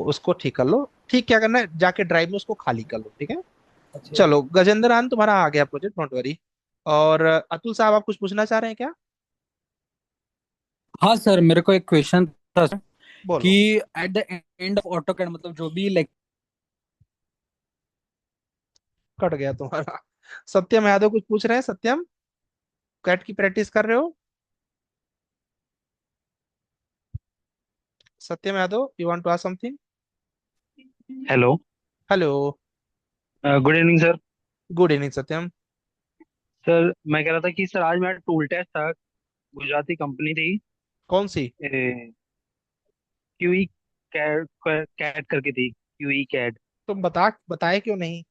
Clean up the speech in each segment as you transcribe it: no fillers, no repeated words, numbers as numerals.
उसको ठीक कर लो। ठीक क्या करना है, जाके ड्राइव में उसको खाली कर लो, ठीक है। अच्छा। चलो गजेंद्र, तुम्हारा आ गया प्रोजेक्ट, डोंट वरी। और अतुल साहब, आप कुछ पूछना चाह रहे हैं क्या? हाँ सर, मेरे को एक क्वेश्चन था सर, कि बोलो। At the end of AutoCAD मतलब जो भी लाइक। कट गया तुम्हारा। सत्यम यादव कुछ पूछ रहे हैं, सत्यम? कैट की प्रैक्टिस कर रहे हो? Satyam Yadav, you want to ask something? Hello. Hello. Good evening sir. Good evening Satyam. Sir मैं कह रहा था कि सर आज मेरा टूल टेस्ट था। गुजराती कंपनी थी। कौन सी? क्यूई कैड कैड करके थी, क्यूई कैड। तुम बताए क्यों नहीं?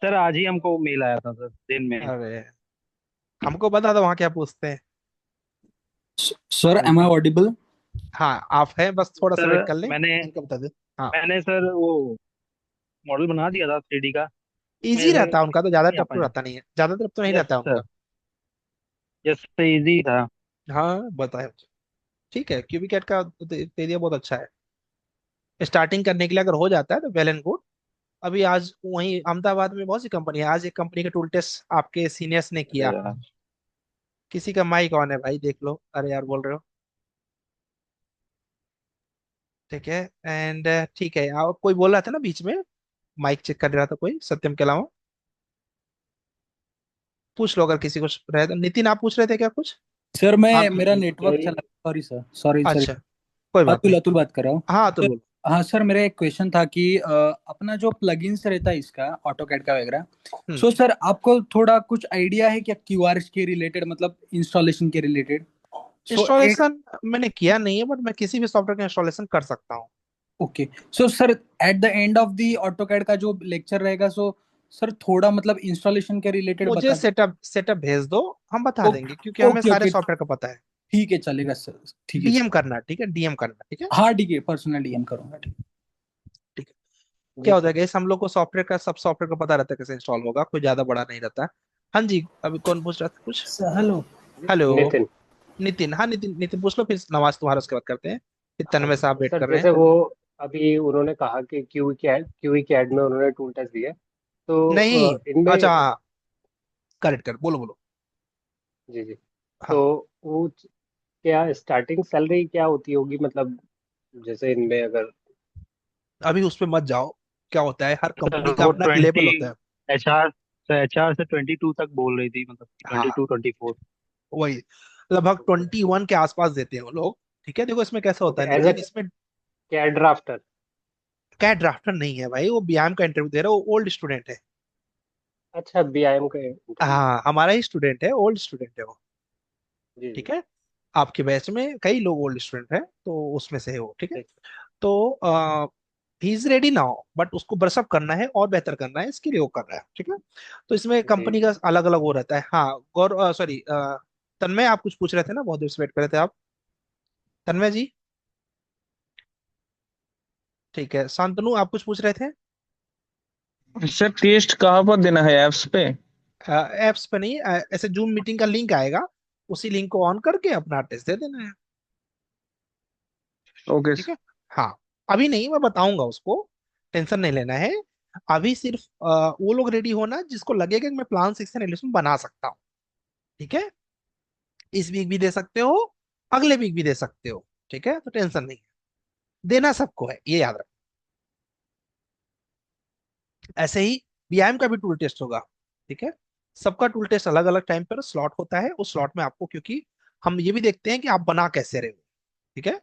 सर आज ही हमको मेल आया था सर, दिन में। अरे, हमको बता दो वहां क्या पूछते हैं। Sir am I audible? हाँ आप हैं, बस थोड़ा सा सर वेट कर लें, मैंने इनको बता दे। हाँ। मैंने सर वो मॉडल बना दिया था 3D का। उसमें इजी सर रहता है उनका, तो ज्यादा नहीं आ टफ तो पाया। रहता नहीं है, ज्यादा टफ तो नहीं यस रहता है सर। उनका। यस सर, इजी था। हाँ बताए। ठीक है, क्यूबी कैट का एरिया बहुत अच्छा है। स्टार्टिंग करने के लिए अगर हो जाता है तो वेल एंड गुड। अभी आज वहीं अहमदाबाद में बहुत सी कंपनी है, आज एक कंपनी का टूल टेस्ट आपके सीनियर्स ने अरे किया। यार। किसी का माइक ऑन है भाई, देख लो, अरे यार बोल रहे हो। ठीक है। एंड ठीक है, आप कोई बोल रहा था ना बीच में, माइक चेक कर रहा था कोई सत्यम के अलावा? पूछ लो अगर किसी को रहे तो। नितिन, आप पूछ रहे थे क्या कुछ? सर मैं, आप। मेरा क्या नेटवर्क ये? चला, सॉरी सर, सॉरी सॉरी। अच्छा, कोई बात अतुल नहीं। अतुल बात कर रहा हूँ हाँ तो सर। बोलो। हाँ सर, मेरा एक क्वेश्चन था कि अपना जो प्लगइन्स रहता है इसका ऑटोकैड का वगैरह, हम्म। सो सर आपको थोड़ा कुछ आइडिया है क्या क्यूआर के रिलेटेड, मतलब इंस्टॉलेशन के रिलेटेड? सो एक, इंस्टॉलेशन मैंने किया नहीं है, बट मैं किसी भी सॉफ्टवेयर का इंस्टॉलेशन कर सकता हूँ। Okay. So sir at the end of the AutoCAD का जो लेक्चर रहेगा, सो सर थोड़ा मतलब इंस्टॉलेशन के रिलेटेड मुझे बता। सेटअप सेटअप भेज दो, हम बता ओके देंगे, क्योंकि हमें ओके सारे ओके। सॉफ्टवेयर का पता है। ठीक है, चलेगा सर, ठीक है डीएम करना, ठीक है, डीएम करना, ठीक है। हाँ ठीक है, पर्सनल डीएम करूंगा, ठीक। ठीक है। क्या जी होता है सर। कि हम लोग को सॉफ्टवेयर का, सब सॉफ्टवेयर का पता रहता है कैसे इंस्टॉल होगा, कोई ज्यादा बड़ा नहीं रहता है। हाँ जी, अभी कौन पूछ रहा था कुछ? हेलो। हेलो। नितिन। नितिन, हाँ नितिन, नितिन पूछ लो, फिर नवाज तुम्हारा उसके बाद करते हैं। फिर हाँ तन्मय साहब जी वेट सर, कर रहे हैं। जैसे वो अभी उन्होंने कहा कि क्यूई कैड में उन्होंने टूल टेस्ट दिया है, तो नहीं। अच्छा इनमें। हाँ, करेक्ट कर, बोलो बोलो। जी जी। तो हाँ। वो क्या स्टार्टिंग सैलरी क्या होती होगी, मतलब जैसे इनमें अगर। अभी उस पर मत जाओ। क्या होता है, हर सर कंपनी का वो अपना एक 20, लेवल होता है। एचआर एचआर से 22 तक बोल रही थी, मतलब ट्वेंटी हाँ टू 24। वही, लगभग 21 के आसपास देते हैं वो लोग। ठीक है, देखो इसमें कैसा होता ओके, है एज अ नितिन, इसमें कैड ड्राफ्टर। क्या ड्राफ्टर नहीं है भाई, वो बीआईएम का इंटरव्यू दे रहा है, वो ओल्ड स्टूडेंट है। अच्छा, बीआईएम का इंटरव्यू। हाँ हमारा ही स्टूडेंट है, ओल्ड स्टूडेंट है वो। जी ठीक जी। है। आपके बैच में कई लोग ओल्ड स्टूडेंट हैं, तो उसमें से है वो, ठीक है। ठीक। तो he is ready now, but उसको ब्रशअप करना है और बेहतर करना है, इसके लिए वो कर रहा है, ठीक है। तो इसमें जी। कंपनी का अलग अलग वो रहता है। हाँ गौर, सॉरी, तन्मय आप कुछ पूछ रहे थे ना, बहुत देर से वेट कर रहे थे आप। तन्मय जी। ठीक है, शांतनु आप कुछ पूछ रहे थे? सर टेस्ट कहाँ पर देना है, एप्स पे? एप्स पे नहीं, ऐसे जूम मीटिंग का लिंक आएगा, उसी लिंक को ऑन करके अपना टेस्ट दे देना है। ओके ठीक सर। है। हाँ, अभी नहीं, मैं बताऊंगा उसको, टेंशन नहीं लेना है। अभी सिर्फ वो लोग रेडी होना जिसको लगेगा कि मैं प्लान 6 एलिमेंट बना सकता हूँ। ठीक है। इस वीक भी दे सकते हो, अगले वीक भी दे सकते हो। ठीक है, तो टेंशन नहीं है, देना सबको है, ये याद रखो। ऐसे ही बीआईएम का भी टूल टेस्ट होगा। ठीक है। सबका टूल टेस्ट अलग अलग टाइम पर स्लॉट होता है, उस स्लॉट में आपको, क्योंकि हम ये भी देखते हैं कि आप बना कैसे रहे हो। ठीक है।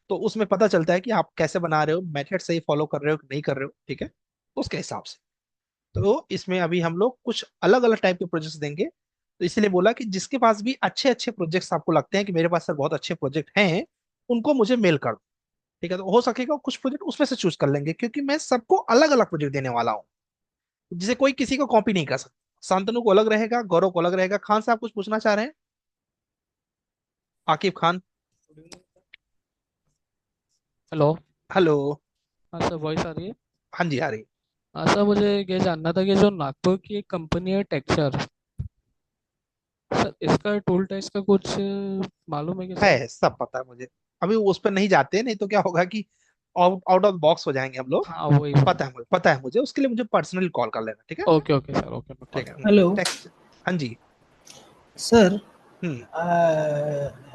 तो उसमें पता चलता है कि आप कैसे बना रहे हो, मेथड सही फॉलो कर रहे हो कि नहीं कर रहे हो, ठीक है, उसके हिसाब से। तो इसमें अभी हम लोग कुछ अलग अलग टाइप के प्रोजेक्ट्स देंगे, तो इसलिए बोला कि जिसके पास भी अच्छे अच्छे प्रोजेक्ट्स आपको लगते हैं कि मेरे पास सर बहुत अच्छे प्रोजेक्ट हैं, उनको मुझे मेल कर दो। ठीक है, तो हो सकेगा कुछ प्रोजेक्ट उसमें से चूज कर लेंगे, क्योंकि मैं सबको अलग अलग प्रोजेक्ट देने वाला हूँ, जिसे कोई किसी को कॉपी नहीं कर सकता। शांतनु को अलग रहेगा, गौरव को अलग रहेगा। खान साहब कुछ पूछना चाह रहे हैं? आकिब खान। हेलो। हेलो। हाँ सर, वॉइस आ रही है? हाँ जी, आ रही। हाँ सर, मुझे ये जानना था कि जो नागपुर की एक कंपनी है टेक्सचर, सर इसका टूल टेस्ट का कुछ मालूम है क्या सर? है, सब पता है मुझे। अभी उस पर नहीं जाते, नहीं तो क्या होगा कि आउट आउट ऑफ बॉक्स हो जाएंगे हम लोग। हाँ वही वही। पता है मुझे, उसके लिए मुझे पर्सनली कॉल कर लेना, ठीक है? ओके ओके सर, ओके मैं कॉल ठीक है, करूँगा। Hello text. हाँ जी। सर, हम्म।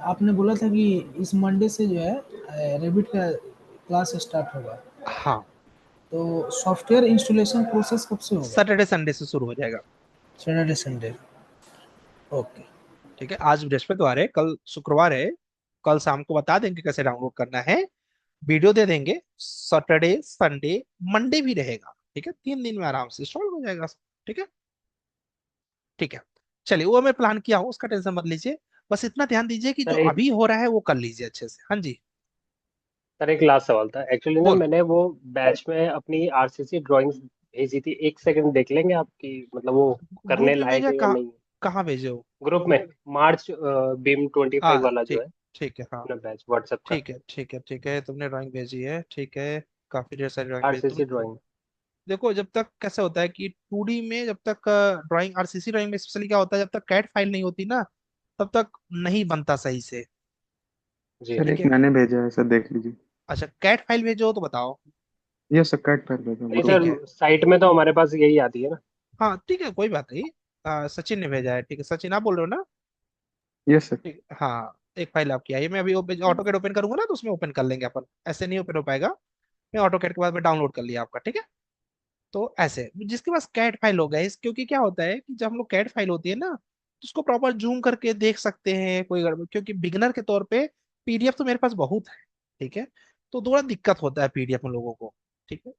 आपने बोला था कि इस मंडे से जो है रेबिट का क्लास स्टार्ट होगा, हाँ, तो सॉफ्टवेयर इंस्टॉलेशन प्रोसेस कब से होगा? सैटरडे संडे से शुरू हो जाएगा। Saturday Sunday, okay. ठीक है, आज बृहस्पतिवार है, कल शुक्रवार है। कल शाम को बता देंगे कैसे डाउनलोड करना है, वीडियो दे देंगे। सैटरडे संडे मंडे भी रहेगा, ठीक है? 3 दिन में आराम से इंस्टॉल हो जाएगा सब, ठीक है? ठीक है, चलिए, वो मैं प्लान किया हूँ, उसका टेंशन मत लीजिए। बस इतना ध्यान दीजिए कि जो सर एक अभी हो रहा है वो कर लीजिए अच्छे से। हाँ जी, सर एक लास्ट सवाल था एक्चुअली ना, बोलो। मैंने वो बैच में अपनी आरसीसी ड्राइंग्स भेजी थी, एक सेकंड देख लेंगे आपकी, मतलब वो करने ग्रुप में लायक भेजा, है या कहाँ? नहीं? कहाँ भेजे हो? ग्रुप में मार्च बीम 25 वाला जो ठीक, है ठीक है, हाँ। अपना बैच व्हाट्सएप का, ठीक है, ठीक है, ठीक है, तुमने ड्राइंग भेजी है, ठीक है। काफी ढेर सारी ड्राइंग भेजी तुम। RCC drawing. देखो, जब तक कैसे होता है कि 2D में जब तक ड्राइंग, आरसीसी ड्राइंग में स्पेशली क्या होता है, जब तक कैट फाइल नहीं होती ना, तब तक नहीं बनता सही से। जी। सर ठीक एक है, मैंने भेजा है, सर देख लीजिए। अच्छा, कैट फाइल भेजो हो तो बताओ। ये सर कट कर भेजा हूँ नहीं ग्रुप सर, ठीक में। है, साइट में तो हमारे पास यही आती है ना। हाँ ठीक है, कोई बात नहीं। सचिन ने भेजा है, ठीक है, सचिन आप बोल रहे हो ना? ये सर। ठीक, हाँ। एक फाइल आपकी आई है, मैं अभी ऑटो कैड ओपन करूंगा ना, तो उसमें ओपन कर लेंगे अपन। ऐसे नहीं ओपन हो पाएगा। मैं ऑटो कैड के बाद में डाउनलोड कर लिया आपका, ठीक है? तो ऐसे जिसके पास कैट फाइल होगा, इस क्योंकि क्या होता है कि जब हम लोग कैट फाइल होती है ना, तो उसको प्रॉपर जूम करके देख सकते हैं, कोई गड़बड़, क्योंकि बिगनर के तौर पे पीडीएफ तो मेरे पास बहुत है, ठीक है? तो थोड़ा दिक्कत होता है पीडीएफ में लोगों को, ठीक है?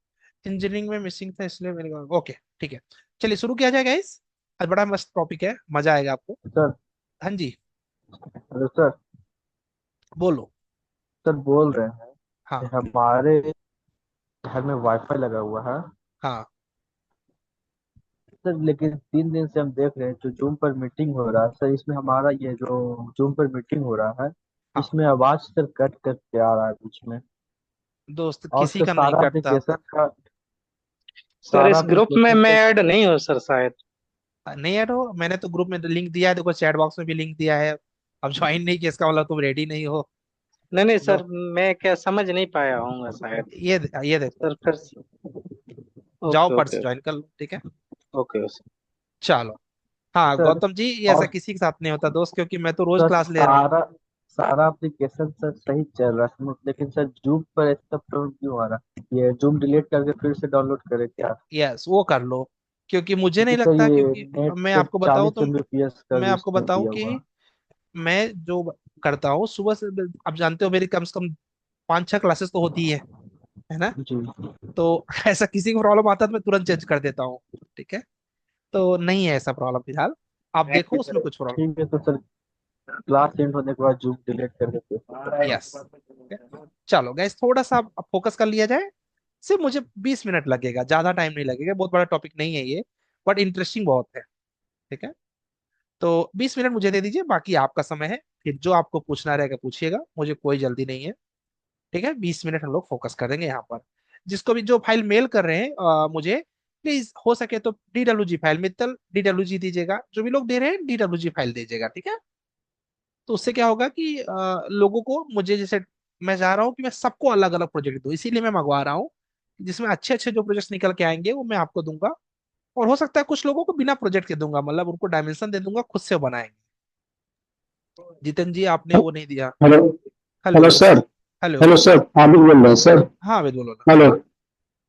इंजीनियरिंग में मिसिंग था इसलिए मेरे को, ओके। ठीक है, चलिए शुरू किया जाएगा इस। आज बड़ा मस्त टॉपिक है, मजा आएगा आपको। सर। हाँ जी, हेलो सर। बोलो। सर बोल रहे हैं कि हाँ, हमारे घर में वाईफाई लगा हुआ है हाँ, सर, लेकिन 3 दिन से हम देख रहे हैं जो जूम पर मीटिंग हो रहा है सर, इसमें हमारा ये जो जूम पर मीटिंग हो रहा है, हाँ। इसमें आवाज सर कट कट के आ रहा है बीच में। दोस्त, और किसी सर का नहीं कटता। सर सारा इस ग्रुप में एप्लीकेशन मैं का। ऐड नहीं हूँ सर शायद। नहीं ऐड हो? मैंने तो ग्रुप में लिंक दिया है, देखो चैट बॉक्स में भी लिंक दिया है। अब ज्वाइन नहीं किया, इसका मतलब तुम रेडी नहीं हो। नहीं नहीं लो, सर, मैं क्या समझ नहीं पाया हूँ शायद। ये देखो, सर फिर। जाओ ओके पर से ओके ज्वाइन कर लो, ठीक है? ओके। चलो। हाँ सर गौतम जी, ये ऐसा और किसी के साथ नहीं होता दोस्त, क्योंकि मैं तो रोज सर क्लास ले रहा हूँ। सारा सारा एप्लीकेशन सर सही चल रहा है स्मूथ, लेकिन सर जूम पर ऐसा प्रॉब्लम क्यों आ रहा है? ये जूम डिलीट करके फिर से डाउनलोड करे क्या? यस, वो कर लो। क्योंकि मुझे नहीं क्योंकि सर लगता, ये क्योंकि नेट मैं सर आपको बताऊं 40 तो, Mbps का मैं भी आपको इसमें बताऊं दिया हुआ कि है। मैं जो करता हूँ सुबह से, आप जानते हो मेरी कम से कम 5-6 क्लासेस तो होती है ना? जी। तो ऐसा किसी को प्रॉब्लम आता है तो मैं तुरंत चेंज कर देता हूँ, ठीक है? तो नहीं है ऐसा प्रॉब्लम फिलहाल। आप देखो उसमें कुछ प्रॉब्लम। ठीक है तो सर क्लास एंड होने के बाद जूम डिलीट कर देते हैं। यस। चलो गैस, थोड़ा सा अब फोकस कर लिया जाए। सिर्फ मुझे 20 मिनट लगेगा, ज्यादा टाइम नहीं लगेगा, बहुत बड़ा टॉपिक नहीं है ये, बट इंटरेस्टिंग बहुत है, ठीक है? तो 20 मिनट मुझे दे दीजिए, बाकी आपका समय है। फिर जो आपको पूछना रहेगा पूछिएगा, मुझे कोई जल्दी नहीं है, ठीक है? 20 मिनट हम लोग फोकस करेंगे यहाँ पर। जिसको भी जो फाइल मेल कर रहे हैं मुझे, प्लीज हो सके तो DWG फाइल, मित्तल DWG दीजिएगा, जो भी लोग दे रहे हैं DWG फाइल दीजिएगा, ठीक है? तो उससे क्या होगा कि लोगों को, मुझे जैसे, मैं चाह रहा हूँ कि मैं सबको अलग अलग प्रोजेक्ट दूं, इसीलिए मैं मंगवा रहा हूँ। जिसमें अच्छे अच्छे जो प्रोजेक्ट्स निकल के आएंगे वो मैं आपको दूंगा। और हो सकता है कुछ लोगों को बिना प्रोजेक्ट के दूंगा, मतलब उनको डायमेंशन दे दूंगा, खुद से बनाएंगे। जितेंद्र जी, आपने वो नहीं दिया। Hello. Hello. Hello sir. Hello. Hello sir, Abid बोल रहा हूँ सर। हाँ अमित, बोलो ना। हेलो सर,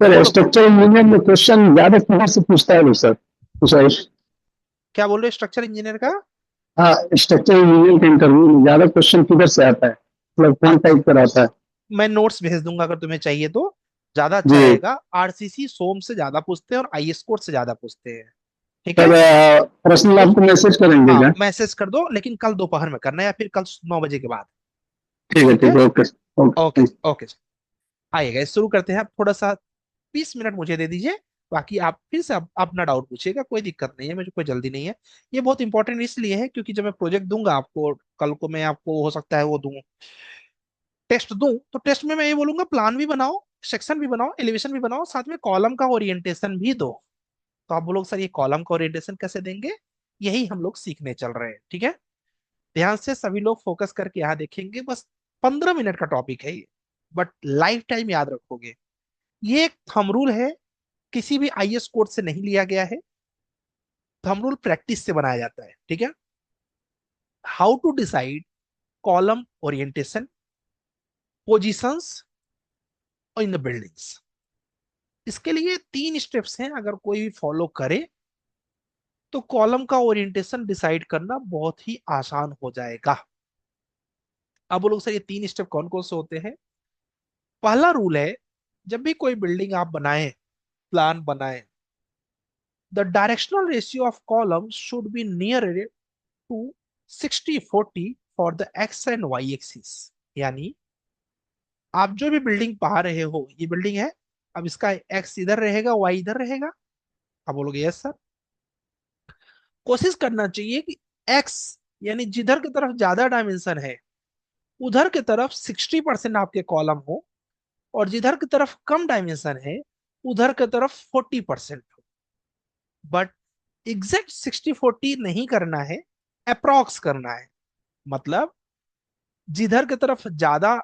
बोलो बोलो। स्ट्रक्चर इंजीनियर में क्वेश्चन ज्यादा कहाँ से पूछता है सर? सर, क्या बोल रहे हो, स्ट्रक्चर इंजीनियर का? हाँ, स्ट्रक्चर इंजीनियर के इंटरव्यू में ज्यादा क्वेश्चन किधर से आता है, मतलब कौन अच्छा, टाइप का आता है? मैं नोट्स भेज दूंगा अगर तुम्हें चाहिए तो। ज्यादा अच्छा जी रहेगा। आरसीसी सोम से ज्यादा पूछते हैं और आईएस कोड से ज्यादा पूछते हैं, ठीक है? सर, पर्सनल तो आपको मैसेज करेंगे हाँ, क्या? मैसेज कर दो, लेकिन कल दोपहर में करना, या फिर कल 9 बजे के बाद, ठीक ठीक है? है, ओके ओके ओके। ओके। आइएगा, शुरू करते हैं। आप थोड़ा सा 20 मिनट मुझे दे दीजिए। बाकी आप फिर से अपना डाउट पूछिएगा, कोई दिक्कत नहीं है, मुझे कोई जल्दी नहीं है। ये बहुत इंपॉर्टेंट इसलिए है क्योंकि जब मैं प्रोजेक्ट दूंगा आपको कल को, मैं आपको हो सकता है वो दूं, टेस्ट दूं, तो टेस्ट में मैं ये बोलूंगा प्लान भी बनाओ, सेक्शन भी बनाओ, एलिवेशन भी बनाओ, साथ में कॉलम का ओरिएंटेशन भी दो। तो आप बोलोगे सर ये कॉलम का ओरिएंटेशन कैसे देंगे? यही हम लोग सीखने चल रहे हैं, ठीक है? ध्यान से सभी लोग फोकस करके यहाँ देखेंगे, बस 15 मिनट का टॉपिक है ये। बट लाइफ टाइम याद रखोगे। ये एक थंब रूल है, किसी भी आईएएस कोड से नहीं लिया गया है। थंब रूल प्रैक्टिस से बनाया जाता है, ठीक है। How to decide column orientation, positions in the buildings. इसके लिए 3 स्टेप्स हैं, अगर कोई भी फॉलो करे तो कॉलम का ओरिएंटेशन डिसाइड करना बहुत ही आसान हो जाएगा। अब बोलो सर ये 3 स्टेप कौन कौन से होते हैं। पहला रूल है, जब भी कोई बिल्डिंग आप बनाए, प्लान बनाए, the directional ratio of column should be near to 60-40 for the X and Y axis. यानी आप जो भी बिल्डिंग पा रहे हो, ये बिल्डिंग है, अब इसका एक्स इधर रहेगा, वाई इधर रहेगा। आप बोलोगे यस सर। कोशिश करना चाहिए कि एक्स यानी जिधर की तरफ ज्यादा डायमेंशन है उधर की तरफ 60% आपके कॉलम हो, और जिधर की तरफ कम डायमेंशन है उधर की तरफ 40% हो। बट एग्जैक्ट 60-40 नहीं करना है, अप्रॉक्स करना है। मतलब जिधर की तरफ ज्यादा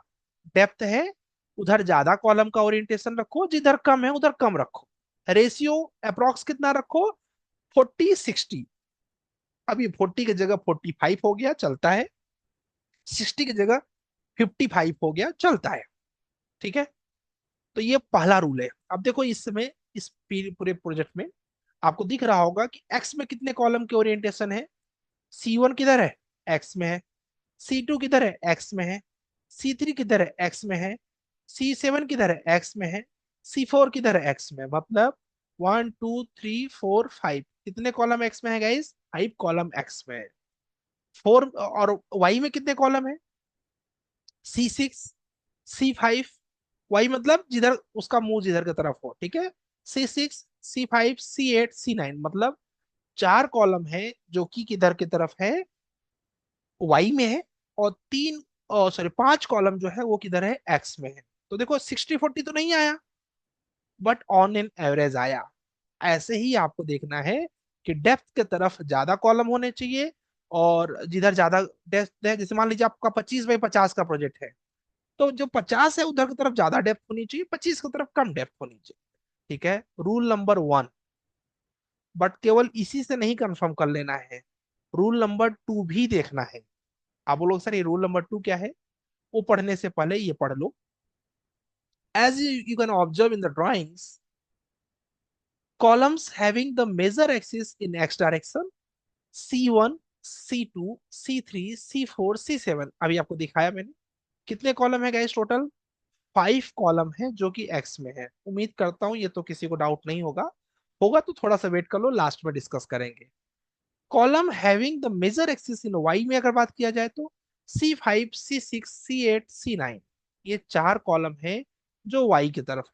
डेप्थ है उधर ज्यादा कॉलम का ओरिएंटेशन रखो, जिधर कम है उधर कम रखो। रेशियो अप्रॉक्स कितना रखो, 40-60। अभी 40 की जगह 45 हो गया, चलता है। 60 की जगह 55 हो गया, चलता है। ठीक है, तो ये पहला रूल है। अब देखो इसमें, इस पूरे प्रोजेक्ट में आपको दिख रहा होगा कि एक्स में कितने कॉलम के ओरिएंटेशन है। C1 किधर है, एक्स में है। C2 किधर है, एक्स में है। C3 किधर है, एक्स में है। C7 किधर है, एक्स में है। C4 किधर है, एक्स में। मतलब 1 2 3 4 5 कितने कॉलम एक्स में है गाइस, 5 कॉलम एक्स में है। 4 और वाई में कितने कॉलम है, C6 C5। वाई मतलब जिधर उसका मुंह जिधर की तरफ हो, ठीक है। C6 C5 C8 C9 मतलब 4 कॉलम है जो कि किधर की तरफ है, वाई में है। और 5 कॉलम जो है वो किधर है, एक्स में है। तो देखो 60-40 तो नहीं आया, बट ऑन एन एवरेज आया। ऐसे ही आपको देखना है कि डेप्थ की तरफ ज्यादा कॉलम होने चाहिए, और जिधर ज्यादा डेप्थ है, जैसे मान लीजिए आपका 25x50 का प्रोजेक्ट है, तो जो 50 है उधर की तरफ ज्यादा डेप्थ होनी चाहिए, 25 की तरफ कम डेप्थ होनी चाहिए। ठीक है, रूल नंबर 1। बट केवल इसी से नहीं कंफर्म कर लेना है, रूल नंबर 2 भी देखना है। आप बोलोगे सर ये रूल नंबर 2 क्या है, वो पढ़ने से पहले ये पढ़ लो। As you can observe in the drawings, columns having the major axis in x direction, C1 C2 C3 C4 C7। अभी आपको दिखाया मैंने कितने कॉलम है गाइस, टोटल 5 कॉलम है जो कि एक्स में है। उम्मीद करता हूं ये तो किसी को डाउट नहीं होगा, होगा तो थोड़ा सा वेट कर लो, लास्ट में डिस्कस करेंगे। Column having the major axis in Y में अगर बात किया जाए तो C5 C6 C8 C9, ये 4 कॉलम है जो वाई की तरफ है।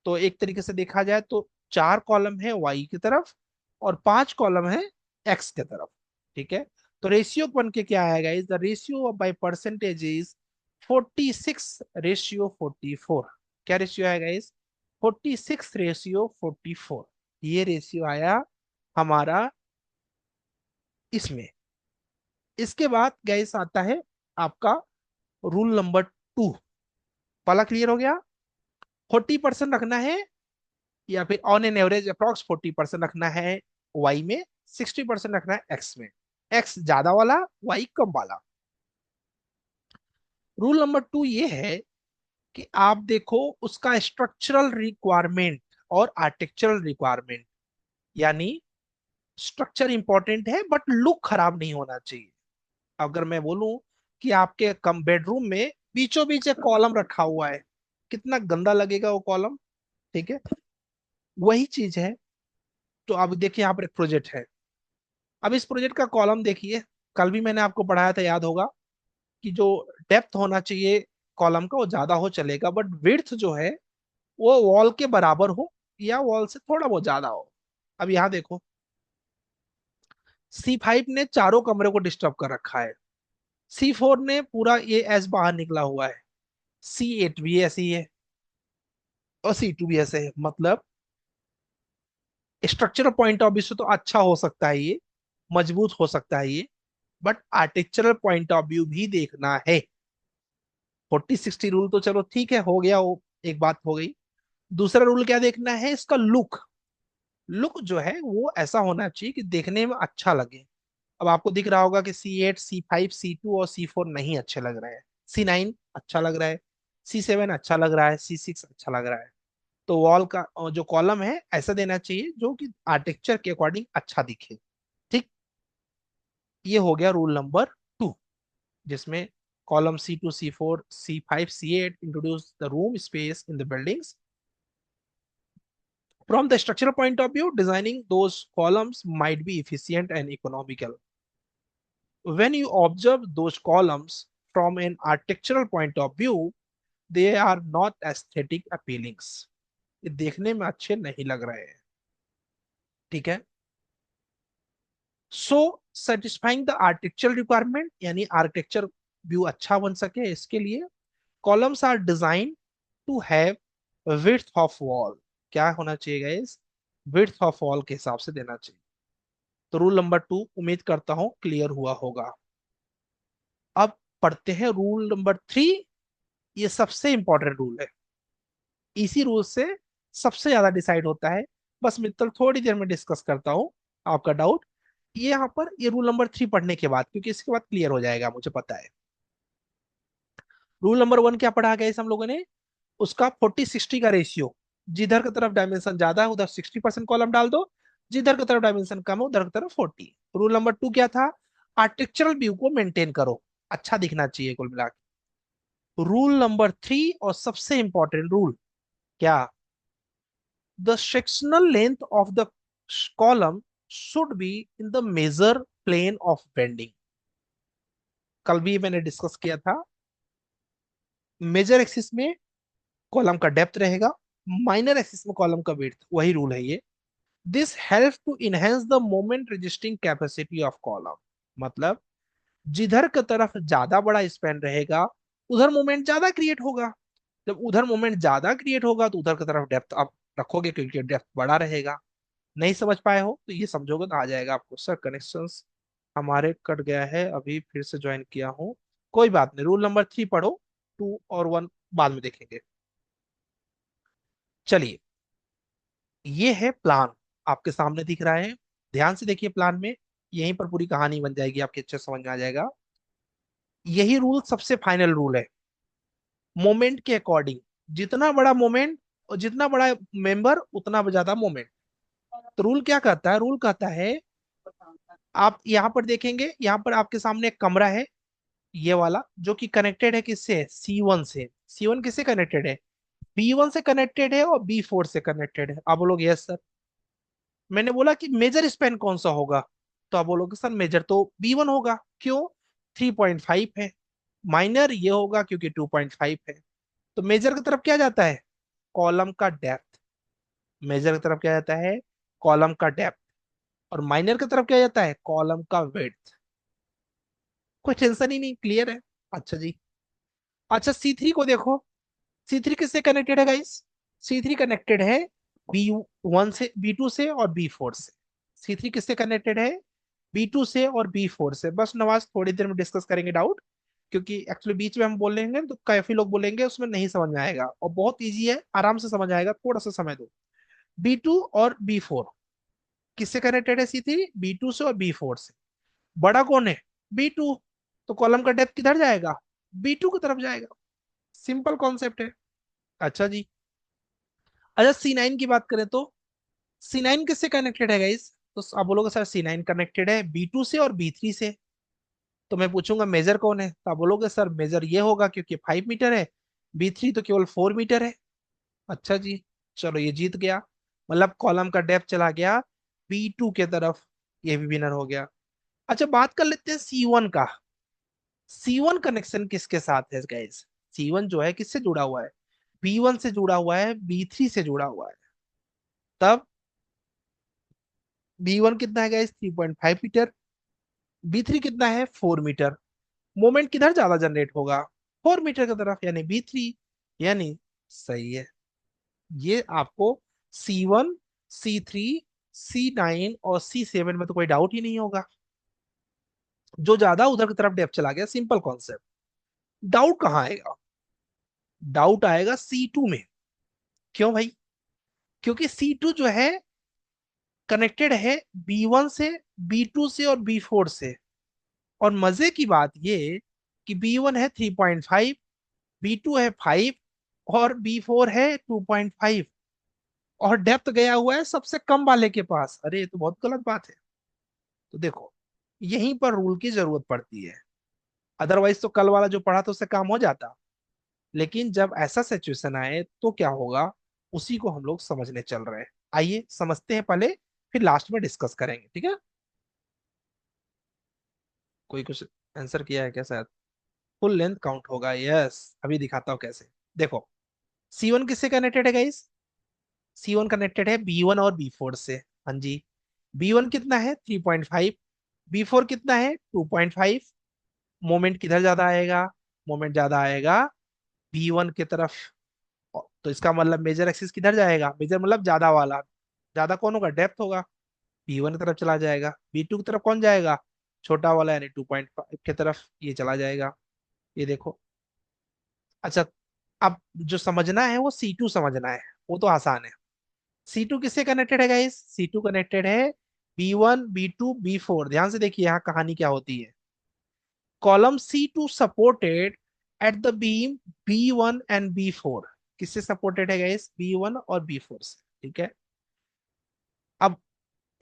तो एक तरीके से देखा जाए तो 4 कॉलम है वाई की तरफ और 5 कॉलम है एक्स की तरफ। ठीक है, तो रेशियो बन के क्या आएगा, is the ratio by percentage is 46:44। क्या रेशियो आएगा इस, 46:44। ये रेशियो आया हमारा इसमें। इसके बाद गैस आता है आपका रूल नंबर 2। पहला क्लियर हो गया, 40% रखना है, या फिर ऑन एन एवरेज अप्रॉक्स 40% रखना है वाई में, 60% रखना है एक्स में। एक्स ज्यादा वाला, वाई कम वाला। रूल नंबर 2 ये है कि आप देखो उसका स्ट्रक्चरल रिक्वायरमेंट और आर्किटेक्चरल रिक्वायरमेंट। यानी स्ट्रक्चर इंपॉर्टेंट है बट लुक खराब नहीं होना चाहिए। अगर मैं बोलूं कि आपके कम बेडरूम में बीचों बीच एक कॉलम रखा हुआ है, कितना गंदा लगेगा वो कॉलम। ठीक है, वही चीज है। तो अब देखिए यहाँ पर एक प्रोजेक्ट है, अब इस प्रोजेक्ट का कॉलम देखिए। कल भी मैंने आपको पढ़ाया था, याद होगा, कि जो डेप्थ होना चाहिए कॉलम का वो ज्यादा हो चलेगा, बट विड्थ जो है वो वॉल के बराबर हो या वॉल से थोड़ा बहुत ज्यादा हो। अब यहाँ देखो, C5 ने चारों कमरे को डिस्टर्ब कर रखा है। C4 ने पूरा ये एस बाहर निकला हुआ है। C8 भी ऐसे ही है और C2 भी ऐसे है। मतलब स्ट्रक्चरल पॉइंट ऑफ व्यू से तो अच्छा हो सकता है ये, मजबूत हो सकता है ये, but architectural point of view भी देखना है। 40-60 रूल तो चलो ठीक है, हो गया वो, एक बात हो गई। दूसरा रूल क्या देखना है, इसका लुक। लुक जो है वो ऐसा होना चाहिए कि देखने में अच्छा लगे। अब आपको दिख रहा होगा कि C8, C5, C2 और C4 नहीं अच्छे लग रहे हैं, C9 अच्छा लग रहा है, C7 अच्छा लग रहा है, C6 अच्छा लग रहा है। तो वॉल का जो कॉलम है ऐसा देना चाहिए जो कि आर्किटेक्चर के अकॉर्डिंग अच्छा दिखे। ठीक, ये हो गया रूल नंबर 2, जिसमें column C2, C4, C5, C8 introduce the room space in the buildings. From the structural point of view, designing those columns might be efficient and economical. When you observe those columns from an architectural point of view, they are not aesthetic appealings. ये देखने में अच्छे नहीं लग रहे हैं, ठीक है। So satisfying the architectural requirement, यानी आर्किटेक्चर व्यू अच्छा बन सके, इसके लिए columns are design to have width of wall. क्या होना चाहिए गाइस, विड्थ ऑफ वॉल के हिसाब से देना चाहिए। तो रूल नंबर 2 उम्मीद करता हूं क्लियर हुआ होगा। अब पढ़ते हैं रूल नंबर 3। ये सबसे इंपॉर्टेंट रूल है, इसी रूल से सबसे ज्यादा डिसाइड होता है। बस मित्तल थोड़ी देर में डिस्कस करता हूं आपका डाउट ये यहाँ पर, ये रूल नंबर 3 पढ़ने के बाद, क्योंकि इसके बाद क्लियर हो जाएगा मुझे पता है। रूल नंबर 1 क्या पढ़ा गया इस हम लोगों ने, उसका 40-60 का रेशियो। जिधर की तरफ डायमेंशन ज्यादा है उधर 60% कॉलम डाल दो, जिधर की तरफ डायमेंशन कम है उधर की तरफ 40। रूल नंबर 2 क्या था, आर्किटेक्चरल व्यू को मेंटेन करो, अच्छा दिखना चाहिए कुल मिला के। रूल नंबर 3 और सबसे इंपॉर्टेंट रूल क्या, the sectional length of the column should be in the major plane of bending. कल भी मैंने डिस्कस किया था, मेजर एक्सिस में कॉलम का डेप्थ रहेगा, माइनर एक्सिस में कॉलम का विड्थ, वही रूल है ये। This help to enhance the moment resisting capacity of column. मतलब जिधर की तरफ ज्यादा बड़ा स्पैन रहेगा उधर मोमेंट ज्यादा क्रिएट होगा, जब उधर मोमेंट ज्यादा क्रिएट होगा तो उधर की तरफ डेप्थ आप रखोगे क्योंकि डेप्थ बड़ा रहेगा। नहीं समझ पाए हो तो ये समझोगे तो आ जाएगा आपको। सर कनेक्शंस हमारे कट गया है, अभी फिर से ज्वाइन किया हूँ, कोई बात नहीं। रूल नंबर 3 पढ़ो, 2 और 1 बाद में देखेंगे। चलिए, ये है प्लान, आपके सामने दिख रहा है, ध्यान से देखिए प्लान में, यहीं पर पूरी कहानी बन जाएगी, आपके अच्छे समझ में आ जाएगा। यही रूल सबसे फाइनल रूल है। मोमेंट के अकॉर्डिंग जितना बड़ा मोमेंट और जितना बड़ा मेंबर उतना ज्यादा मोमेंट। तो रूल क्या कहता है, रूल कहता है, आप यहाँ पर देखेंगे, यहाँ पर आपके सामने एक कमरा है, ये वाला जो कि कनेक्टेड है किससे, C1 से। C1 किससे कनेक्टेड है, B1 से कनेक्टेड है और B4 से कनेक्टेड है। आप बोलोगे यस सर। मैंने बोला कि मेजर स्पैन कौन सा होगा, तो आप बोलोगे सर मेजर तो B1 होगा, क्यों, 3.5 है। माइनर ये होगा क्योंकि 2.5 है। तो मेजर की तरफ क्या जाता है, कॉलम का डेप्थ। मेजर की तरफ क्या जाता है, कॉलम का डेप्थ। और माइनर की तरफ क्या जाता है, कॉलम का विड्थ। कोई टेंशन ही नहीं, क्लियर है। अच्छा जी। अच्छा C3 को देखो, C3 किससे कनेक्टेड है गाइस, C3 कनेक्टेड है B1 से, B2 से और B4 से। C3 किससे कनेक्टेड है, B2 से और B4 से। बस नवाज थोड़ी देर में डिस्कस करेंगे डाउट, क्योंकि एक्चुअली बीच में हम बोलेंगे तो काफी लोग बोलेंगे उसमें नहीं समझ में आएगा, और बहुत इजी है, आराम से समझ आएगा, थोड़ा सा समय दो। B2 और B4 किससे कनेक्टेड है, C3 B2 से और B4 से। बड़ा कौन है, B2, तो कॉलम का डेप्थ किधर जाएगा, B2 की तरफ जाएगा। सिंपल कॉन्सेप्ट है। अच्छा जी। अच्छा C9 की बात करें तो C9 किससे कनेक्टेड है गाइस, तो आप बोलोगे सर C9 कनेक्टेड है B2 से और B3 से। तो मैं पूछूंगा मेजर कौन है, तो आप बोलोगे सर मेजर ये होगा क्योंकि 5 मीटर है, B3 तो केवल 4 मीटर है। अच्छा जी, चलो ये जीत गया, मतलब कॉलम का डेप्थ चला गया B2 के तरफ, ये भी विनर हो गया। अच्छा बात कर लेते हैं C1 का। C1 कनेक्शन किसके साथ है गाइस, C1 जो है किससे जुड़ा हुआ है, B1 से जुड़ा हुआ है, B3 से जुड़ा हुआ है। तब B1 कितना है गाइस, 3.5 मीटर, B3 कितना है, 4 मीटर। मोमेंट किधर ज्यादा जनरेट होगा, 4 मीटर की तरफ, यानी B3, यानी सही है। ये आपको C1, C3, C9 और C7 में तो कोई डाउट ही नहीं होगा, जो ज्यादा उधर की तरफ डेप्थ चला गया, सिंपल कॉन्सेप्ट। डाउट कहाँ आएगा, डाउट आएगा C2 में। क्यों भाई? क्योंकि C2 जो है कनेक्टेड है B1 से, B2 से और B4 से। और मजे की बात ये कि B1 है 3.5, B2 है 5 और B4 है 2.5। और डेप्थ गया हुआ है सबसे कम वाले के पास। अरे ये तो बहुत गलत बात है। तो देखो, यहीं पर रूल की जरूरत पड़ती है। अदरवाइज तो कल वाला जो पढ़ा था उससे काम हो जाता। लेकिन जब ऐसा सिचुएशन आए तो क्या होगा, उसी को हम लोग समझने चल रहे हैं। आइए समझते हैं पहले, फिर लास्ट में डिस्कस करेंगे, ठीक है? कोई कुछ आंसर किया है क्या शायद? फुल लेंथ काउंट होगा, यस। अभी दिखाता हूँ कैसे। देखो, C1 किससे कनेक्टेड है गाइस? C1 कनेक्टेड है B1 और B4 से। हाँ जी। B1 कितना है 3.5, B4 कितना है 2.5। मोमेंट किधर ज्यादा आएगा? मोमेंट ज्यादा आएगा B1 की तरफ। तो इसका मतलब मेजर एक्सिस किधर जाएगा? मेजर मतलब ज्यादा वाला। ज्यादा कौन होगा? डेप्थ होगा। B1 की तरफ चला जाएगा। B2 की तरफ कौन जाएगा? छोटा वाला यानी 2.5 की तरफ ये चला जाएगा। ये देखो। अच्छा, अब जो समझना है वो C2 समझना है। वो तो आसान है। C2 किससे कनेक्टेड है गाइस? C2 कनेक्टेड है B1, B2, B4। ध्यान से देखिए यहाँ कहानी क्या होती है। Column C2 supported at the beam B1 and B4। किससे सपोर्टेड है गाइस? B1 और B4 से, ठीक है? अब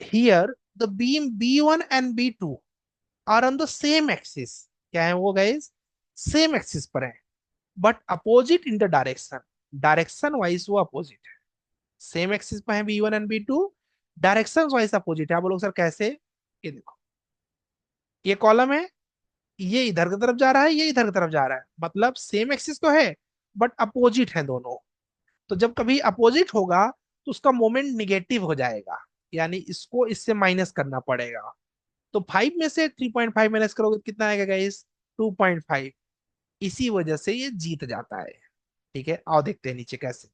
here the beam B1 and B2 are on the same axis. क्या है वो गाइस? सेम एक्सिस पर है, but opposite in the direction. Direction wise वो अपोजिट है। सेम एक्सिस पर है B1 and B2, direction wise opposite है। आप बोलोगे सर कैसे? ये देखो, ये कॉलम है, ये इधर की तरफ जा रहा है, ये इधर की तरफ जा रहा है। मतलब सेम एक्सिस तो है बट अपोजिट है दोनों। तो जब कभी अपोजिट होगा तो उसका मोमेंट निगेटिव हो जाएगा, यानी इसको इससे माइनस करना पड़ेगा। तो 5 में से 3.5 माइनस करोगे तो कितना आएगा गाइस? 2.5। इसी वजह से ये जीत जाता है। ठीक है, आओ देखते हैं नीचे कैसे।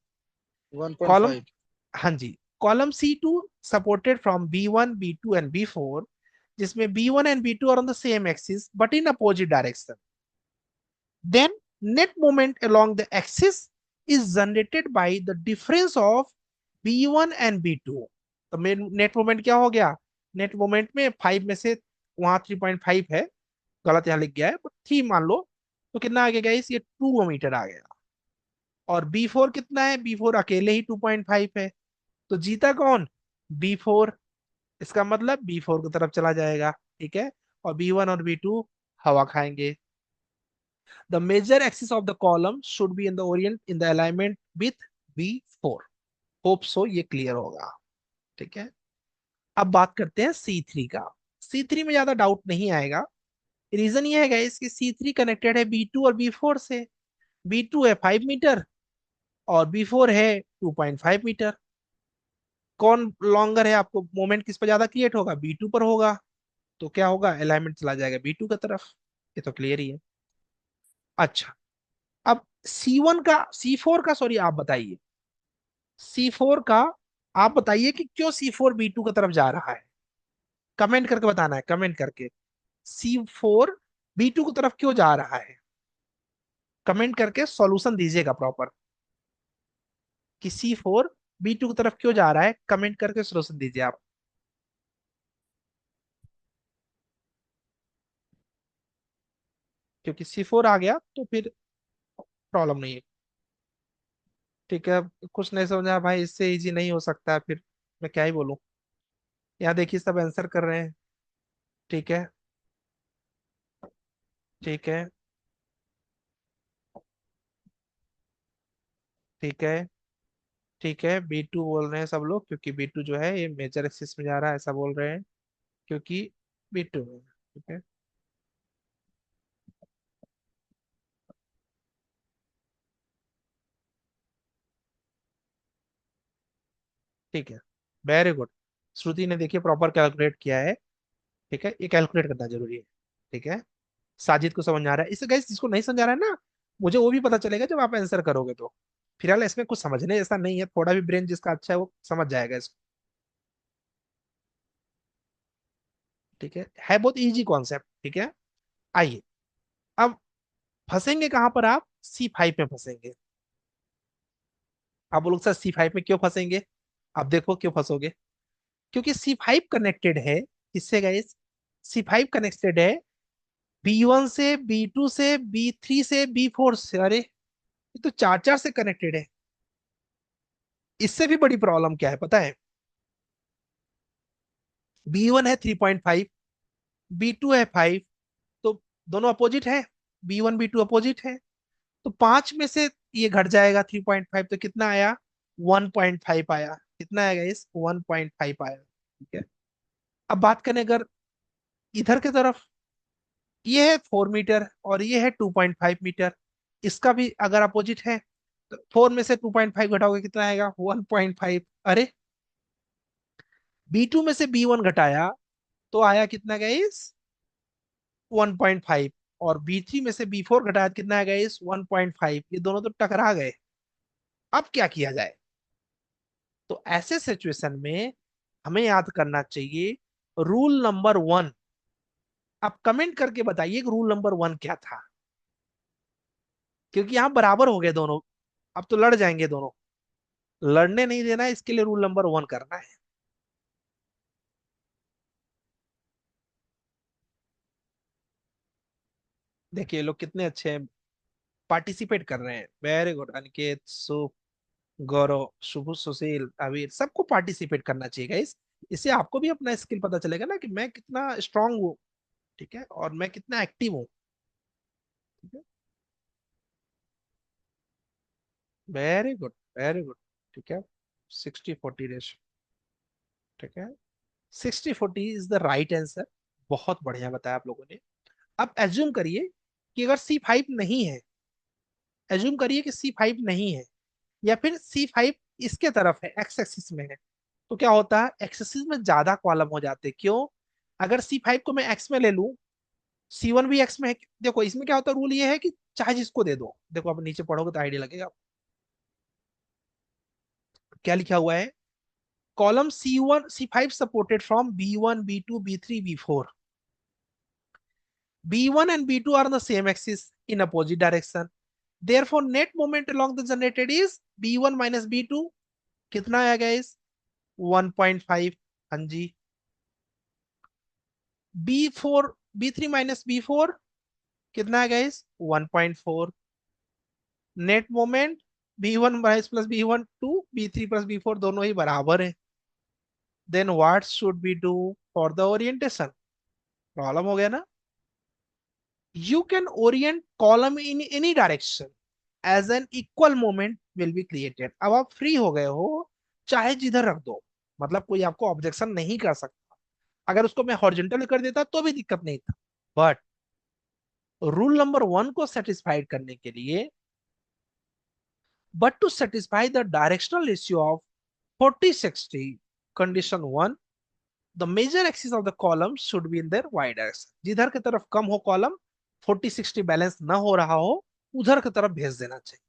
कॉलम, 1.5। हाँ जी, column C2 supported from B1, B2 and B4, जिसमें B1 and B2 are on the same axis but in opposite direction. Then net moment along the axis is generated by the difference of B1 and B2। तो net moment क्या हो गया? Net moment में 5 में से, वहां 3.5 है, गलत यहाँ लिख गया है, बट 3 मान लो। तो कितना आ गया गाइस? ये 2 मीटर आ गया। और B4 कितना है? B4 अकेले ही 2.5 है। तो जीता कौन? B4। इसका मतलब B4 की तरफ चला जाएगा, ठीक है? और B1 और B2 हवा खाएंगे। The major axis of the column should be in the orient in the alignment with B4। Hope so ये क्लियर होगा, ठीक है? अब बात करते हैं C3 का। C3 में ज्यादा डाउट नहीं आएगा। रीजन ये है गाइस कि C3 कनेक्टेड है B2 और B4 से। B2 है 5 मीटर और B4 है 2.5 मीटर। कौन लॉन्गर है? आपको मोमेंट किस पर ज्यादा क्रिएट होगा? B2 पर होगा। तो क्या होगा? अलाइनमेंट चला जाएगा B2 की तरफ। ये तो क्लियर ही है। अच्छा, अब C1 का, C4 का, सॉरी, आप बताइए। C4 का आप बताइए कि क्यों C4 B2 की तरफ जा रहा है। कमेंट करके बताना है, कमेंट करके। C4 B2 की तरफ क्यों जा रहा है? कमेंट करके सॉल्यूशन दीजिएगा प्रॉपर, कि C4 B2 की तरफ क्यों जा रहा है। कमेंट करके सॉल्यूशन दीजिए आप। क्योंकि C4 आ गया तो फिर प्रॉब्लम नहीं है। ठीक है, कुछ नहीं समझा भाई, इससे इजी नहीं हो सकता है फिर। मैं क्या ही बोलूं। यहाँ देखिए सब आंसर कर रहे हैं। ठीक है, ठीक है, ठीक है, ठीक है। B2 बोल रहे हैं सब लोग, क्योंकि B2 जो है ये मेजर एक्सिस में जा रहा है, ऐसा बोल रहे हैं। क्योंकि B2 में, ठीक है, ठीक है, वेरी गुड। श्रुति ने देखिए प्रॉपर कैलकुलेट किया है। ठीक है, ये कैलकुलेट करना जरूरी है। ठीक है, साजिद को समझ आ रहा है। इससे गाइस जिसको नहीं समझ आ रहा है ना, मुझे वो भी पता चलेगा जब आप आंसर करोगे तो। फिलहाल इसमें कुछ समझने जैसा नहीं है, थोड़ा भी ब्रेन जिसका अच्छा है वो समझ जाएगा इसको। ठीक है बहुत इजी कॉन्सेप्ट। ठीक है, आइए अब फंसेंगे कहां पर आप? C5 में फंसेंगे। आप बोलोगे सर C5 में क्यों फंसेंगे? आप देखो क्यों फंसोगे, क्योंकि C5 कनेक्टेड है किससे गाइस? C5 कनेक्टेड है B1 से, B2 से, B3 से, B4 से। अरे ये तो चार चार से कनेक्टेड है। इससे भी बड़ी प्रॉब्लम क्या है पता है? B1 है 3.5, B2 है 5, तो दोनों अपोजिट है। B1 B2 अपोजिट है, तो 5 में से ये घट जाएगा 3.5, तो कितना आया? 1.5 आया। कितना आएगा इस? 1.5 आया। ठीक है। अब बात करें अगर इधर की तरफ, ये है 4 मीटर और ये है 2.5 मीटर, इसका भी अगर अपोजिट है तो 4 में से 2.5 घटाओगे कितना आएगा? 1.5। अरे B2 में से B1 घटाया तो आया कितना गाइस? 1.5। और B3 में से B4 घटाया तो कितना आएगा इस? 1.5। ये दोनों तो टकरा गए। अब क्या किया जाए? तो ऐसे सिचुएशन में हमें याद करना चाहिए रूल नंबर 1। आप कमेंट करके बताइए कि रूल नंबर 1 क्या था, क्योंकि यहां बराबर हो गए दोनों। अब तो लड़ जाएंगे दोनों, लड़ने नहीं देना है, इसके लिए रूल नंबर 1 करना है। देखिए ये लोग कितने अच्छे हैं, पार्टिसिपेट कर रहे हैं। वेरी गुड अनिकेत, गौरव, शुभ, सुशील, अवीर, सबको पार्टिसिपेट करना चाहिए गाइस। इससे आपको भी अपना स्किल पता चलेगा ना कि मैं कितना स्ट्रांग हूँ, ठीक है, और मैं कितना एक्टिव हूँ। ठीक है, वेरी गुड, वेरी गुड। ठीक है, 60-40 रेशो। ठीक है, 60-40 इज द राइट आंसर। बहुत बढ़िया बताया आप लोगों ने। अब एज्यूम करिए कि अगर C5 नहीं है, एज्यूम करिए कि C5 नहीं है, या फिर C5 इसके तरफ है, एक्स एक्सिस में है, तो क्या होता है? एक्स एक्सिस में ज्यादा कॉलम हो जाते हैं। क्यों? अगर C5 को मैं एक्स में ले लूं, C1 भी एक्स में है। देखो इसमें क्या होता है, रूल ये है कि चाहे जिसको दे दो। देखो आप नीचे पढ़ोगे तो आइडिया लगेगा। क्या लिखा हुआ है? Column C5 supported from B1 B2 B3 B4। B1 and B2 are on the same axis in opposite direction. Therefore, net moment along the generated is B1 minus B2। कितना आएगा इस? 1.5। हाँ जी। B4 B3 माइनस B4 कितना आएगा इस? 1.4। Net moment B1 minus plus B1 2, B3 plus B4 दोनों ही बराबर है। Then what should be do for the orientation? Problem हो गया ना? You can orient column in any direction as an equal moment will be created। अब आप free हो गए हो, चाहे जिधर रख दो, मतलब कोई आपको ऑब्जेक्शन नहीं कर सकता। अगर उसको मैं हॉरिजॉन्टल कर देता तो भी दिक्कत नहीं था। बट रूल नंबर 1 को सेटिस्फाइड करने के लिए, but to satisfy the directional ratio of 40-60, condition 1, the major axis of the column should be in their Y direction. जिधर की तरफ कम हो कॉलम, 40-60 बैलेंस ना हो रहा हो, उधर की तरफ भेज देना चाहिए।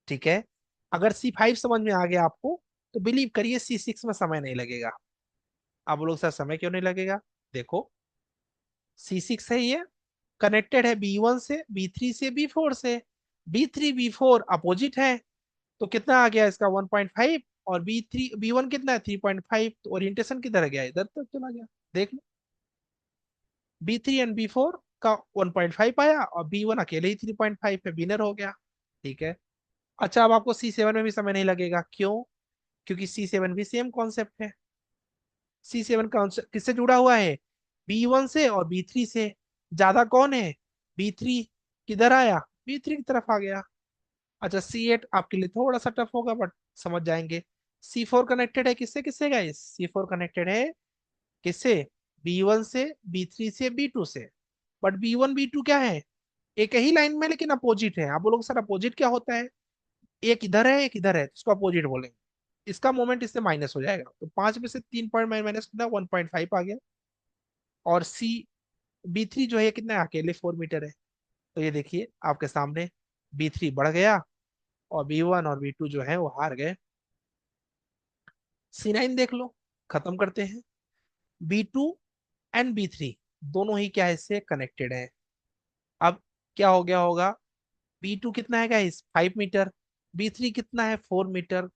ठीक है, अगर C5 समझ में आ गया आपको, तो बिलीव करिए C6 में समय नहीं लगेगा। आप लोग सर समय क्यों नहीं लगेगा? देखो C6 है, ये कनेक्टेड है B1 से, B3 से, B4 से। B3 B4 अपोजिट है, तो कितना आ गया इसका? 1.5। और B1 कितना है? 3.5। तो ओरिएंटेशन किधर गया? इधर तक चला गया। देख लो, B3 एंड B4 का 1.5 आया और B1 अकेले ही 3.5 पे विनर हो गया। ठीक है। अच्छा, अब आपको C7 में भी समय नहीं लगेगा। क्यों? क्योंकि C7 भी सेम कॉन्सेप्ट है। C7 कॉन्सेप्ट किससे जुड़ा हुआ है? B1 से और B3 से। ज्यादा कौन है? B3। किधर आया? B3 की तरफ आ गया। अच्छा, C8 आपके लिए थोड़ा सा टफ होगा, बट समझ जाएंगे। C4 कनेक्टेड है किससे किससे गाइस? C4 कनेक्टेड है किससे? B1 से, B3 से, B2 से। बट B1 B2 क्या है? एक ही लाइन में लेकिन अपोजिट है। आप बोलोगे सर अपोजिट क्या होता है? एक इधर है एक इधर है, इसको अपोजिट बोलेंगे। इसका मोमेंट इससे माइनस हो जाएगा, तो 5 में से 3 पॉइंट माइनस कितना? 1.5 आ गया। और B3 जो है कितना है? अकेले 4 मीटर है। तो ये देखिए आपके सामने B3 बढ़ गया और B1 और B2 जो है वो हार गए। C9 देख लो, खत्म करते हैं। B2 एंड B3 दोनों ही क्या है? इससे कनेक्टेड है। अब क्या हो गया होगा? B2 कितना है गाइस? 5 मीटर। B3 कितना है? 4 मीटर।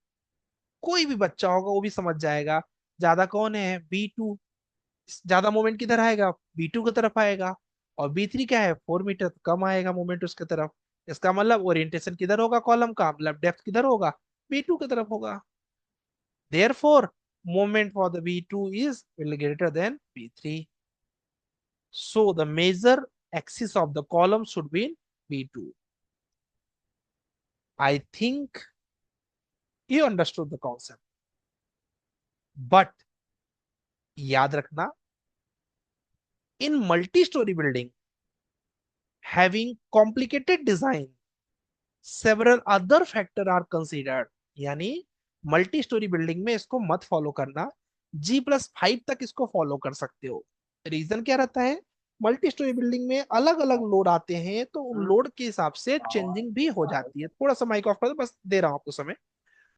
कोई भी बच्चा होगा वो भी समझ जाएगा। ज्यादा कौन है, B2, ज्यादा मोमेंट किधर आएगा, B2 की तरफ आएगा। और B3 क्या है, 4 मीटर, तो कम आएगा मोमेंट उसके तरफ। इसका मतलब ओरिएंटेशन किधर होगा कॉलम का, मतलब डेप्थ किधर होगा, B2 की तरफ होगा। Therefore, moment for the B2 is will greater than B3. So the major axis of the column should be in B2. I think you understood the concept. But याद रखना, in multi-story building having complicated design, several other factors are considered. यानी multi storey building में इसको मत follow करना, G+5 तक इसको follow कर सकते हो। रीजन क्या रहता है, मल्टी स्टोरी बिल्डिंग में अलग अलग लोड आते हैं, तो उन लोड के हिसाब से चेंजिंग भी हो जाती है। थोड़ा सा माइक ऑफ कर दो, बस दे रहा हूं आपको समय।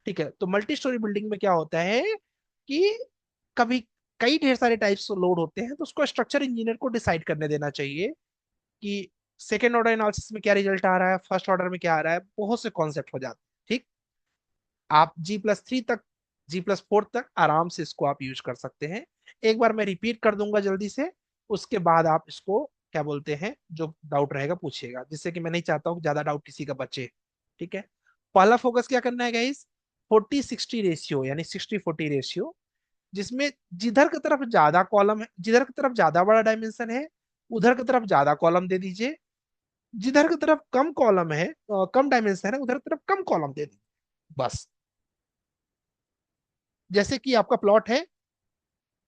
ठीक है, तो मल्टी स्टोरी बिल्डिंग में क्या होता है कि कभी कई ढेर सारे टाइप्स लोड होते हैं, तो उसको स्ट्रक्चर इंजीनियर को डिसाइड करने देना चाहिए कि सेकेंड ऑर्डर एनालिसिस में क्या रिजल्ट आ रहा है, फर्स्ट ऑर्डर में क्या आ रहा है, बहुत से कॉन्सेप्ट हो जाते हैं। ठीक, आप G+3 तक, G+4 तक आराम से इसको आप यूज कर सकते हैं। एक बार मैं रिपीट कर दूंगा जल्दी से, उसके बाद आप इसको क्या बोलते हैं, जो डाउट रहेगा पूछिएगा, जिससे कि मैं नहीं चाहता हूँ ज्यादा डाउट किसी का बचे। ठीक है, पहला फोकस क्या करना है गाइस, 40-60 रेशियो, यानी 60-40 रेशियो, जिसमें जिधर की तरफ ज्यादा कॉलम है, जिधर की तरफ ज्यादा बड़ा डायमेंशन है, उधर की तरफ ज्यादा कॉलम दे दीजिए। जिधर की तरफ कम कॉलम है, कम डायमेंशन है, उधर की तरफ कम कॉलम दे दीजिए, बस। जैसे कि आपका प्लॉट है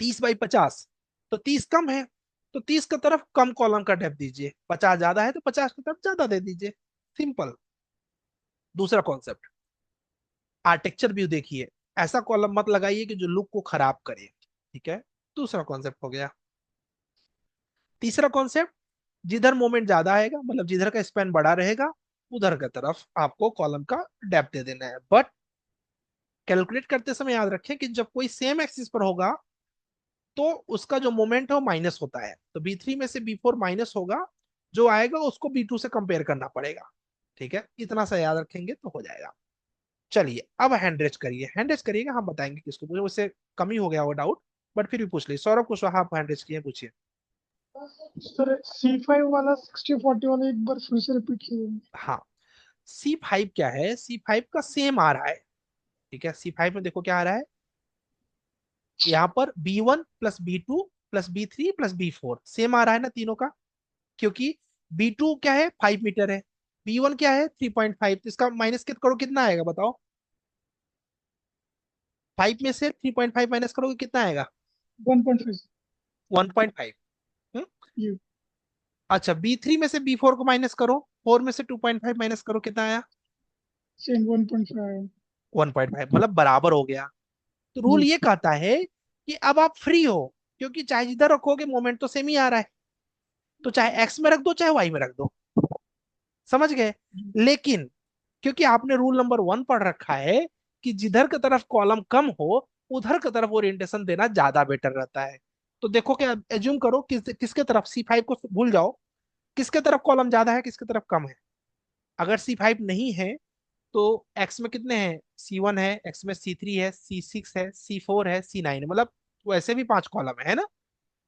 30x50, तो 30 कम है, तो 30 की तरफ कम कॉलम का डेप्थ दीजिए, 50 ज्यादा है तो 50 की तरफ ज्यादा दे दीजिए, सिंपल। दूसरा कॉन्सेप्ट, आर्किटेक्चर व्यू देखिए, ऐसा कॉलम मत लगाइए कि जो लुक को खराब करे। ठीक है, दूसरा कॉन्सेप्ट हो गया। तीसरा कॉन्सेप्ट, जिधर मोमेंट ज्यादा आएगा, मतलब जिधर का स्पैन बड़ा रहेगा, उधर की तरफ आपको कॉलम का डेप्थ दे देना है। बट कैलकुलेट करते समय याद रखें कि जब कोई सेम एक्सिस पर होगा, तो उसका जो मोमेंट है वो माइनस होता है, तो B3 में से B4 माइनस होगा, जो आएगा उसको B2 से कंपेयर करना पड़ेगा। ठीक है, इतना सा याद रखेंगे तो हो जाएगा। चलिए अब हैंड रेज करिए, हैंड रेज करिएगा, हम बताएंगे किसको पूछे, उससे कम ही हो गया वो डाउट, बट फिर भी पूछ लीजिए। सौरभ कुशवाहा, आप हैंड रेज किए, पूछिए। सर C5 वाला 60-40 वाला एक बार फिर से रिपीट कीजिए। हाँ, C5 क्या है, C5 का सेम आ रहा है। ठीक है, C5 में देखो क्या आ रहा है, यहाँ पर B1 plus B2 plus B3 plus B4 same आ रहा है ना तीनों का, क्योंकि B2 क्या है, 5 मीटर है, B1 क्या है, 3.5, तो इसका माइनस करो, कितना आएगा बताओ, 5 में से 3.5 माइनस करोगे कितना आएगा, 1.5। 1.5। ये अच्छा, B3 में से B4 को माइनस करो, 4 में से 2.5 माइनस करो, कितना आया, सेम 1.5। 1.5, मतलब बराबर हो गया। तो रूल जी ये कहता है कि अब आप फ्री हो, क्योंकि चाहे जिधर रखोगे मोमेंट तो सेम ही आ रहा है, तो चाहे एक्स में रख दो चाहे वाई में रख दो, समझ गए। लेकिन क्योंकि आपने रूल नंबर 1 पढ़ रखा है कि जिधर की तरफ कॉलम कम हो, उधर की तरफ ओरिएंटेशन देना ज्यादा बेटर रहता है। तो देखो, क्या एज्यूम करो किसके तरफ, C5 को भूल जाओ, किसके तरफ कॉलम ज्यादा है, किसके तरफ कम है। अगर C5 नहीं है, तो एक्स में कितने हैं, C1 है, एक्स में C3 है, C6 है, C4 है, C9 है, मतलब वैसे भी 5 कॉलम है ना।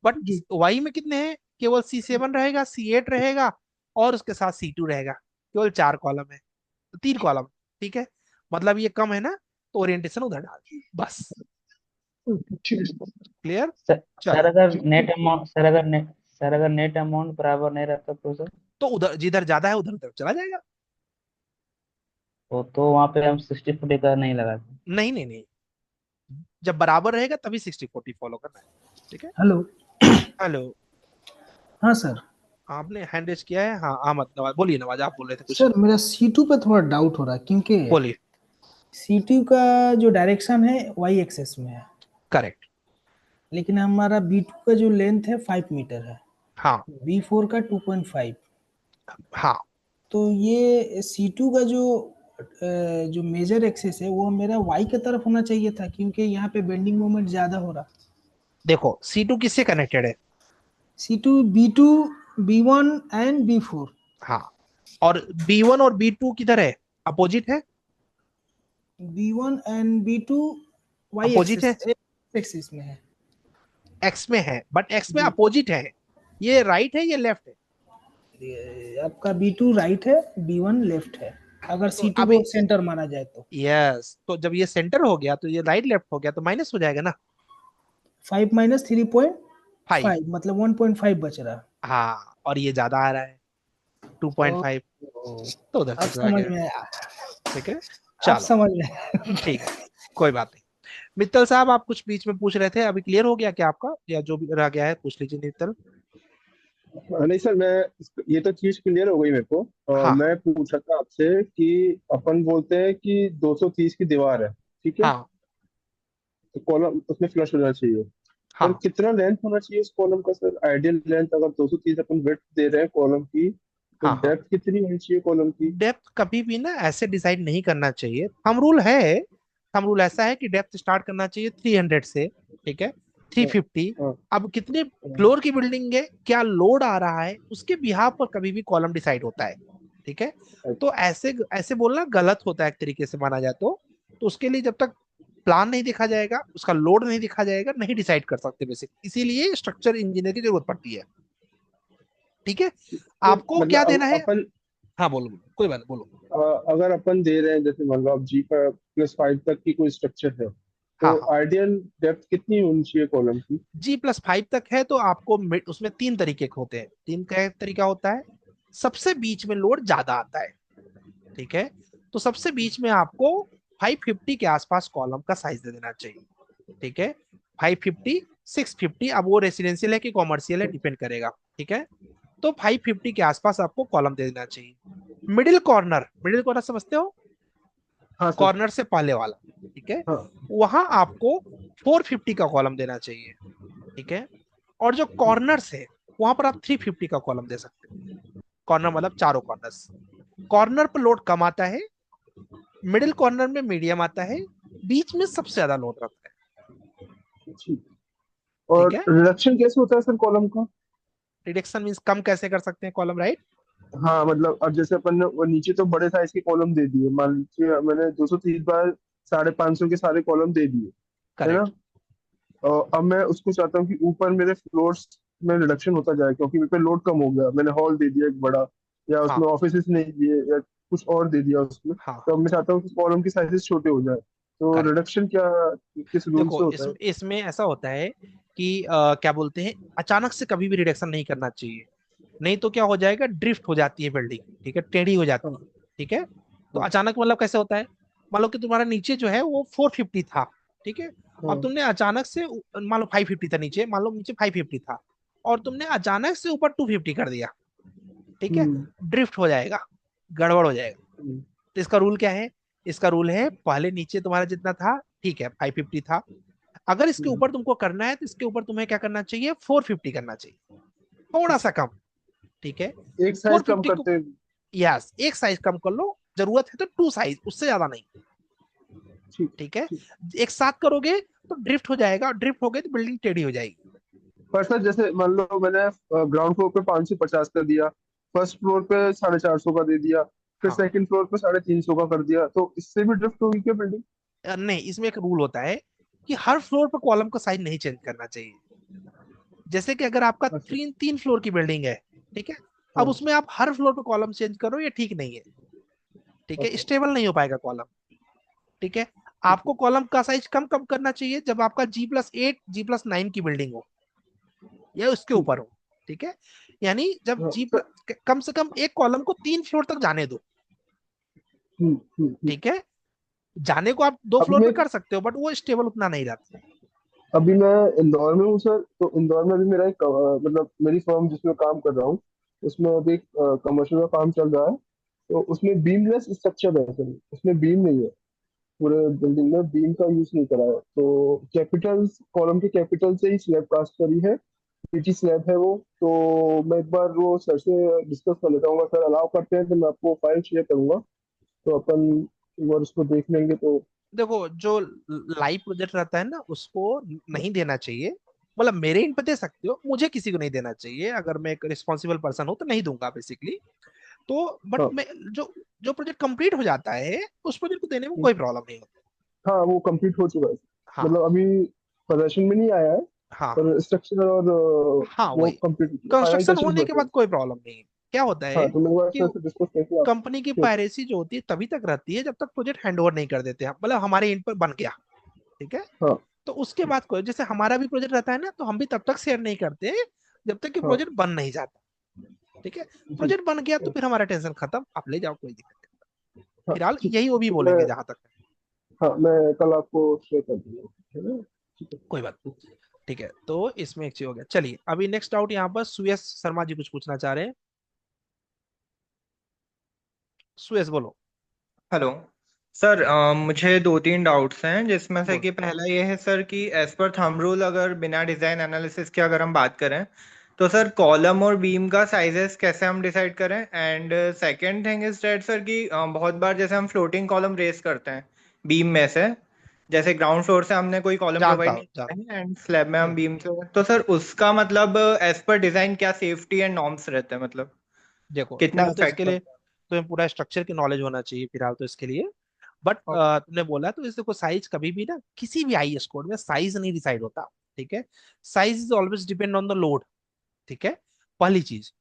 बट जी वाई में कितने हैं, केवल C7 रहेगा, C8 रहेगा, और उसके साथ C2 रहेगा, केवल 4 कॉलम है, तो 3 कॉलम। ठीक है, मतलब ये कम है ना, तो ओरिएंटेशन उधर डाल दिए, बस। ठीक है। क्लियर, सर चलो। सर अगर नेट अमाउंट बराबर नहीं रहता तो सर, तो उधर जिधर ज्यादा है उधर उधर चला जाएगा। तो वहाँ पे हम 60-40 का नहीं लगाते। नहीं नहीं नहीं, जब बराबर रहेगा तभी 60-40 फॉलो करना है। ठीक है, हेलो। हेलो, हाँ सर। आपने हैंड रेज किया है, हाँ अहमद नवाज, बोलिए नवाज, आप बोल रहे थे कुछ, सर मेरा C2 पे थोड़ा डाउट हो रहा है, क्योंकि बोलिए। C2 का जो डायरेक्शन है y एक्सेस में है, करेक्ट, लेकिन हमारा B2 का जो लेंथ है 5 मीटर है, हाँ B4 का 2.5। हाँ, तो ये C2 का जो मेजर एक्सेस है वो मेरा y की तरफ होना चाहिए था, क्योंकि यहाँ पे बेंडिंग मोमेंट ज्यादा हो रहा। देखो C2 किससे कनेक्टेड है, C2 B2 B1 and B4। हाँ, और B1 और B2 किधर है, अपोजिट है, B1 and B2 y opposite है, एक्सिस में है एक्स में है, बट एक्स में जी। अपोजिट है। ये राइट है, ये लेफ्ट है। ये आपका B2 राइट है, B1 लेफ्ट है, अगर तो C2 अभी को सेंटर माना जाए तो। यस, तो जब ये सेंटर हो गया तो ये राइट लेफ्ट हो गया तो माइनस हो जाएगा ना। 5 माइनस 5, 3.5 मतलब 1.5 बच रहा। हाँ, और ये ज्यादा आ रहा है 2.5, तो उधर अब से चला समझ गया। में आया, ठीक है, अब चलो समझ में आया। ठीक है, कोई बात नहीं। मित्तल साहब, आप कुछ बीच में पूछ रहे थे, अभी क्लियर हो गया क्या आपका, या जो भी रह गया है पूछ लीजिए मित्तल। नहीं सर, ये तो चीज क्लियर हो गई मेरे को। हाँ मैं पूछा था आपसे कि अपन बोलते हैं कि 230 की दीवार है, ठीक है, हाँ तो कॉलम उसमें फ्लश होना चाहिए। पर हाँ कितना लेंथ होना चाहिए उस कॉलम का सर? आइडियल लेंथ अगर 230 अपन विड्थ दे रहे हैं कॉलम की, तो हाँ हाँ। डेप्थ कितनी होनी चाहिए कॉलम की? डेप्थ कभी भी ना ऐसे डिसाइड नहीं करना चाहिए, थंब रूल है। थंब रूल ऐसा है कि डेप्थ स्टार्ट करना चाहिए 300 से, ठीक है, हाँ 350। हाँ अब कितने हाँ, फ्लोर की बिल्डिंग है, क्या लोड आ रहा है, उसके बिहाफ पर कभी भी कॉलम डिसाइड होता है, ठीक है। तो अच्छा। ऐसे ऐसे बोलना गलत होता है एक तरीके से माना जाए तो उसके लिए जब तक प्लान नहीं देखा जाएगा, उसका लोड नहीं देखा जाएगा, नहीं डिसाइड कर सकते बेसिक, इसीलिए स्ट्रक्चर इंजीनियर की जरूरत पड़ती है, ठीक है। तो आपको मतलब क्या देना है। अपन हाँ बोलो बोलो, कोई बात नहीं, बोलो। अगर अपन दे रहे हैं, जैसे मान लो आप G+5 तक की कोई स्ट्रक्चर है, हाँ तो हाँ, आइडियल डेप्थ कितनी होनी चाहिए कॉलम की? G+5 तक है तो आपको उसमें तीन तरीके के होते हैं, तीन का तरीका होता है। सबसे बीच में लोड ज्यादा आता है, ठीक है, तो सबसे बीच में आपको 550 के आसपास कॉलम का साइज दे देना चाहिए, ठीक है। 550, 650, अब वो रेसिडेंशियल है कि कॉमर्शियल है डिपेंड करेगा, ठीक है। तो 550 के आसपास आपको कॉलम दे देना चाहिए। मिडिल कॉर्नर, मिडिल कॉर्नर समझते हो, हाँ सर। कॉर्नर से पहले वाला, ठीक है, हाँ वहां आपको 450 का कॉलम देना चाहिए, ठीक है। और जो कॉर्नर्स है वहां पर आप 350 का कॉलम दे सकते हो। कॉर्नर मतलब चारों कॉर्नर्स। कॉर्नर पर लोड कम आता है, मिडिल कॉर्नर में मीडियम आता है, बीच में सबसे ज्यादा लोड रहता है, ठीक। ठीक और है। रिडक्शन कैसे होता है सर कॉलम का? रिडक्शन मींस कम कैसे कर सकते हैं कॉलम, राइट। हाँ मतलब अब जैसे अपन ने वो नीचे तो बड़े साइज के कॉलम दे दिए, मान लीजिए मैंने 230 बार 550 के सारे कॉलम दे दिए, है ना? करेक्ट। और अब मैं उसको चाहता हूँ कि ऊपर मेरे फ्लोर्स में रिडक्शन होता जाए, क्योंकि मेरे पे लोड कम हो गया, मैंने हॉल दे दिया एक बड़ा, या हाँ उसमें ऑफिस नहीं दिए, या कुछ और दे दिया उसमें, हाँ तो हाँ, अब मैं चाहता हूँ कि कॉलम के साइजेस छोटे हो जाए, तो करेक्ट। रिडक्शन क्या किस रूल से देखो होता है? इसमें ऐसा होता है कि क्या बोलते हैं, अचानक से कभी भी रिडक्शन नहीं करना चाहिए, नहीं तो क्या हो जाएगा, ड्रिफ्ट हो जाती है बिल्डिंग, ठीक है, टेढ़ी हो हाँ जाती है, ठीक है। तो हाँ अचानक मतलब कैसे होता है, मान लो कि तुम्हारा नीचे जो है वो 450 था, ठीक है, अब हाँ। तुमने अचानक से मान लो 550 था नीचे, मान लो नीचे 550 था, और तुमने अचानक से ऊपर 250 कर दिया, ठीक है, हम्म ड्रिफ्ट हो जाएगा, गड़बड़ हो जाएगा। हम्म तो इसका रूल क्या है, इसका रूल है पहले नीचे तुम्हारा जितना था, ठीक है, 550 था, अगर इसके हम्म। ऊपर तुमको करना है तो इसके ऊपर तुम्हें क्या करना चाहिए, 450 करना चाहिए, थोड़ा सा कम, ठीक है। एक साइज कम 450 को, करते हैं। यस, एक साइज कम कर लो, जरूरत है तो 2 साइज, उससे ज्यादा नहीं, ठीक ठीक है। ठीक। एक साथ करोगे तो ड्रिफ्ट हो जाएगा, ड्रिफ्ट हो गई तो बिल्डिंग टेढ़ी हो जाएगी। पर सर जैसे मान लो मैंने ग्राउंड फ्लोर पे 550 कर दिया, फर्स्ट फ्लोर पे 450 का दे दिया, फिर हाँ, सेकंड फ्लोर पे 350 का कर दिया, तो इससे भी ड्रिफ्ट होगी क्या बिल्डिंग? नहीं, इसमें एक रूल होता है कि हर फ्लोर पर कॉलम का साइज नहीं चेंज करना चाहिए। जैसे कि अगर आपका अच्छा। 3 फ्लोर की बिल्डिंग है, ठीक है, अब हाँ। उसमें आप हर फ्लोर पर कॉलम चेंज करो, ये ठीक नहीं है, ठीक है, ओके। स्टेबल नहीं हो पाएगा कॉलम, ठीक है। ठीक है। आपको कॉलम का साइज कम कम करना चाहिए जब आपका G+8 G+9 की बिल्डिंग हो या उसके ठीक ऊपर है। हो, ठीक है। यानी जब हाँ जी सर। कम से कम एक कॉलम को 3 फ्लोर तक जाने दो, ठीक है। जाने को आप दो अभी फ्लोर पे मैं कर सकते हो, बट वो स्टेबल उतना नहीं रहता। अभी मैं इंदौर में हूँ सर, तो इंदौर में अभी मेरा एक मतलब मेरी फर्म जिसमें काम कर रहा हूँ, उसमें अभी एक कमर्शियल का काम चल रहा है, तो उसमें बीमलेस स्ट्रक्चर है सर, उसमें बीम नहीं है, पूरे बिल्डिंग में बीम का यूज नहीं करा है, तो कैपिटल कॉलम के कैपिटल से ही स्लैब कास्ट करी है, पीटी स्लैब है वो, तो मैं एक बार वो सर से डिस्कस कर लेता हूँ, सर अलाउ करते हैं तो मैं आपको फाइल शेयर करूंगा, तो अपन एक बार उसको देख लेंगे तो। देखो जो लाइव प्रोजेक्ट रहता है ना, उसको नहीं देना चाहिए, मतलब मेरे इन पे दे सकते हो, मुझे किसी को नहीं देना चाहिए, अगर मैं एक रिस्पॉन्सिबल पर्सन हूं तो नहीं दूंगा बेसिकली। तो बट हाँ मैं जो जो प्रोजेक्ट कंप्लीट हो जाता है उस प्रोजेक्ट को देने में कोई प्रॉब्लम नहीं होती। हाँ, वो कंप्लीट हो चुका है। हाँ मतलब अभी प्रदर्शन में नहीं आया है, हाँ पर स्ट्रक्चर और हाँ वो वही कंप्लीट हो चुका, फाइनल कंस्ट्रक्शन टचेस होने के बचे हैं। बाद कोई प्रॉब्लम नहीं है। क्या होता है हाँ, तो मेरे को कि ऐसे ऐसे डिस्कस करके आप। कंपनी की पायरेसी जो होती है तभी तक रहती है जब तक प्रोजेक्ट हैंड ओवर नहीं कर देते हैं, मतलब हमारे एंड पर बन गया, ठीक है। हाँ तो उसके बाद कोई, जैसे हमारा भी प्रोजेक्ट रहता है ना, तो हम भी तब तक शेयर नहीं करते जब तक कि हाँ प्रोजेक्ट बन नहीं जाता, ठीक है। जी। प्रोजेक्ट बन गया तो फिर हमारा टेंशन खत्म, आप ले जाओ, कोई दिक्कत नहीं। हाँ फिलहाल ठीक है, यही वो भी तो मैं, बोलेंगे जहां तक है। हाँ मैं कल आपको शेयर कर दूंगा, है ना? ठीक कोई बात है। नहीं। ठीक है, तो इसमें एक चीज हो गया। चलिए अभी नेक्स्ट डाउट यहाँ पर सुयश शर्मा जी कुछ पूछना चाह रहे हैं। सुयश बोलो। हेलो सर, मुझे दो तीन डाउट्स हैं, जिसमें से बोलो। कि पहला ये है सर कि एज पर थंब रूल अगर बिना डिजाइन एनालिसिस के अगर हम बात करें तो सर कॉलम और बीम का साइजेस कैसे हम डिसाइड करें। And second thing is that sir कि बहुत बार जैसे हम फ्लोटिंग कॉलम रेस करते हैं बीम में से, जैसे ग्राउंड फ्लोर से हमने कोई कॉलम जानता प्रोवाइड हूँ नहीं जान किया है एंड स्लैब में हम हम्म, बीम से, तो सर उसका मतलब एज पर डिजाइन क्या सेफ्टी एंड नॉर्म्स रहते हैं, मतलब देखो कितना तुम्हें तो इसके इफेक्ट लिए करता तुम्हें पूरा स्ट्रक्चर की नॉलेज होना चाहिए फिलहाल तो इसके लिए। बट है। तुमने बोला तो इसको साइज कभी भी ना, किसी भी आईएस कोड में साइज नहीं डिसाइड होता, ठीक है। Size is always depend on the load, ठीक है, पहली चीज।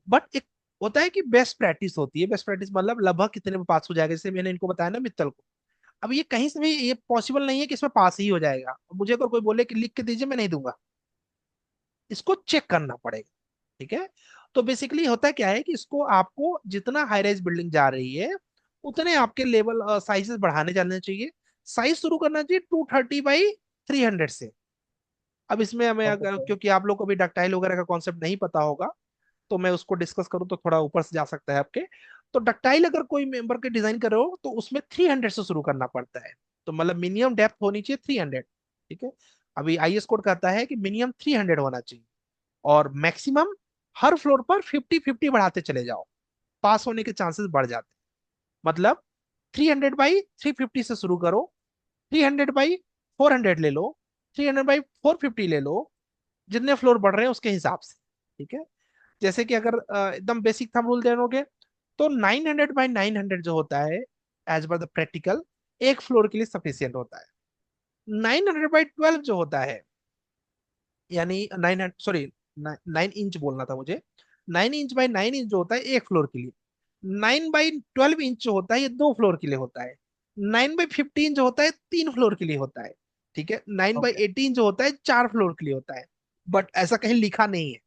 बट एक होता है कि बेस्ट प्रैक्टिस होती है, बेस्ट प्रैक्टिस मतलब लगभग कितने में पास हो जाएगा, जैसे मैंने इनको बताया ना मित्तल को। अब ये कहीं से भी ये पॉसिबल नहीं है कि इसमें पास ही हो जाएगा, मुझे अगर कोई बोले कि लिख के दीजिए, मैं नहीं दूंगा, इसको चेक करना पड़ेगा, ठीक है। तो बेसिकली होता क्या है कि इसको आपको जितना हाई राइज बिल्डिंग जा रही है उतने आपके लेवल साइजेस बढ़ाने जाने चाहिए। साइज शुरू करना चाहिए 230 बाई 300 से। अब इसमें हमें ओके अगर, सर। क्योंकि आप लोग को भी डक्टाइल वगैरह का कॉन्सेप्ट नहीं पता होगा, तो मैं उसको डिस्कस करूँ तो थोड़ा ऊपर से जा सकता है आपके। तो डक्टाइल अगर कोई मेंबर के डिजाइन कर रहे हो तो उसमें 300 से शुरू करना पड़ता है। तो मतलब मिनिमम डेप्थ होनी चाहिए 300, ठीक है। अभी आईएस कोड कहता है कि मिनिमम 300 होना चाहिए, और मैक्सिमम हर फ्लोर पर 50-50 बढ़ाते चले जाओ, पास होने के चांसेस बढ़ जाते हैं। मतलब 300 बाई 350 से शुरू करो, 300 बाई 400 ले लो, 300 बाई 450 ले लो, जितने फ्लोर बढ़ रहे हैं उसके हिसाब से, ठीक है। जैसे कि अगर एकदम बेसिक थंब रूल देखोगे तो 900 बाई 900 जो होता है एज पर द प्रैक्टिकल एक फ्लोर के लिए सफिशियंट होता है। 900 बाई 12 जो होता है, यानी 9 इंच बोलना था मुझे, 9 इंच बाई 9 इंच जो होता है एक फ्लोर के लिए। 9 बाई 12 इंच जो होता है ये 2 फ्लोर के लिए होता है। 9 बाई 15 जो होता है 3 फ्लोर के लिए होता है, ठीक है। Nine by okay. एटीन जो होता है 4 फ्लोर के लिए होता है। बट ऐसा कहीं लिखा नहीं है,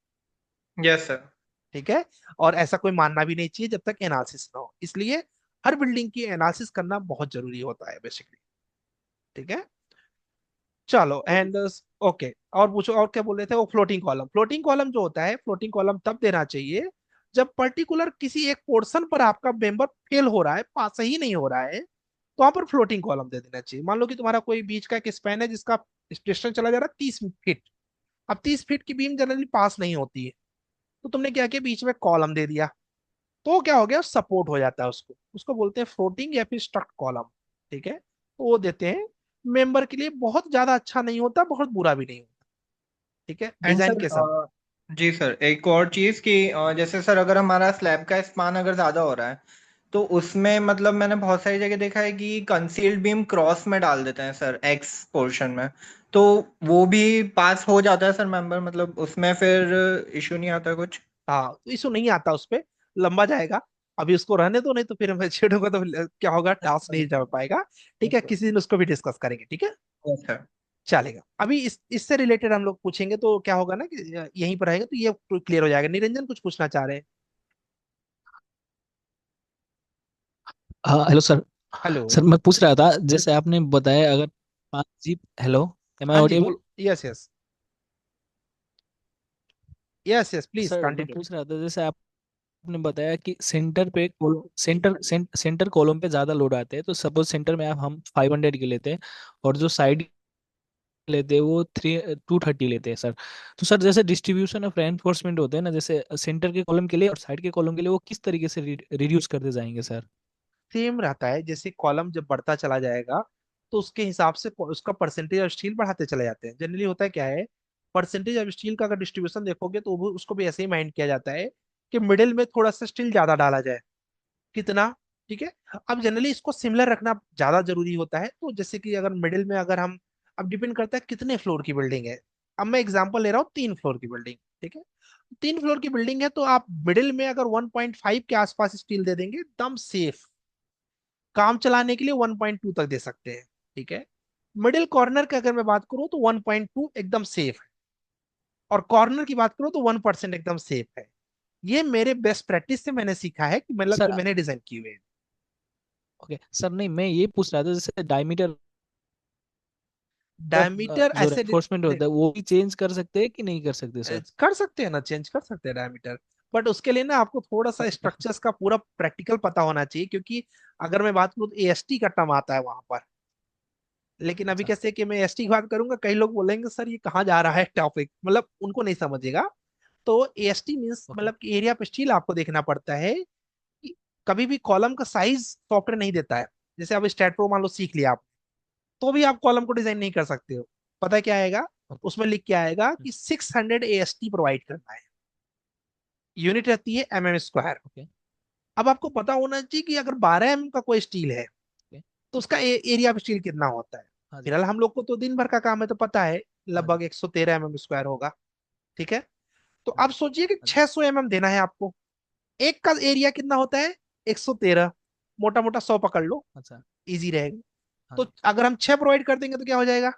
यस सर। ठीक है। और ऐसा कोई मानना भी नहीं चाहिए जब तक एनालिसिस ना हो, इसलिए हर बिल्डिंग की एनालिसिस करना बहुत जरूरी होता है बेसिकली, ठीक है। चलो एंड ओके, और पूछो, और क्या बोल रहे थे वो। फ्लोटिंग कॉलम, फ्लोटिंग कॉलम जो होता है, फ्लोटिंग कॉलम तब देना चाहिए जब पर्टिकुलर किसी एक पोर्शन पर आपका मेंबर फेल हो रहा है, पास ही नहीं हो रहा है, तो वहां पर फ्लोटिंग कॉलम दे देना चाहिए। मान लो कि तुम्हारा कोई बीच का एक स्पैन है जिसका डिस्टेंस चला जा रहा है 30 फीट। अब 30 फीट की बीम जनरली पास नहीं होती है, तो तुमने क्या किया, बीच में कॉलम दे दिया, तो क्या हो गया, सपोर्ट हो जाता है, उसको उसको बोलते हैं फ्लोटिंग या फिर स्टक कॉलम, ठीक है। तो वो देते हैं, मेंबर के लिए बहुत ज्यादा अच्छा नहीं होता, बहुत बुरा भी नहीं होता, ठीक है, एंड डिजाइन सर, के समय। जी सर, एक और चीज कि जैसे सर अगर हमारा स्लैब का स्पान अगर ज्यादा हो रहा है तो उसमें मतलब मैंने बहुत सारी जगह देखा है कि कंसील्ड बीम क्रॉस में डाल देते हैं सर, एक्स पोर्शन में, तो वो भी पास हो जाता है सर मेंबर, मतलब उसमें फिर इशू नहीं आता कुछ। हाँ, तो इशू नहीं आता उस पे, लंबा जाएगा। अभी उसको रहने दो, नहीं तो फिर मैं छेड़ूंगा तो क्या होगा, टास्क नहीं जा पाएगा, ठीक है। किसी दिन उसको भी डिस्कस करेंगे, ठीक है, यस सर। चलेगा। अभी इससे रिलेटेड हम लोग पूछेंगे तो क्या होगा ना कि यहीं पर रहेगा तो ये क्लियर हो जाएगा। निरंजन कुछ पूछना चाह रहे हैं। हाँ हेलो सर। हेलो। सर मैं पूछ रहा था, जैसे आपने बताया अगर 5 जीप, हेलो, एम आई हाँ जी ऑडिएबल? बोलो, yes yes, yes yes, please sir मैं कंटिन्यू। पूछ रहा था, जैसे आपने बताया कि सेंटर पे सेंटर कॉलम पे ज्यादा लोड आते हैं, तो सपोज सेंटर में आप हम 500 के लेते हैं और जो साइड लेते हैं वो 230 लेते हैं सर। तो सर जैसे डिस्ट्रीब्यूशन ऑफ रेनफोर्समेंट होते हैं ना, जैसे सेंटर के कॉलम के लिए और साइड के कॉलम के लिए, वो किस तरीके से रिड्यूस करते जाएंगे सर? सेम रहता है, जैसे कॉलम जब बढ़ता चला जाएगा तो उसके हिसाब से उसका परसेंटेज ऑफ स्टील बढ़ाते चले जाते हैं। जनरली होता है क्या है, परसेंटेज ऑफ स्टील का अगर डिस्ट्रीब्यूशन देखोगे तो उसको भी ऐसे ही माइंड किया जाता है कि मिडिल में थोड़ा सा स्टील ज्यादा डाला जाए, कितना, ठीक है। अब जनरली इसको सिमिलर रखना ज्यादा जरूरी होता है। तो जैसे कि अगर मिडिल में अगर हम, अब डिपेंड करता है कितने फ्लोर की बिल्डिंग है। अब मैं एग्जांपल ले रहा हूँ 3 फ्लोर की बिल्डिंग, ठीक है। 3 फ्लोर की बिल्डिंग है तो आप मिडिल में अगर 1.5 के आसपास स्टील दे देंगे एकदम सेफ, काम चलाने के लिए 1.2 तक दे सकते हैं, ठीक है। मिडिल कॉर्नर की अगर मैं बात करूँ तो 1.2 एकदम सेफ है, और कॉर्नर की बात करूँ तो 1% एकदम सेफ है। ये मेरे बेस्ट प्रैक्टिस से मैंने सीखा है, कि मतलब जो सर मैंने डिजाइन की हुए हैं। ओके सर, नहीं मैं ये पूछ रहा था जैसे डायमीटर ऑफ डायमीटर जो ऐसे रेफोर्समेंट होता है वो भी चेंज कर सकते हैं कि नहीं कर सकते सर? कर सकते हैं ना, चेंज कर सकते हैं डायमीटर। बट उसके लिए ना आपको थोड़ा सा स्ट्रक्चर्स का पूरा प्रैक्टिकल पता होना चाहिए, क्योंकि अगर मैं बात करूँ तो एएसटी का टर्म आता है वहां पर। लेकिन अभी अच्छा कैसे कि मैं एएसटी की बात करूंगा, कई लोग बोलेंगे सर ये कहाँ जा रहा है टॉपिक, मतलब उनको नहीं समझेगा। तो एएसटी मीन्स ओके मतलब कि एरिया पे स्टील आपको देखना पड़ता है कि कभी भी कॉलम का साइज सॉफ्टवेयर नहीं देता है। जैसे अब स्टैट प्रो मान लो सीख लिया आप, तो भी आप कॉलम को डिजाइन नहीं कर सकते हो। पता है क्या आएगा, ओके उसमें लिख के आएगा कि 600 एएसटी प्रोवाइड करना है। यूनिट रहती है mm²। ओके अब आपको पता होना चाहिए कि अगर 12 का कोई स्टील है ओके तो उसका एरिया ऑफ स्टील कितना होता है। हाँ जी फिलहाल हम लोग को तो दिन भर का काम है तो पता है, हाँ जी लगभग 113 mm² होगा, ठीक है। तो हाँ आप सोचिए कि हाँ जी 600 देना है आपको, एक का एरिया कितना होता है, 113, मोटा मोटा 100 पकड़ लो, अच्छा इजी रहेगा। हाँ तो जी अगर हम 6 प्रोवाइड कर देंगे तो क्या हो जाएगा,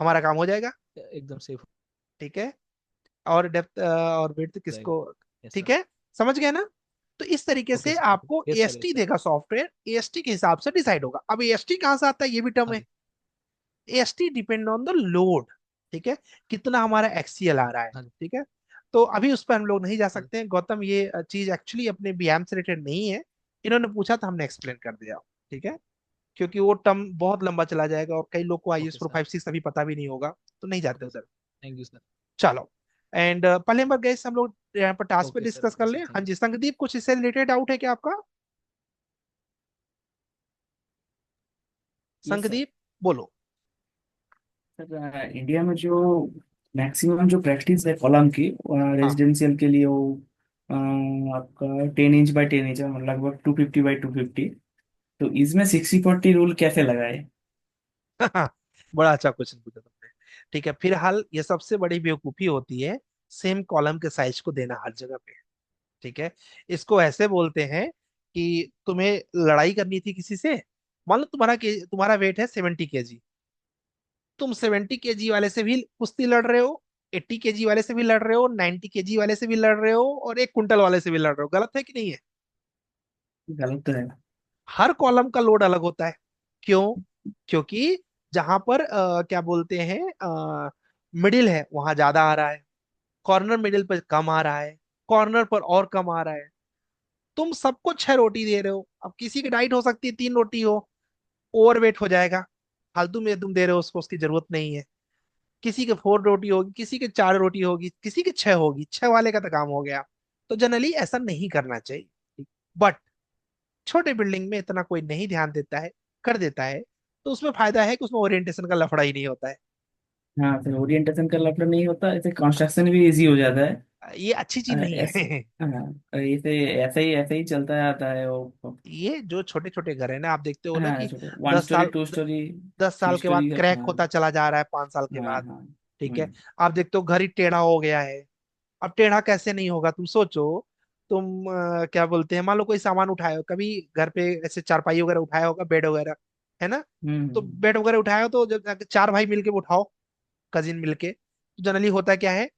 हमारा काम हो जाएगा, एकदम सेफ हो ठीक है। और डेप्थ और विड्थ जाएगा। किसको, यस ठीक सर। है, समझ गए ना। तो इस तरीके ओके से सर ओके आपको yes sir AST yes sir. देगा सॉफ्टवेयर, एएसटी के हिसाब से डिसाइड होगा। अब एएसटी कहाँ से आता है ये भी टर्म हाँ है। जी एएसटी डिपेंड ऑन द लोड, ठीक है, कितना हमारा एक्सीएल आ रहा है, हाँ जी ठीक है। तो अभी उस पर हम लोग नहीं जा हाँ जी सकते हैं गौतम, ये चीज एक्चुअली अपने बीएम से रिलेटेड नहीं है। इन्होंने पूछा था, हमने एक्सप्लेन कर दिया, ठीक है। क्योंकि वो टर्म बहुत लंबा चला जाएगा और कई लोग को आईएएस ओके सर 456 अभी पता भी नहीं होगा, तो नहीं जाते ओके सर उधर। Thank you sir. चलो, एंड पहले नंबर गए हम लोग यहाँ पर टास्क पे ओके सर डिस्कस कर ओके लें। सर हाँ थैंक यू। जी संगदीप, कुछ इससे रिलेटेड डाउट है क्या आपका? Yes sir. संगदीप बोलो। सर इंडिया में जो मैक्सिमम जो प्रैक्टिस है कॉलम की हाँ रेजिडेंशियल के लिए वो आपका 10 इंच बाय 10 इंच है, लगभग 250 बाय 250। तो इसमें 60/40 रूल कैसे लगाए? बड़ा अच्छा क्वेश्चन पूछा तुमने। ठीक है, फिलहाल ये सबसे बड़ी बेवकूफी होती है सेम कॉलम के साइज को देना हर जगह पे, ठीक है। इसको ऐसे बोलते हैं कि तुम्हें लड़ाई करनी थी किसी से, मान लो तुम्हारा वेट है 70 kg, तुम 70 kg वाले से भी कुश्ती लड़ रहे हो, 80 kg वाले से भी लड़ रहे हो, 90 kg वाले से भी लड़ रहे हो, और 1 कुंटल वाले से भी लड़ रहे हो। गलत है कि नहीं है? गलत तो है। हर कॉलम का लोड अलग होता है। क्यों? क्योंकि जहां पर क्या बोलते हैं, मिडिल है वहां ज्यादा आ रहा है, कॉर्नर मिडिल पर कम आ रहा है, कॉर्नर पर और कम आ रहा है। तुम सबको 6 रोटी दे रहे हो, अब किसी की डाइट हो सकती है 3 रोटी हो, ओवरवेट हो जाएगा, फालतू में तुम दे रहे हो उसको, उसकी जरूरत नहीं है। किसी के 4 रोटी होगी, किसी के 4 रोटी होगी, किसी के 6 होगी, 6 वाले का तो काम हो गया। तो जनरली ऐसा नहीं करना चाहिए। बट छोटे बिल्डिंग में इतना कोई नहीं ध्यान देता है, कर देता है, तो उसमें फायदा है कि उसमें ओरिएंटेशन का लफड़ा ही नहीं होता है। हाँ, फिर ओरिएंटेशन का लफड़ा नहीं होता, ऐसे कंस्ट्रक्शन भी इजी हो जाता है। ये अच्छी चीज नहीं ऐसे है। हाँ, ऐसे ऐसे ही चलता आता है वो। ये जो छोटे छोटे घर है ना, आप देखते हो ना हाँ, कि छोटे 1 स्टोरी, 10 साल 2 स्टोरी, 10 साल थ्री के बाद स्टोरी का। क्रैक हाँ होता चला जा रहा है, 5 साल के हाँ बाद, हाँ। ठीक है। हम्म। आप देखते हो घर ही टेढ़ा हो गया है। अब टेढ़ा कैसे नहीं होगा, तुम सोचो। तुम क्या बोलते हैं, मान लो कोई सामान उठाए हो कभी, घर पे ऐसे चारपाई वगैरह उठाया होगा, बेड वगैरह, है ना। तो हम्म। बेड वगैरह उठाया हो तो जब जाके 4 भाई मिलके उठाओ, कजिन मिलके, तो जनरली होता क्या है,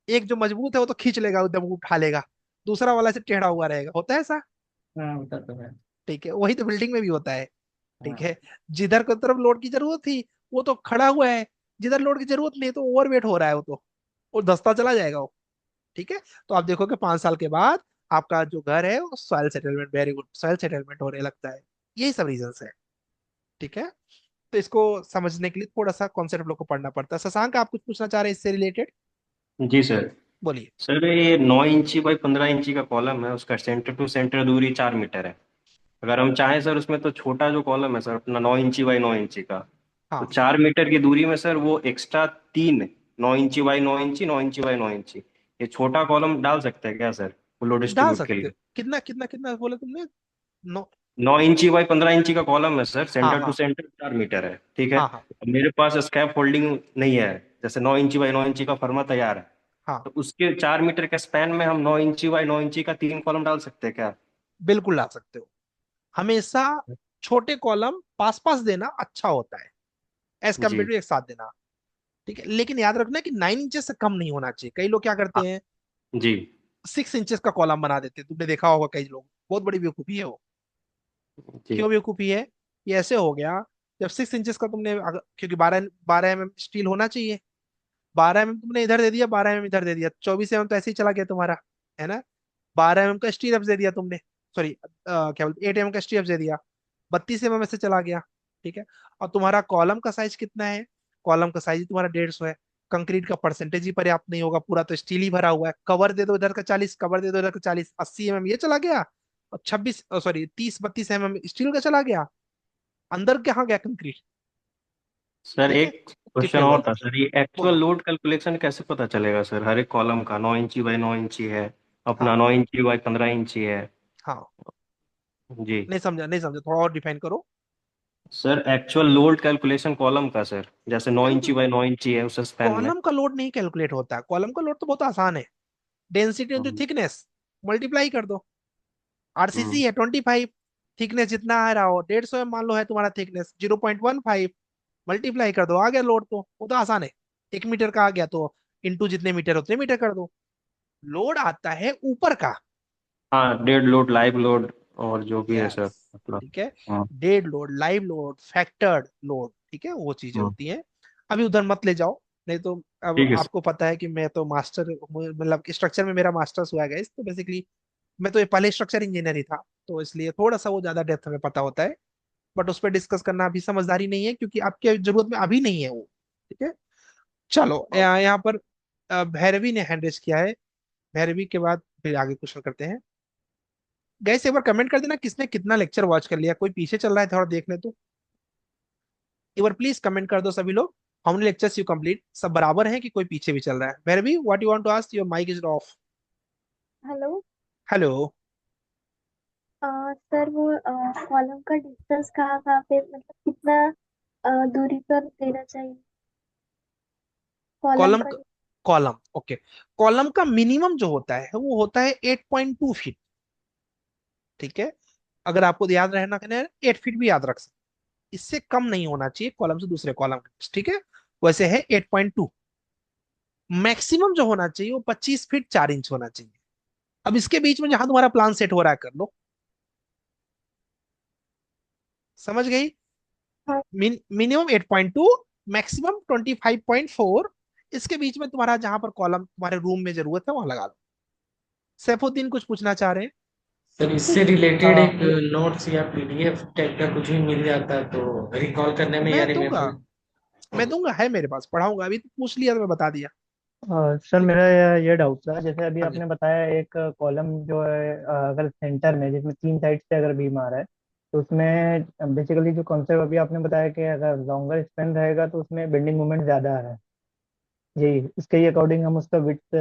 एक जो मजबूत है वो तो खींच लेगा, एकदम उठा लेगा, दूसरा वाला से टेढ़ा हुआ रहेगा, होता है ऐसा, हाँ, होता तो है। ठीक है। वही तो बिल्डिंग में भी होता है, ठीक हाँ। है। जिधर को तरफ लोड की जरूरत थी वो तो खड़ा हुआ है, जिधर लोड की जरूरत नहीं तो ओवरवेट हो रहा है वो तो, वो दस्ता चला जाएगा वो, ठीक है। तो आप देखोगे 5 साल के बाद आपका जो घर है वो soil settlement, very good, soil settlement होने लगता है। यही सब रीजन है, ठीक है। तो इसको समझने के लिए थोड़ा सा कॉन्सेप्ट लोग को पढ़ना पड़ता है। शशांक, आप कुछ पूछना चाह रहे हैं इससे रिलेटेड? जी सर। बोलिए। सर ये 9 इंची बाई 15 इंची का कॉलम है, उसका सेंटर टू सेंटर दूरी 4 मीटर है। अगर हम चाहें सर उसमें तो छोटा जो कॉलम है सर अपना 9 इंची बाई 9 इंची का, तो हाँ 4 मीटर की दूरी में सर वो एक्स्ट्रा तीन 9 इंची बाई 9 इंची 9 इंची बाई 9 इंची ये छोटा कॉलम डाल सकते हैं क्या सर? वो लोड डाल डिस्ट्रीब्यूट के सकते हो। लिए। कितना कितना कितना बोला तुमने? 9? 9 इंची बाई 15 इंची का कॉलम है सर, हाँ सेंटर टू हाँ सेंटर 4 मीटर है, ठीक है। हाँ हाँ अब मेरे पास स्कैप फोल्डिंग नहीं है, जैसे 9 इंची बाई 9 इंची का फर्मा तैयार है, हाँ, तो उसके 4 मीटर के स्पैन में हम 9 इंची बाई 9 इंची का 3 कॉलम डाल सकते हैं क्या? बिल्कुल ला सकते हो। हमेशा छोटे कॉलम पास पास देना अच्छा होता है एज कम्पेयर जी टू एक साथ देना। ठीक है, लेकिन याद रखना कि 9 इंचेस से कम नहीं होना चाहिए। कई लोग क्या करते हाँ, हैं, जी 6 इंचेस का कॉलम बना देते हैं। तुमने देखा होगा कई लोग, बहुत बड़ी बेवकूफी है वो। जी क्यों बेवकूफी है? ये ऐसे हो गया, जब 6 इंचेस का तुमने क्योंकि 12 12 mm स्टील होना चाहिए, 12 mm तुमने इधर दे दिया, 12 mm इधर दे दिया, 24 mm तो ऐसे ही चला गया तुम्हारा, है ना। 12 mm का स्टील दे दिया तुमने, सॉरी क्या बोलते, 8 mm का स्टील दे दिया, 32 mm से चला गया। ठीक है, और तुम्हारा कॉलम का साइज कितना है? कॉलम का साइज तुम्हारा 150 है। कंक्रीट का परसेंटेज ही पर्याप्त नहीं होगा, पूरा तो स्टील ही भरा हुआ है। कवर दे दो इधर का 40, कवर दे दो इधर का 40, 80 mm ये चला गया, और 26 सॉरी 30 32 mm स्टील का चला गया। अंदर कहाँ गया कंक्रीट? सर, ठीक है, एक ठीक है, क्वेश्चन और बोलो था सर, ये एक्चुअल बोलो। लोड कैलकुलेशन कैसे पता चलेगा सर? हर एक कॉलम का 9 इंची बाई 9 इंची है, अपना हाँ 9 इंची बाई 15 इंची है। हाँ, जी नहीं समझा नहीं समझा, थोड़ा और डिफाइन करो। Sir, actual load calculation column का सर, जैसे 9 इंची बाई 9 इंची है उस स्पैन में। कॉलम का लोड नहीं कैलकुलेट होता है, कॉलम का लोड तो बहुत आसान है। डेंसिटी इंटू हम्म, थिकनेस मल्टीप्लाई कर दो। हम्म, आरसीसी है 25, थिकनेस जितना आ रहा हो 150 मान लो है तुम्हारा थिकनेस, 0.15 मल्टीप्लाई कर दो, आ गया लोड। तो वो तो आसान है। 1 मीटर का आ गया तो इंटू जितने मीटर उतने मीटर कर दो। लोड आता है ऊपर का। हाँ, डेड लोड, लाइव लोड, और जो भी है यस, सर, मतलब। ठीक है। हाँ, dead load, live load, factored load, ठीक है, वो चीजें हाँ, होती हैं। अभी उधर मत ले जाओ, नहीं तो अब ठीक है सर। आपको पता है कि मैं तो मास्टर, मतलब स्ट्रक्चर में मेरा मास्टर्स हुआ है तो बेसिकली मैं तो ये पहले स्ट्रक्चर इंजीनियर ही था, तो इसलिए थोड़ा सा वो ज्यादा डेप्थ में पता होता है। बट उस पर डिस्कस करना अभी समझदारी नहीं है, क्योंकि आपके जरूरत में अभी नहीं है वो। ठीक है, चलो यहाँ पर भैरवी ने हैंड रेस किया है। भैरवी के बाद फिर आगे क्वेश्चन करते हैं। गैस एक बार कमेंट कर देना किसने कितना लेक्चर वॉच कर लिया, कोई पीछे चल रहा है थोड़ा देख ले तो। एक बार प्लीज कमेंट कर दो सभी लोग, how many lectures you complete, सब बराबर है कि कोई पीछे भी चल रहा है? Bhairavi, what you want to ask, your mic is off. Hello. Hello. Sir वो कॉलम का डिस्टेंस कहाँ कहाँ पे, मतलब कितना दूरी पर देना चाहिए कॉलम कॉलम, का? कॉलम ओके, कॉलम का मिनिमम जो होता है वो होता है 8.2 फीट। ठीक है, अगर आपको याद रहना है 8 फीट भी याद रख सकते, इससे कम नहीं होना चाहिए कॉलम से दूसरे कॉलम के बीच, ठीक है। वैसे है 8.2। मैक्सिमम जो होना चाहिए वो 25 फीट 4 इंच होना चाहिए। अब इसके बीच में जहां तुम्हारा प्लान सेट हो रहा है कर लो। समझ गई? हाँ। Minimum 8.2, maximum 25.4। इसके बीच में तुम्हारा जहां पर कॉलम तुम्हारे रूम में जरूरत है वहां लगा लो। सैफुद्दीन कुछ पूछना चाह रहे हैं? सर इससे रिलेटेड एक नोट्स या पीडीएफ टाइप का कुछ भी मिल जाता है तो रिकॉल करने में या मैं दूंगा, रिमेम्बर। मैं दूंगा, है मेरे पास, पढ़ाऊंगा। अभी तो पूछ लिया तो मैं बता दिया। सर मेरा ये डाउट था, जैसे अभी हाँ जी। आपने बताया एक कॉलम जो है अगर सेंटर में जिसमें 3 साइड से अगर बीम आ रहा है, तो उसमें बेसिकली जो कॉन्सेप्ट अभी आपने बताया कि अगर लॉन्गर स्पैन रहेगा तो उसमें बेंडिंग मोमेंट ज़्यादा आ रहा है, यही इसके ही अकॉर्डिंग हम उसका विड्थ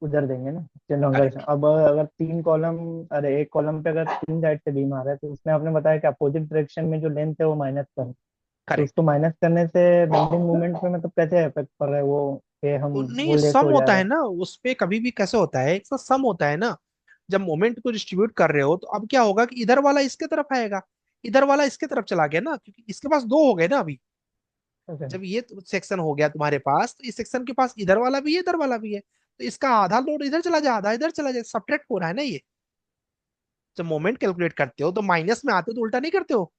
उधर देंगे ना, जो लॉन्गर। करेक्ट अब अगर 3 कॉलम, अरे एक कॉलम पे अगर 3 साइड से बीम आ रहा है तो उसमें आपने बताया कि अपोजिट डायरेक्शन में जो लेंथ है वो माइनस कर, तो करेक्ट। उसको माइनस करने से बेंडिंग मोमेंट पे मतलब कैसे इफेक्ट पड़ रहा है वो, कि हम नहीं, वो ये लेस सम हो जा होता रहा है है? ना उस पे, कभी भी कैसे होता है, इसका सम होता है ना। जब मोमेंट को डिस्ट्रीब्यूट कर रहे हो तो अब क्या होगा कि इधर वाला इसके तरफ आएगा, इधर वाला इसके तरफ चला गया ना, क्योंकि इसके पास दो हो गए ना अभी। ओके। जब ये सेक्शन हो गया तुम्हारे पास, तो इस सेक्शन के पास इधर वाला भी है इधर वाला भी है, तो इसका आधा लोड इधर चला जाए आधा इधर चला जाए, सब्ट्रैक्ट हो रहा है ना ये। जब मोमेंट कैलकुलेट करते हो तो माइनस में आते हो तो उल्टा नहीं करते हो।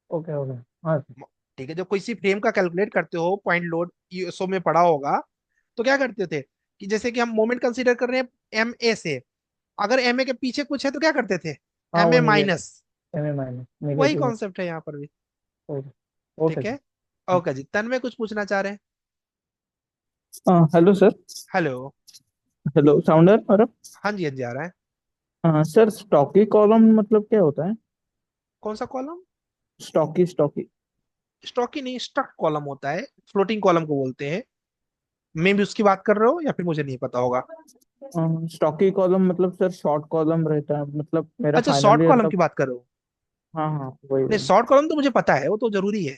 Okay okay. हाँ सर। ठीक है, जब कोई सी फ्रेम का कैलकुलेट करते हो पॉइंट लोड, यूएसओ में पड़ा होगा, तो क्या करते थे कि जैसे कि हम मोमेंट कंसीडर कर रहे हैं एम ए से, अगर एम ए के पीछे कुछ है तो क्या करते थे? हाँ एम वो A negative, minus. M A minus वही निगेटिव। कॉन्सेप्ट है यहाँ पर भी। ओके ओके ठीक है, सर। ओके जी, तन्मय कुछ पूछना चाह रहे हैं? Hello sir. हेलो। हेलो, साउंडर मेरा। हाँ जी, हाँ जी, आ रहा है। हाँ सर, स्टॉकी कॉलम मतलब क्या होता है? कौन सा कॉलम? Stocky stocky. स्टॉकी नहीं, स्टक कॉलम होता है, फ्लोटिंग कॉलम को बोलते हैं। मैं भी उसकी बात कर रहे हो या फिर मुझे नहीं पता होगा? स्टॉकी कॉलम मतलब सर शॉर्ट कॉलम रहता है, मतलब मेरा अच्छा, फाइनल शॉर्ट ईयर कॉलम का। की बात कर रहे हो? हाँ हाँ, वही नहीं, वही। शॉर्ट कॉलम तो मुझे पता है, वो तो जरूरी है।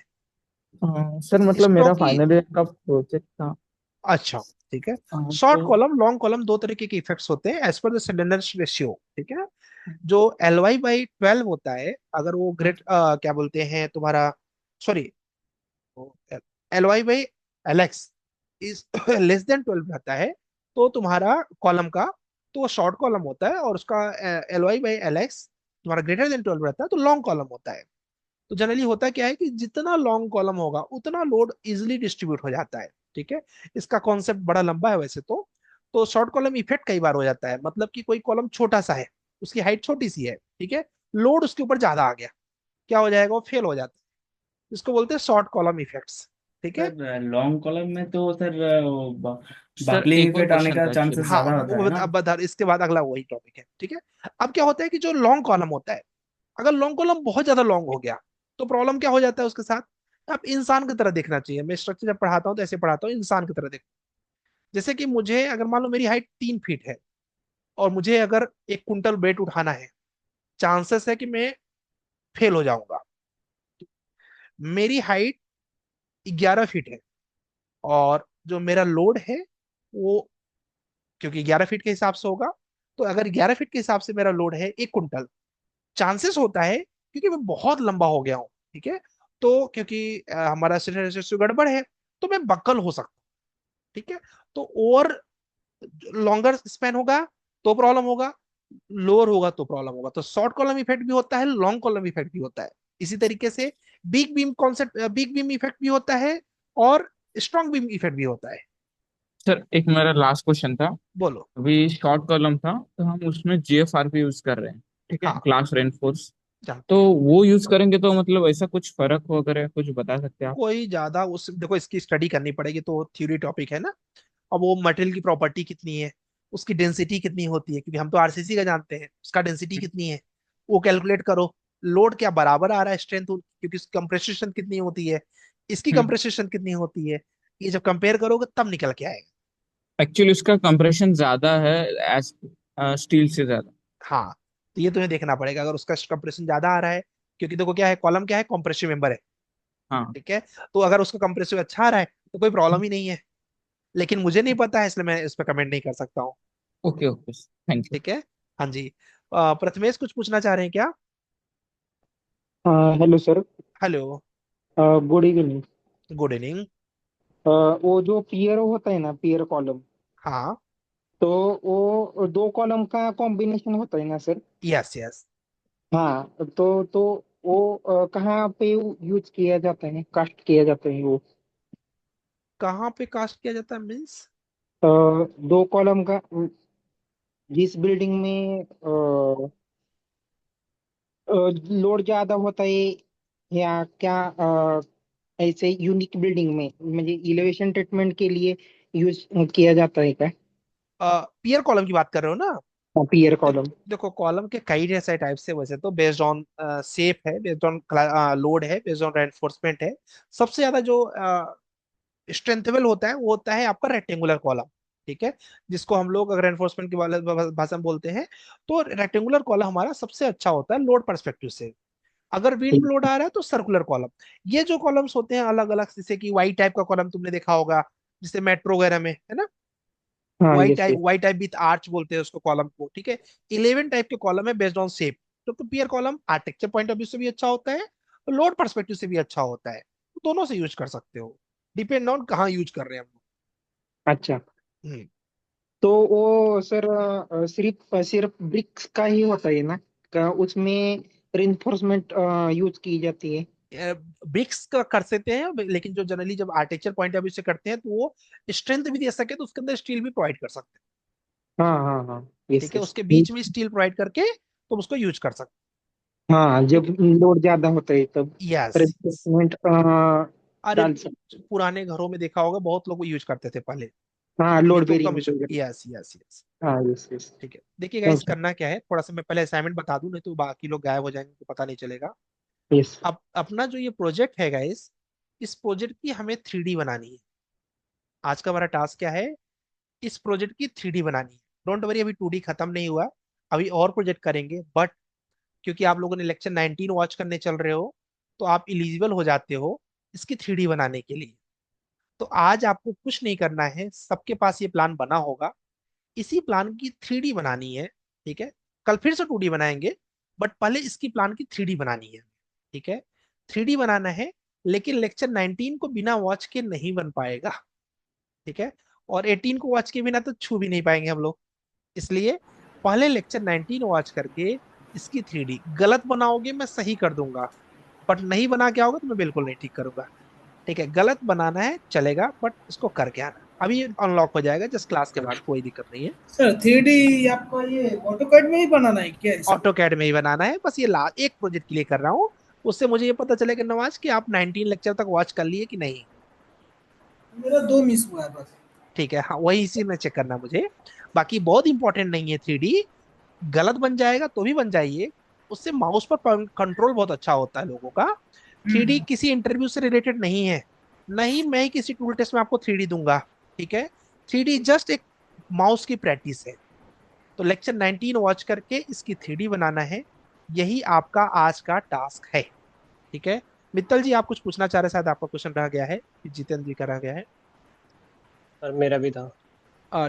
हाँ सर, मतलब मेरा स्टॉकी, फाइनल ईयर का प्रोजेक्ट था। अच्छा, ठीक है। हाँ शॉर्ट तो कॉलम, लॉन्ग कॉलम, दो तरीके के इफेक्ट्स होते हैं as per the slenderness ratio, ठीक है। जो LY/12 होता है, अगर वो ग्रेट क्या बोलते हैं तुम्हारा, सॉरी, LY/LX इज रहता है, तो तुम्हारा कॉलम का, तो वो शॉर्ट कॉलम होता है, और उसका LY/LX तुम्हारा greater than 12 रहता है, तो लॉन्ग कॉलम होता है। तो जनरली होता क्या है कि जितना लॉन्ग कॉलम होगा उतना लोड इजिली डिस्ट्रीब्यूट हो जाता है, ठीक है। इसका कॉन्सेप्ट बड़ा लंबा है वैसे तो शॉर्ट कॉलम इफेक्ट कई बार हो जाता है, मतलब कि कोई कॉलम छोटा सा है, उसकी हाइट छोटी सी है, ठीक है, लोड उसके ऊपर ज्यादा आ गया, क्या हो जाएगा, वो फेल हो जाता है। इसको बोलते हैं शॉर्ट कॉलम इफेक्ट्स, ठीक है। सर लॉन्ग कॉलम में तो सर सर बकलिंग एक और इफेक्ट आने क्वेश्चन का था चांसेस एक्चुअली। हाँ, ज्यादा होता है ना। अब बता, इसके बाद अगला वही टॉपिक है, ठीक है। अब क्या होता है कि जो लॉन्ग कॉलम होता है, अगर लॉन्ग कॉलम बहुत ज्यादा लॉन्ग हो गया, तो प्रॉब्लम क्या हो जाता है उसके साथ। आप इंसान की तरह देखना चाहिए, मैं स्ट्रक्चर जब पढ़ाता हूँ तो ऐसे पढ़ाता हूँ, इंसान की तरह देखो। जैसे कि मुझे अगर मान लो मेरी हाइट 3 फीट है, और मुझे अगर 1 कुंटल वेट उठाना है, चांसेस है कि मैं फेल हो जाऊंगा। मेरी हाइट 11 फीट है, और जो मेरा लोड है वो, क्योंकि 11 फीट के हिसाब से होगा, तो अगर 11 फीट के हिसाब से मेरा लोड है 1 कुंटल, चांसेस होता है, क्योंकि मैं बहुत लंबा हो गया हूँ, ठीक है, तो क्योंकि हमारा रेशियो गड़बड़ है, तो मैं बक्कल हो सकता हूँ, ठीक है। तो और लॉन्गर स्पैन होगा तो प्रॉब्लम होगा, लोअर होगा तो प्रॉब्लम होगा। तो शॉर्ट कॉलम इफेक्ट भी होता है, लॉन्ग कॉलम इफेक्ट भी होता है। इसी तरीके से big beam concept, big beam effect भी होता है, और स्ट्रॉन्ग बीम इफेक्ट भी होता है। सर एक मेरा लास्ट क्वेश्चन था। बोलो। अभी शॉर्ट कॉलम था तो हम उसमें GFRP यूज कर रहे हैं, ठीक है, हाँ, ग्लास रेनफोर्स। जानते तो हैं। वो यूज करेंगे तो मतलब ऐसा कुछ फर्क वगैरह कुछ बता सकते हैं आप? कोई ज्यादा उस, देखो इसकी स्टडी करनी पड़ेगी, तो थ्योरी टॉपिक है ना। अब वो मटेरियल की प्रॉपर्टी कितनी है, उसकी डेंसिटी कितनी होती है, क्योंकि हम तो RCC का जानते हैं, उसका डेंसिटी कितनी है, वो कैलकुलेट करो। लोड क्या बराबर आ रहा है स्ट्रेंथ, क्योंकि इसकी कंप्रेशन कितनी होती है, इसकी हम्म। कंप्रेशन कितनी होती है, ये जब कंपेयर करोगे तब निकल के आएगा। एक्चुअली उसका कंप्रेशन ज्यादा है एज स्टील से ज्यादा। हाँ, तो ये तुम्हें देखना पड़ेगा, अगर उसका कंप्रेशन ज्यादा आ रहा है, क्योंकि देखो क्या है, कॉलम क्या है, कॉम्प्रेसिव मेंबर है, हाँ। ठीक है। तो अगर उसका कंप्रेसिव अच्छा आ रहा है तो कोई प्रॉब्लम ही नहीं है, लेकिन मुझे नहीं पता है, इसलिए मैं इस पर कमेंट नहीं कर सकता हूँ, ओके ओके, थैंक यू। ठीक है। हाँ जी। प्रथमेश कुछ पूछना चाह रहे हैं क्या? Hello sir. Hello. Good evening. Good evening. वो जो पियर होता है ना, पियर कॉलम, हाँ। तो वो दो कॉलम का कॉम्बिनेशन होता है ना सर। Yes yes. हाँ, तो वो कहाँ पे यूज किया जाता है, कास्ट किया जाता है वो? कहाँ पे कास्ट किया जाता है मीन्स? दो कॉलम का, जिस बिल्डिंग में लोड ज्यादा होता है, या क्या ऐसे यूनिक बिल्डिंग में मुझे इलेवेशन ट्रीटमेंट के लिए यूज किया जाता है क्या? पियर कॉलम की बात कर रहे हो ना? पियर कॉलम। देखो कॉलम के कई जैसे टाइप से, वैसे तो बेस्ड ऑन सेफ है, बेस्ड ऑन लोड है, बेस्ड ऑन रेनफोर्समेंट है। सबसे ज्यादा जो स्ट्रेंथेबल होता है वो होता है आपका रेक्टेंगुलर कॉलम, ठीक है, जिसको हम लोग अगर एनफोर्समेंट की भाषा में बोलते हैं, तो रेक्टेंगुलर कॉलम हमारा सबसे अच्छा होता है लोड परस्पेक्टिव से। अगर विंड लोड आ रहा है तो सर्कुलर कॉलम। ये जो कॉलम्स होते हैं अलग अलग, जैसे कि वाई टाइप का कॉलम तुमने देखा होगा, जैसे मेट्रो वगैरह में है ना, हाँ, yes yes. Y type with arch बोलते हैं उसको कॉलम को, ठीक है। 11 टाइप के कॉलम है बेस्ड ऑन शेप। तो pier column architecture point of view से भी अच्छा होता है, और लोड परस्पेक्टिव से भी अच्छा होता है, तो दोनों से यूज कर सकते हो, डिपेंड ऑन कहाँ यूज कर रहे हैं हम अच्छा, लोग। तो वो सर सिर्फ सिर्फ ब्रिक्स का ही होता है ना, का उसमें रिइंफोर्समेंट यूज की जाती है? ब्रिक्स का कर सकते हैं, लेकिन जो जनरली जब आर्किटेक्चर पॉइंट ऑफ व्यू से करते हैं, तो वो स्ट्रेंथ भी दे सके तो उसके अंदर स्टील भी प्रोवाइड कर सकते हैं, हाँ हाँ हाँ, यस ठीक है, यस। उसके बीच में स्टील प्रोवाइड करके तुम उसको यूज कर सकते हाँ, हो, जब ठीक है। लोड ज्यादा होता है तब यस। रिइंफोर्समेंट अरे, डाल सकते। पुराने घरों में देखा होगा, बहुत लोग वो यूज करते थे पहले, हाँ, अभी लोड तो कम बेरिंग यूज। वगैरह। Yes yes yes. हाँ, यस यस। ठीक है, देखिए गाइस, ओके। करना क्या है, थोड़ा सा मैं पहले असाइनमेंट बता दूं, नहीं तो बाकी लोग गायब हो जाएंगे तो पता नहीं चलेगा। यस। अब अपना जो ये प्रोजेक्ट है गाइस, इस प्रोजेक्ट की हमें 3D बनानी है। आज का हमारा टास्क क्या है, इस प्रोजेक्ट की 3D बनानी है। डोंट वरी, अभी 2D खत्म नहीं हुआ, अभी और प्रोजेक्ट करेंगे, बट क्योंकि आप लोगों ने लेक्चर 19 वॉच करने चल रहे हो, तो आप इलिजिबल हो जाते हो इसकी 3D बनाने के लिए। तो आज आपको कुछ नहीं करना है, सबके पास ये प्लान बना होगा, इसी प्लान की 3D बनानी है। ठीक है, कल फिर से 2D बनाएंगे, बट पहले इसकी प्लान की 3D बनानी है। ठीक है, 3D बनाना है, लेकिन लेक्चर 19 को बिना वॉच के नहीं बन पाएगा। ठीक है, और 18 को वॉच के बिना तो छू भी नहीं पाएंगे हम लोग। इसलिए पहले लेक्चर 19 वॉच करके इसकी 3D गलत बनाओगे मैं सही कर दूंगा, बट नहीं बना के आओगे तो मैं बिल्कुल नहीं ठीक करूंगा। ठीक है, गलत बनाना है चलेगा, बट इसको करके आना। अभी अनलॉक हो जाएगा जस्ट क्लास के बाद, कोई दिक्कत नहीं है। सर 3D आपका ये ऑटोकैड में ही बनाना है क्या इसको? ऑटो कैड में ही बनाना है, बस ये एक प्रोजेक्ट के लिए कर रहा हूँ। उससे मुझे ये पता चलेगा नवाज कि आप 19 लेक्चर तक वॉच कर लिए कि नहीं। मेरा 2 मिस हुआ है बस। ठीक है, हाँ वही इसी में चेक करना मुझे, बाकी बहुत इंपॉर्टेंट नहीं है 3D। गलत बन जाएगा तो भी बन जाइए, उससे माउस पर कंट्रोल बहुत अच्छा होता है लोगों का। 3D किसी इंटरव्यू से रिलेटेड नहीं है, नहीं मैं ही किसी टूल टेस्ट में आपको 3D दूंगा। ठीक है, 3D जस्ट एक माउस की प्रैक्टिस है। तो लेक्चर 19 वॉच करके इसकी 3D बनाना है, यही आपका आज का टास्क है। ठीक है, मित्तल जी आप कुछ पूछना चाह रहे, शायद आपका क्वेश्चन रह गया है, जितेंद्र जी का रह गया है। सर मेरा भी था।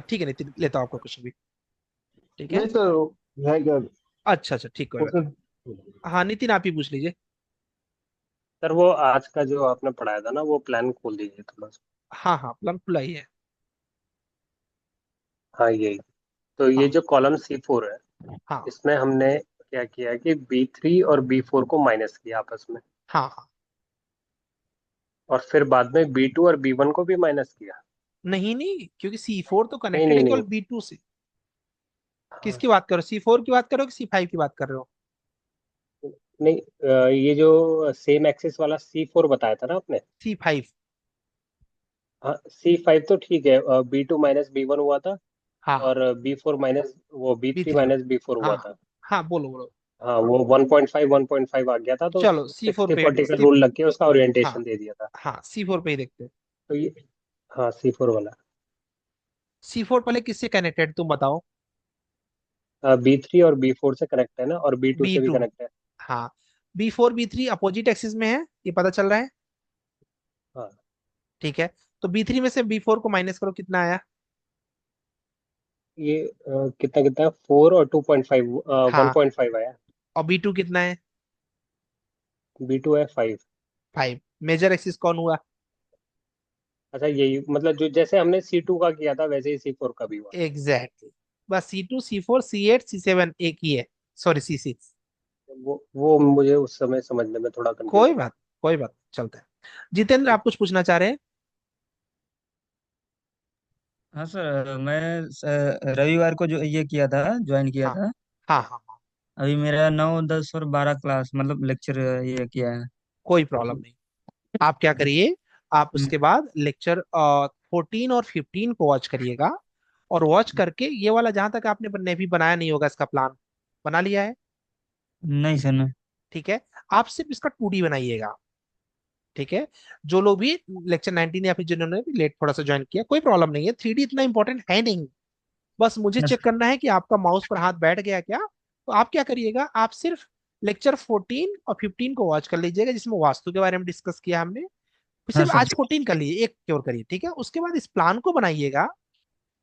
ठीक है नितिन, लेता हूँ आपका क्वेश्चन भी। ठीक है, नहीं सर, है क्या? अच्छा अच्छा ठीक, कोई बात नहीं। हाँ नितिन आप ही पूछ लीजिए। सर वो आज का जो आपने पढ़ाया था ना, वो प्लान खोल दीजिए थोड़ा सा। हाँ हाँ, प्लान खुला ही है। हाँ यही। तो ये हाँ जो कॉलम C4 है, हाँ इसमें हमने क्या किया कि B3 और B4 को माइनस किया आपस में, हाँ हाँ। और फिर बाद में B2 और B1 को भी माइनस किया। नहीं नहीं, क्योंकि C4 तो नहीं कनेक्टेड नहीं है केवल नहीं। B2 से। हाँ किसकी बात करो, C4 की बात करो कि C5 की बात कर रहे हो? नहीं, ये जो सेम एक्सिस वाला C4 बताया था ना आपने। C5। हाँ C5 तो ठीक है, B2 माइनस B1 हुआ था, हाँ और B4 माइनस वो B3 B3। माइनस B4 हाँ हुआ था। हाँ, बोलो बोलो। हाँ वो 1.5 आ गया था, तो चलो C4 सिक्सटी पे फोर्टी का सी, रूल लग के उसका हाँ ओरिएंटेशन दे दिया था। हाँ C4 पे ही देखते हैं। तो ये, हाँ C4 वाला। C4 पहले किससे कनेक्टेड तुम बताओ? B3 और B4 से कनेक्ट है ना, और B2 से भी B2। कनेक्ट है। हाँ, B4 B3 अपोजिट एक्सिस में है, ये पता चल रहा है। हाँ ठीक है, तो B3 में से B4 को माइनस करो, कितना आया? ये कितना कितना 4 और 2.5, वन हाँ, पॉइंट फाइव आया। और B2 कितना है? B2 है 5। 5। मेजर एक्सिस कौन हुआ? अच्छा यही, मतलब जो जैसे हमने C2 का किया था वैसे ही C4 का भी हुआ। Exactly exactly। बस C2 C4 C8 C7 एक ही है, सॉरी C6। वो मुझे उस समय समझने में थोड़ा कोई कंफ्यूजन बात, कोई बात, चलता है। जितेंद्र आप कुछ पूछना चाह रहे हैं? हाँ सर, मैं रविवार को जो ये किया था, ज्वाइन किया हाँ था। हाँ हाँ हाँ। अभी मेरा 9, 10 और 12 क्लास मतलब लेक्चर ये किया है। कोई प्रॉब्लम नहीं, आप क्या करिए, आप हम्म, उसके बाद लेक्चर 14 और 15 को वॉच करिएगा। और वॉच करके ये वाला जहां तक आपने ने भी बनाया नहीं होगा, इसका प्लान बना लिया है? नहीं सर नहीं। ठीक है, आप सिर्फ इसका 2D बनाइएगा। ठीक है, जो लोग भी लेक्चर 19 या फिर जिन्होंने भी लेट थोड़ा सा ज्वाइन किया, कोई प्रॉब्लम नहीं है, 3D इतना इंपॉर्टेंट है नहीं। बस मुझे यस चेक करना है कि आपका माउस पर हाथ बैठ गया क्या। तो आप क्या करिएगा, आप सिर्फ लेक्चर 14 और 15 को वॉच कर लीजिएगा, जिसमें वास्तु के बारे में डिस्कस किया हमने। हाँ सिर्फ सर। आज 14 कर लिए, एक की ओर करिए। ठीक है, उसके बाद इस प्लान को बनाइएगा।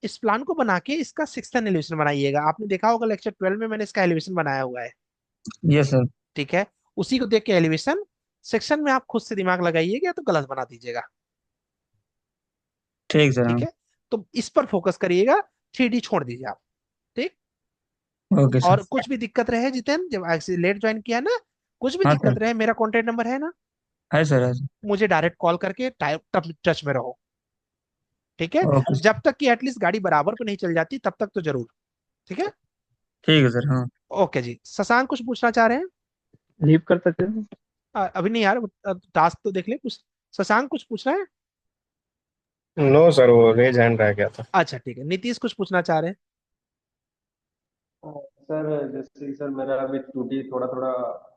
इस प्लान को बना के इसका सिक्सथ एलिवेशन बनाइएगा। आपने देखा होगा लेक्चर 12 में मैंने इसका एलिवेशन बनाया हुआ है। Yes sir. ठीक है, उसी को देख के एलिवेशन सेक्शन में आप खुद से दिमाग लगाइएगा, तो गलत बना दीजिएगा। ठीक सर। ठीक हाँ है, तो इस पर फोकस करिएगा, 3D छोड़ दीजिए आप। ठीक। ओके और सर। कुछ भी दिक्कत रहे जितेन, जब एक्चुअली लेट ज्वाइन किया ना, कुछ भी हाँ दिक्कत सर। रहे, मेरा कॉन्टेक्ट नंबर है ना, है सर, है सर। मुझे डायरेक्ट कॉल करके टच में रहो। ठीक है, ओके सर। जब तक कि एटलीस्ट गाड़ी बराबर पे नहीं चल जाती तब तक तो जरूर। ठीक है, ठीक है सर। हाँ ओके जी। शशांक कुछ पूछना चाह रहे हैं? लीव कर सकते हैं? अभी नहीं यार, टास्क तो देख ले कुछ। शशांक कुछ पूछ रहे हैं? नो सर, वो रेज हैंड रह गया था। अच्छा ठीक है, नीतीश कुछ पूछना चाह रहे हैं? सर जैसे सर मेरा अभी 2D थोड़ा थोड़ा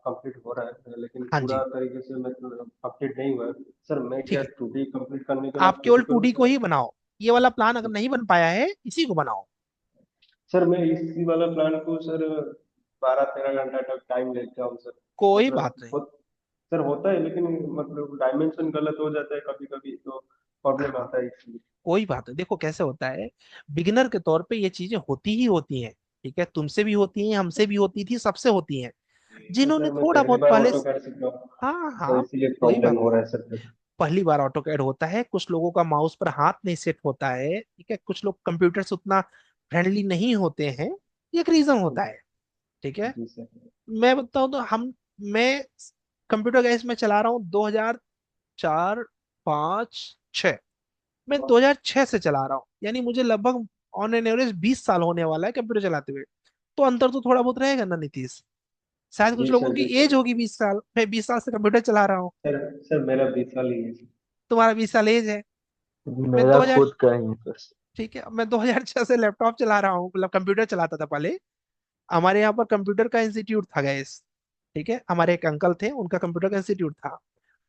कंप्लीट हो रहा है, लेकिन हाँ पूरा जी, तरीके से मैं कंप्लीट नहीं हुआ है। सर मैं ठीक क्या है, 2D कंप्लीट करने के बाद आप केवल फिजिकल 2D को ही बनाओ। ये वाला प्लान अगर नहीं बन पाया है, इसी को बनाओ। सर मैं इसी वाला प्लान को सर 12-13 घंटा तक टाइम लेता हूँ सर। कोई मतलब बात नहीं। सर होता है, लेकिन मतलब डायमेंशन गलत हो जाता है कभी कभी, तो प्रॉब्लम आता है इसलिए। कोई बात नहीं, देखो कैसे होता है, बिगिनर के तौर पे ये चीजें होती ही होती हैं। ठीक है, तुमसे भी होती हैं, हमसे भी होती थी, सबसे होती हैं। तो जिन्होंने सर मैं थोड़ा पहली बहुत बार पहले, ऑटो कैड सीख रहा हूँ, हाँ तो हाँ, इसीलिए कोई प्रॉब्लम बात हो नहीं। रहा है सर। पहली बार ऑटो कैड होता है, कुछ लोगों का माउस पर हाथ नहीं सेट होता है, ठीक है, कुछ लोग कंप्यूटर से उतना फ्रेंडली नहीं होते हैं, ये एक रीजन होता है। ठीक है, जी सर। मैं बताऊं तो मैं कंप्यूटर गैस में चला रहा हूँ 2004, 5, 6। मैं 2006 से चला रहा हूँ, यानी मुझे लगभग ऑन एन एवरेज 20 साल होने वाला है कंप्यूटर चलाते हुए। तो अंतर तो थोड़ा बहुत रहेगा ना नीतीश? शायद कुछ जी लोगों सर, की जी एज सर। होगी 20 साल, मैं 20 साल से कंप्यूटर चला रहा हूँ। सर सर मेरा 20 साल ही है। तुम्हारा 20 साल एज है। मैं मेरा 2000, खुद का ही है सर। ठीक है, मैं 2006 से लैपटॉप चला रहा हूँ, मतलब कंप्यूटर चलाता था पहले। हमारे यहाँ पर कंप्यूटर का इंस्टीट्यूट था गैस। ठीक है, हमारे एक अंकल थे, उनका कंप्यूटर का इंस्टीट्यूट था।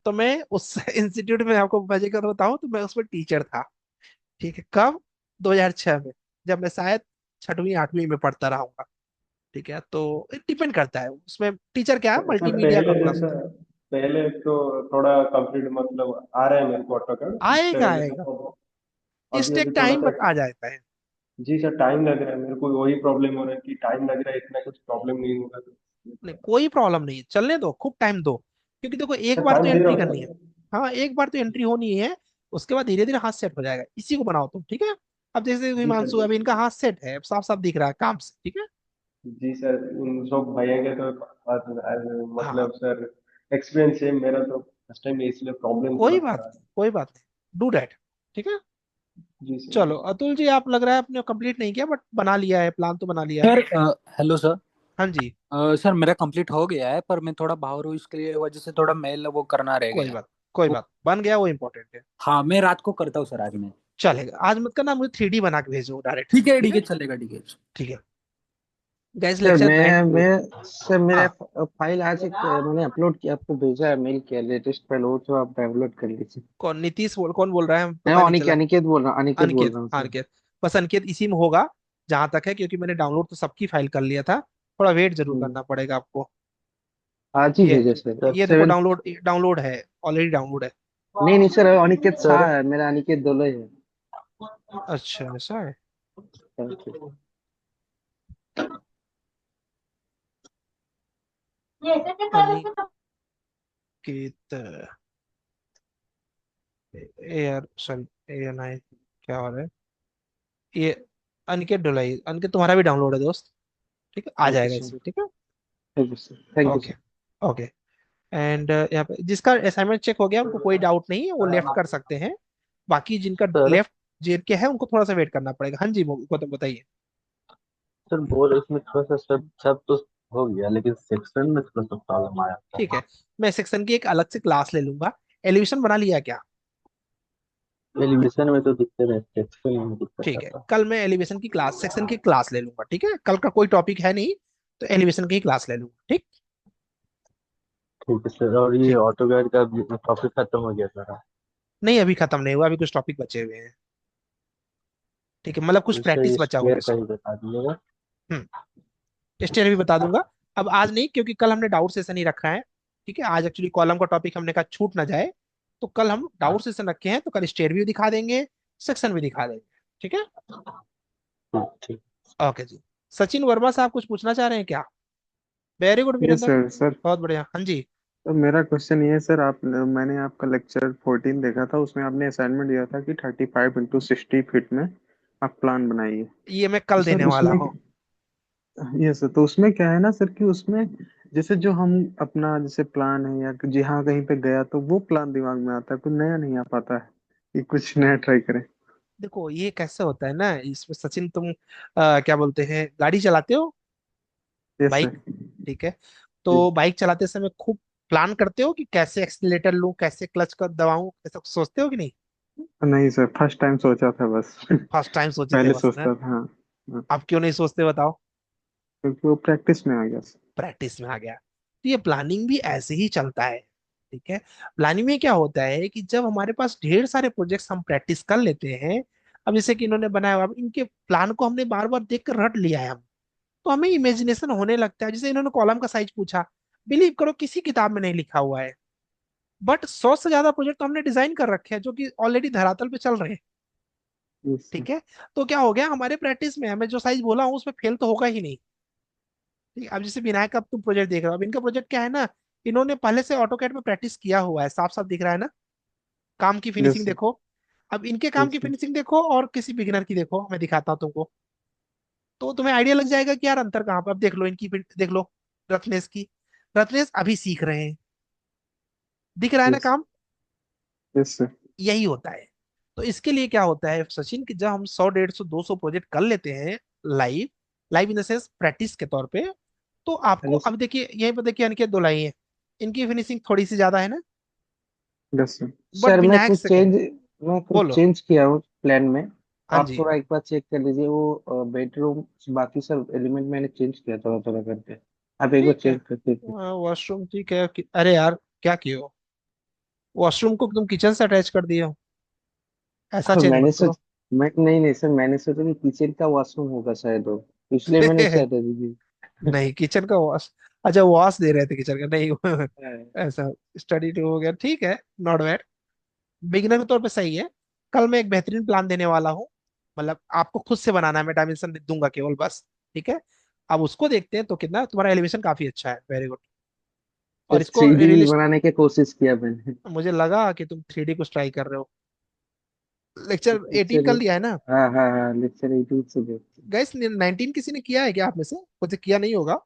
तो मैं उस इंस्टीट्यूट में, आपको मजे कर बताऊं तो मैं उसमें टीचर था। ठीक है, कब? 2006 में, जब मैं शायद छठवीं आठवीं में पढ़ता रहूंगा। ठीक है, तो डिपेंड करता है उसमें, टीचर क्या है, सर मल्टीमीडिया का पहले क्लास जैसा, होता है। पहले तो थोड़ा कंप्लीट मतलब आ रहा है मेरे को ऑटो कैड, आएगा पहले आएगा, तो। इस अभी टेक अभी थोड़ा टाइम सा। बट आ जाता है। जी सर, टाइम लग रहा है मेरे को, वही प्रॉब्लम हो रहा है कि टाइम लग रहा है, इतना कुछ प्रॉब्लम नहीं होगा तो। नहीं, कोई प्रॉब्लम नहीं है, चलने दो, खूब टाइम दो। क्योंकि देखो एक सर बार तो टाइम दे रहा एंट्री हूँ करनी है। सर। हाँ, एक बार तो एंट्री होनी है, उसके बाद धीरे धीरे हाथ सेट हो जाएगा, इसी को बनाओ तुम। ठीक है, अब जैसे जी सर। हिमांशु, अभी इनका हाथ सेट है, साफ साफ दिख रहा है काम से। ठीक है, जी सर, उन सब भैया के तो हाँ, मतलब सर एक्सपीरियंस है मेरा तो फर्स्ट टाइम है, इसलिए प्रॉब्लम थोड़ा कोई सा बात रहा है। नहीं, कोई बात नहीं, डू डैट। ठीक है, जी सर, जी चलो सर। अतुल जी, आप लग रहा है आपने कंप्लीट नहीं किया, बट बना लिया है, प्लान तो बना लिया है। Sir hello sir. हाँ जी, सर मेरा कंप्लीट हो गया है, पर मैं थोड़ा बाहर हूँ, इसके लिए वजह से थोड़ा मेल वो करना रह कोई गया। बात, कोई वो बात, बन गया वो इम्पोर्टेंट है। हाँ, मैं रात को करता हूँ सर आज में। चलेगा, आज मत करना, मुझे 3D बना के भेजो डायरेक्ट। ठीक है, ठीक ठीक है, है, चलेगा, ठीक है। ठीक है गैस, सर लेक्चर नाइट। मैं सर मेरा हाँ, फाइल आज एक मैंने अपलोड किया, आपको भेजा है, मेल किया, लेटेस्ट फाइल वो तो आप डाउनलोड कर लीजिए। कौन नीतीश कौन बोल रहा है, मैं पता नहीं अनिकेत चला। अनिकेत बोल रहा हूँ, अनिकेत बोल अनिकेत, रहा हूँ हाँ सर। अनिकेत। बस अनिकेत इसी में होगा, जहां तक है, क्योंकि मैंने डाउनलोड तो सबकी फाइल कर लिया था। थोड़ा वेट जरूर हम्म, करना पड़ेगा आपको। आज ही ये भेजा सर, ये देखो, 7। डाउनलोड डाउनलोड है, ऑलरेडी डाउनलोड है। नहीं नहीं सर, अनिकेत सर शाह है मेरा, अनिकेत दोले है। अच्छा, ऐसा है। Thank you. अनिकेत, यार सॉरी, ए एन आई, क्या हो रहा है ये? अनिकेत डोलाई, अनिकेत तुम्हारा भी डाउनलोड है दोस्त। ठीक है, आ ओके जाएगा सर, इसमें। ठीक है, thank you sir, thank you okay, sir. Okay. And यहाँ पे जिसका असाइनमेंट चेक हो गया, उनको कोई डाउट नहीं है, वो लेफ्ट कर सकते हैं। बाकी जिनका सर लेफ्ट जेर के है, उनको थोड़ा सा वेट करना पड़ेगा। हाँ जी, गौतम बताइए। सर बोल इसमें थोड़ा सा सब सब तो हो गया, लेकिन सेक्शन में थोड़ा सा प्रॉब्लम आया। ठीक है, मैं सेक्शन की एक अलग से क्लास ले लूंगा। एलिवेशन बना लिया क्या? एलिवेशन में तो दिक्कत है, सेक्शन में दिक्कत ठीक है, आता है। कल मैं एलिवेशन की क्लास, सेक्शन की क्लास ले लूंगा। ठीक है, कल का कोई टॉपिक है नहीं, तो एलिवेशन की क्लास ले लूंगा। ठीक, ठीक है सर, और ये ठीक। ऑटो गाइड का टॉपिक खत्म हो गया सर? नहीं, अभी खत्म नहीं हुआ, अभी कुछ टॉपिक बचे हुए हैं। ठीक है, मतलब कुछ इसका प्रैक्टिस ये बचा हुआ है स्क्वायर का इसमें। ही बता दीजिएगा। स्टेयर भी बता दूंगा। अब आज नहीं, क्योंकि कल हमने डाउट सेशन ही रखा है। ठीक है, आज एक्चुअली कॉलम का टॉपिक हमने कहा छूट ना जाए, तो कल हम डाउट सेशन रखे हैं, तो कल स्टेयर भी दिखा देंगे, सेक्शन भी दिखा देंगे। ठीक है, ठीक। ओके जी। सचिन वर्मा साहब कुछ पूछना चाह रहे हैं क्या? Very good yes Virendra, sir. Sir बहुत बढ़िया। हाँ जी, तो मेरा क्वेश्चन ये है सर, आप मैंने आपका लेक्चर 14 देखा था, उसमें आपने असाइनमेंट दिया था कि 35x60 फीट में आप प्लान बनाइए। ये मैं तो कल सर देने वाला उसमें, हूँ। ये सर तो उसमें क्या है ना सर, कि उसमें जैसे जो हम अपना जैसे प्लान है या जहाँ कहीं पे गया तो वो प्लान दिमाग में आता है, कुछ नया नहीं आ पाता है कि कुछ नया ट्राई करें। देखो ये कैसे होता है ना, इसमें सचिन तुम क्या बोलते हैं, गाड़ी चलाते हो, यस बाइक? सर। ठीक है, जी। तो बाइक चलाते समय खूब प्लान करते हो कि कैसे एक्सीलरेटर लूं, कैसे क्लच कर दबाऊं, ऐसा कुछ सोचते हो कि नहीं? नहीं सर, फर्स्ट टाइम सोचा था बस। फर्स्ट टाइम सोचे थे पहले बस ना? सोचता था, हाँ। हाँ, अब क्यों नहीं सोचते बताओ? क्योंकि वो प्रैक्टिस में आ गया सर। प्रैक्टिस में आ गया। तो ये प्लानिंग भी ऐसे ही चलता है। ठीक है, प्लानिंग में क्या होता है कि जब हमारे पास ढेर सारे प्रोजेक्ट्स हम प्रैक्टिस कर लेते हैं, अब जैसे कि इन्होंने बनाया हुआ, अब इनके प्लान को हमने बार बार देख कर रट लिया है हम, तो हमें इमेजिनेशन होने लगता है। जैसे इन्होंने कॉलम का साइज पूछा, बिलीव करो किसी किताब में नहीं लिखा हुआ है, बट 100 से ज्यादा प्रोजेक्ट तो हमने डिजाइन कर रखे हैं जो कि ऑलरेडी धरातल पे चल रहे हैं। Yes, sir. ठीक है, तो क्या हो गया, हमारे प्रैक्टिस में हमें जो साइज बोला हूँ उसमें फेल तो होगा ही नहीं। ठीक है, अब जैसे विनायक का तुम प्रोजेक्ट देख रहे हो, अब इनका प्रोजेक्ट क्या है ना, इन्होंने पहले से ऑटोकैड में प्रैक्टिस किया हुआ है, साफ साफ दिख रहा है ना, काम की Yes, फिनिशिंग sir. देखो। अब इनके काम Yes, की sir. फिनिशिंग देखो और किसी बिगिनर की देखो, मैं दिखाता हूँ तुमको, तो तुम्हें आइडिया लग जाएगा कि यार अंतर कहाँ पर। अब देख लो इनकी देख लो, रत्नेश की, रत्नेश अभी सीख रहे हैं, दिख रहा है ना Yes. काम। Yes, sir. यही होता है। तो इसके लिए क्या होता है सचिन, कि जब हम 100 150 200 प्रोजेक्ट कर लेते हैं live, live in the sense practice के तौर पे, तो आपको Hello, अब देखिए यहीं पर देखिए अनिकेत दोलाई है, इनकी फिनिशिंग थोड़ी सी ज्यादा है ना, yes, sir. But sir Vinayak से कहीं। मैं कुछ बोलो। चेंज किया हूँ प्लान में। हाँ आप जी। थोड़ा एक बार चेक कर लीजिए वो बेडरूम, बाकी सब एलिमेंट मैंने चेंज किया थोड़ा थोड़ा करके। आप एक बार ठीक है, चेक करके। वॉशरूम ठीक है अरे यार क्या किए हो, वॉशरूम को तुम किचन से अटैच कर दिए हो, ऐसा चेंज मत मैंने करो। सोच मैं नहीं नहीं सर, मैंने सोचा कि किचन का वॉशरूम होगा शायद वो, इसलिए मैंने उसे हटा दी। नहीं किचन का वॉश, अच्छा वॉश दे रहे थे किचन का, नहीं ऐसा स्टडी टू हो गया, ठीक है, नॉट बैड, बिगिनर के तौर पे सही है। कल मैं एक बेहतरीन प्लान देने वाला हूँ, मतलब आपको खुद से बनाना है, मैं डायमेंशन दूंगा केवल बस। ठीक है, अब उसको देखते हैं, तो कितना तुम्हारा एलिवेशन काफी अच्छा है, वेरी गुड। और इसको 3D भी रियलिस्ट, बनाने की कोशिश किया मैंने। मुझे लगा कि तुम 3D कुछ ट्राई कर रहे हो। लेक्चर 18 कर चलिए। लिया है ना। हाँ हाँ हाँ, लेक्चर 18 से देखते हैं। गैस 19 किसी ने किया है क्या आप में से, कुछ किया नहीं होगा।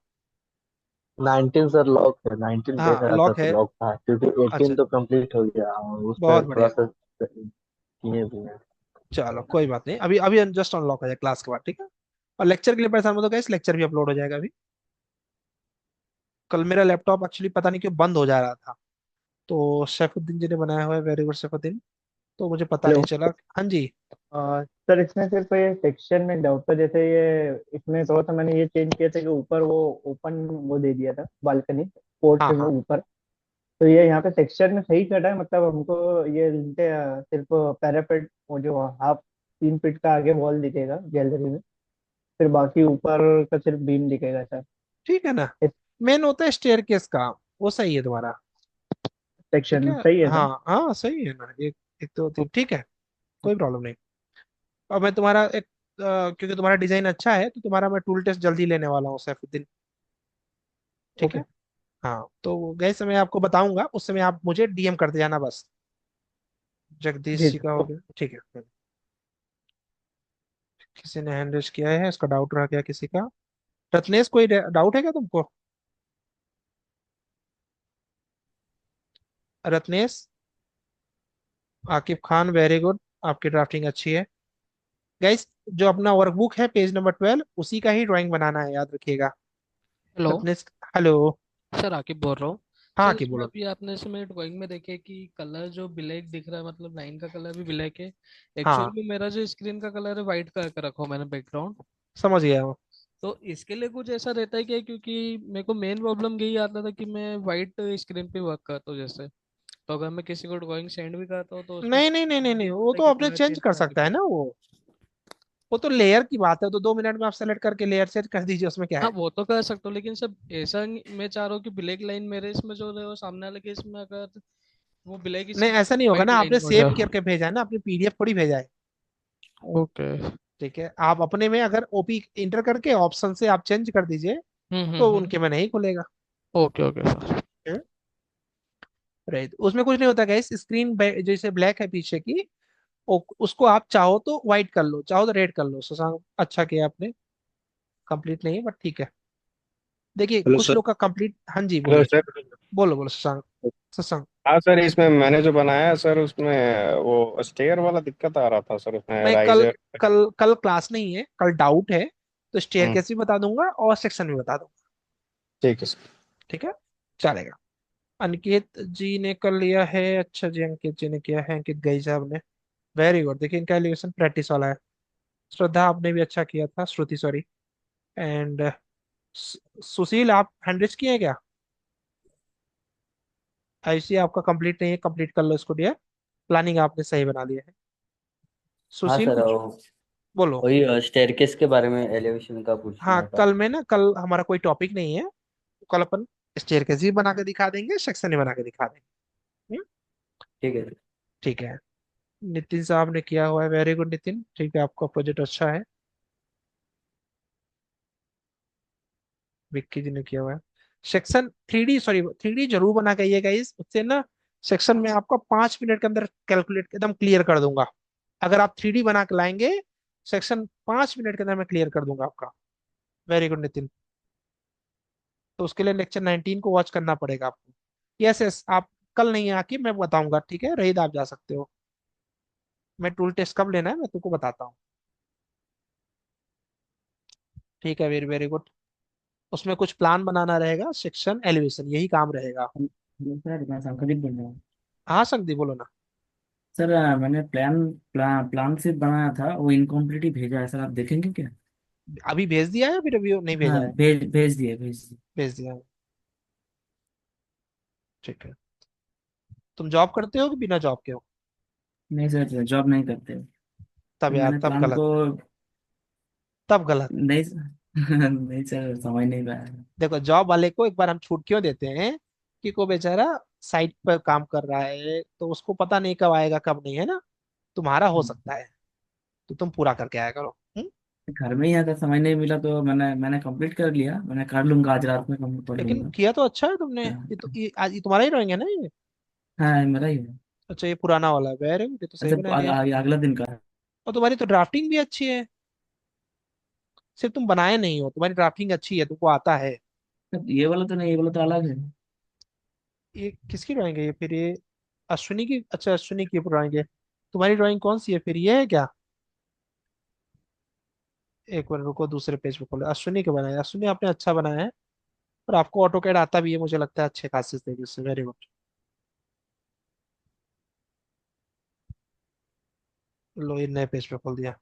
19 सर लॉक है, 19 देख हाँ रहा था लॉक तो है। लॉक था, क्योंकि अच्छा 18 तो कंप्लीट हो गया और उस बहुत पर थोड़ा बढ़िया, सा किए भी हैं। चलो कोई बात नहीं, अभी अभी जस्ट अनलॉक हो जाए क्लास के बाद, ठीक है। और लेक्चर के लिए परेशान मत हो गैस, लेक्चर भी अपलोड हो जाएगा अभी। कल मेरा लैपटॉप एक्चुअली पता नहीं क्यों बंद हो जा रहा था, तो सैफुद्दीन जी ने बनाया हुआ है, वेरी गुड सैफुद्दीन, तो मुझे पता हेलो। नहीं चला। हाँ जी। सर इसमें सिर्फ ये टेक्सचर में डाउट था, जैसे ये इसमें थोड़ा सा मैंने ये चेंज किया था कि ऊपर वो ओपन वो दे दिया था बालकनी पोर्च हाँ में हाँ, ऊपर। तो ये यहाँ पे टेक्सचर में सही कटा है, मतलब हमको ये सिर्फ पैरापेट वो जो हाफ 3 फीट का आगे वॉल दिखेगा गैलरी में, फिर बाकी ऊपर का सिर्फ बीम दिखेगा सर। ठीक है ना, मेन होता है स्टेयरकेस का, वो सही है तुम्हारा। ठीक है, सेक्शन सही है हाँ सर। हाँ सही है ना, एक एक दो तीन ठीक है, कोई प्रॉब्लम नहीं। और मैं तुम्हारा एक क्योंकि तुम्हारा डिजाइन अच्छा है, तो तुम्हारा मैं टूल टेस्ट जल्दी लेने वाला हूँ सैफुद्दीन। ठीक ओके। है, हाँ तो गैस मैं आपको बताऊंगा, उस समय आप मुझे डीएम करते जाना बस। जगदीश जी जी का सर हो ओके। गया, ठीक है। किसी ने हैंड रेज किया है, इसका डाउट रह गया किसी का। रत्नेश कोई डाउट है क्या तुमको, रत्नेश। आकिब खान वेरी गुड, आपकी ड्राफ्टिंग अच्छी है। गाइस जो अपना वर्कबुक है पेज नंबर 12 उसी का ही ड्राइंग बनाना है, याद रखिएगा। Hello Ratnesh, hello. Sir, Aqib बोल रहा हूँ। हाँ सर आकिब इसमें बोलो। अभी आपने इसमें ड्राइंग में देखे कि कलर जो ब्लैक दिख रहा है, मतलब लाइन का कलर भी ब्लैक है। एक्चुअल हाँ में मेरा जो स्क्रीन का कलर है वाइट कलर का रखा हूँ मैंने बैकग्राउंड। समझ गया हूँ। तो इसके लिए कुछ ऐसा रहता है क्या, क्योंकि मेरे को मेन प्रॉब्लम यही आता था कि मैं वाइट स्क्रीन पे वर्क करता हूँ जैसे, तो अगर मैं किसी को ड्राइंग सेंड भी करता हूँ तो उसमें नहीं नहीं नहीं नहीं नहीं, वो होता है तो कि अपने कलर चेंज चेंज कर करानी सकता है ना, पड़ती वो तो लेयर की बात है, तो 2 मिनट में आप सेलेक्ट करके लेयर चेंज कर दीजिए, उसमें क्या है। हाँ है। वो तो कर सकता हूँ, लेकिन सब ऐसा मैं चाह रहा हूँ कि ब्लैक लाइन मेरे इसमें जो रहे, वो सामने वाले के इसमें अगर वो ब्लैक नहीं स्क्रीन ऐसा नहीं होगा वाइट ना, आपने लाइन हो सेव जाए। करके भेजा है ना, अपनी पीडीएफ थोड़ी भेजा है। ओके। ठीक है, आप अपने में अगर ओपी इंटर करके ऑप्शन से आप चेंज कर दीजिए, तो हम्म। उनके में नहीं खुलेगा। Okay okay sir. राइट, उसमें कुछ नहीं होता गाइस, स्क्रीन जैसे ब्लैक है पीछे की, उसको आप चाहो तो व्हाइट कर लो, चाहो तो रेड कर लो। शशांक अच्छा किया आपने, कंप्लीट नहीं है बट ठीक है। देखिए हेलो कुछ सर। लोग का कंप्लीट, हाँ जी हेलो बोलिए। सर। बोलो बोलो शशांक। शशांक, हाँ सर, इसमें मैंने जो बनाया है सर, उसमें वो स्टेयर वाला दिक्कत आ रहा था सर, उसमें मैं कल राइजर। कल कल क्लास नहीं है, कल डाउट है, तो हम्म। स्टेयरकेस भी बता दूंगा और सेक्शन भी बता दूंगा। ठीक है सर। ठीक है, चलेगा। अंकित जी ने कर लिया है, अच्छा जी अंकित जी ने किया है, अंकित गई साहब ने, वेरी गुड। देखिए इनका एलिवेशन प्रैक्टिस वाला है। श्रद्धा आपने भी अच्छा किया था, श्रुति सॉरी, एंड सुशील आप हैंडरिच किए हैं क्या, ऐसी आपका कंप्लीट नहीं है, कंप्लीट कर लो इसको डियर। प्लानिंग आपने सही बना लिया है। हाँ सुशील सर, कुछ बोलो। वही स्टेयरकेस के बारे में एलिवेशन का हाँ, पूछना था। कल हमारा कोई टॉपिक नहीं है, तो कल अपन स्टेयरकेस भी बना के दिखा देंगे, सेक्शन भी बना के दिखा देंगे। हम्म, ठीक है। ठीक है। नितिन साहब ने किया हुआ है, वेरी गुड नितिन, ठीक है, आपका प्रोजेक्ट अच्छा है। विक्की जी ने किया हुआ है। सेक्शन 3D, सॉरी 3D जरूर बना के आइएगा, इस उससे ना सेक्शन में आपका 5 मिनट के अंदर कैलकुलेट एकदम क्लियर कर दूंगा। अगर आप 3D बना के लाएंगे, सेक्शन 5 मिनट के अंदर मैं क्लियर कर दूंगा आपका। Very good Nitin. तो उसके लिए लेक्चर 19 को वॉच करना पड़ेगा आपको। यस यस, आप कल नहीं आके मैं बताऊंगा, ठीक है रहीद, आप जा सकते हो। मैं टूल टेस्ट कब लेना है मैं तुमको बताता हूँ। ठीक है, वेरी वेरी गुड। उसमें कुछ प्लान बनाना रहेगा, सेक्शन एलिवेशन, यही काम रहेगा। हेलो सर, मैं संकलित बोल रहा हूँ। हाँ संदीप बोलो ना। सर मैंने प्लान से बनाया था, वो इनकम्प्लीट ही भेजा है सर, आप देखेंगे क्या? अभी भेज दिया है, फिर अभी नहीं हाँ, भेजा है? भेज दिए। भेज दिया है, ठीक है। तुम जॉब करते हो कि बिना जॉब के हो? नहीं सर, जॉब नहीं करते। तब तो यार, मैंने तब प्लान गलत, को तब गलत। नहीं नहीं सर, समझ नहीं पाया। देखो, जॉब वाले को एक बार हम छूट क्यों देते हैं, कि कोई बेचारा साइट पर काम कर रहा है, तो उसको पता नहीं कब आएगा कब नहीं, है ना। तुम्हारा हो सकता है, तो तुम पूरा करके आया करो। घर में ही आता, समझ नहीं मिला तो मैंने कंप्लीट कर लिया। मैंने कर लूंगा आज रात में, कंप्लीट कर लेकिन लूंगा। किया तो अच्छा है तुमने, ये आज ये तुम्हारा ही ड्राइंग है ना ये? हाँ, मेरा ही है। अच्छा, ये पुराना वाला है, वेरी गुड, ये तो सही अच्छा, बना दिया। अगला दिन का है। और तुम्हारी तो ड्राफ्टिंग भी अच्छी है, सिर्फ तुम बनाए नहीं हो, तुम्हारी ड्राफ्टिंग अच्छी है, तुमको आता है। ये वाला तो नहीं, ये वाला तो अलग है। ये किसकी ड्राइंग है ये फिर, ये अश्विनी की? अच्छा, अश्विनी की ड्राइंग है। तुम्हारी ड्राइंग कौन सी है फिर, ये है क्या? एक बार रुको, दूसरे पेज पे खोलो, अश्विनी के बनाया, अश्विनी आपने अच्छा बनाया है। और आपको ऑटो कैड आता भी है, मुझे लगता है अच्छे खासे तरीके से, वेरी गुड। लो, ये नए पेज पे खोल दिया।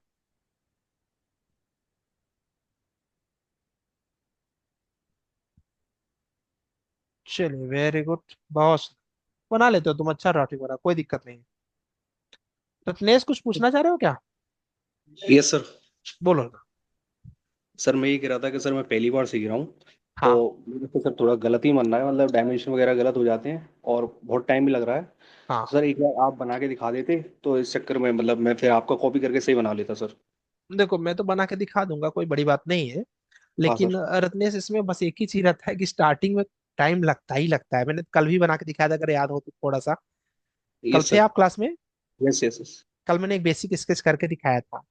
चलिए, वेरी गुड, बहुत बना लेते हो तुम, अच्छा ड्राफ्टिंग बना, कोई दिक्कत नहीं। रत्नेश, कुछ पूछना चाह रहे हो क्या? Yes sir. बोलो ना। सर मैं ये कह रहा था कि सर मैं पहली बार सीख रहा हूँ, हाँ तो मेरे को सर थोड़ा गलत ही मन रहा है, मतलब डायमेंशन वगैरह गलत हो जाते हैं और बहुत टाइम भी लग रहा है। हाँ, सर एक बार आप बना के दिखा देते तो इस चक्कर में मतलब मैं फिर आपका कॉपी करके सही बना लेता सर। देखो मैं तो बना के दिखा दूंगा, कोई बड़ी बात नहीं है। हाँ लेकिन सर। रत्नेश, इसमें बस एक ही चीज रहता है कि स्टार्टिंग में टाइम लगता ही लगता है। मैंने कल भी बना के दिखाया था, अगर याद हो तो थोड़ा सा। कल यस थे सर। आप क्लास में? Yes yes yes. कल मैंने एक बेसिक स्केच करके दिखाया था।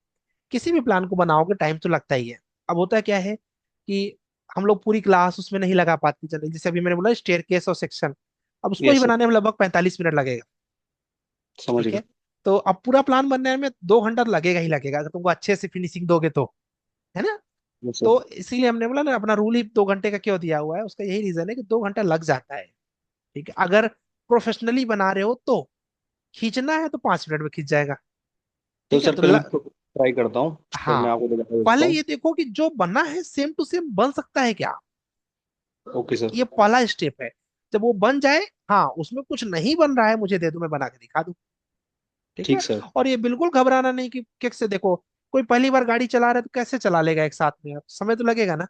किसी भी प्लान को बनाओगे टाइम तो लगता ही है। अब होता क्या है कि हम लोग पूरी क्लास उसमें नहीं लगा पाते, चले जैसे अभी मैंने बोला स्टेयर केस और सेक्शन, अब उसको ही यस सर। बनाने में लगभग 45 मिनट लगेगा। समझ ठीक गया। है, तो अब पूरा प्लान बनने में 2 घंटा तो लगेगा ही लगेगा, अगर तुमको अच्छे से फिनिशिंग दोगे तो, है ना। Yes sir. तो इसीलिए हमने बोला ना, अपना रूल ही 2 घंटे का क्यों दिया हुआ है, उसका यही रीजन है कि 2 घंटा लग जाता है। ठीक है, अगर प्रोफेशनली बना रहे हो तो खींचना है तो 5 मिनट में खींच जाएगा। तो ठीक है, सर तो फिर मैं ट्राई करता हूँ, फिर मैं हाँ, आपको दिखा देता पहले हूँ। ये देखो कि जो बना है सेम टू सेम बन सकता है क्या। Okay sir. ये पहला स्टेप है। जब वो बन जाए, हाँ उसमें कुछ नहीं बन रहा है मुझे दे दो, मैं बना के दिखा दूं। ठीक ठीक है। सर। और ये बिल्कुल घबराना नहीं कि किक से देखो, कोई पहली बार गाड़ी चला रहा है तो कैसे चला लेगा एक साथ में, यार समय तो लगेगा ना।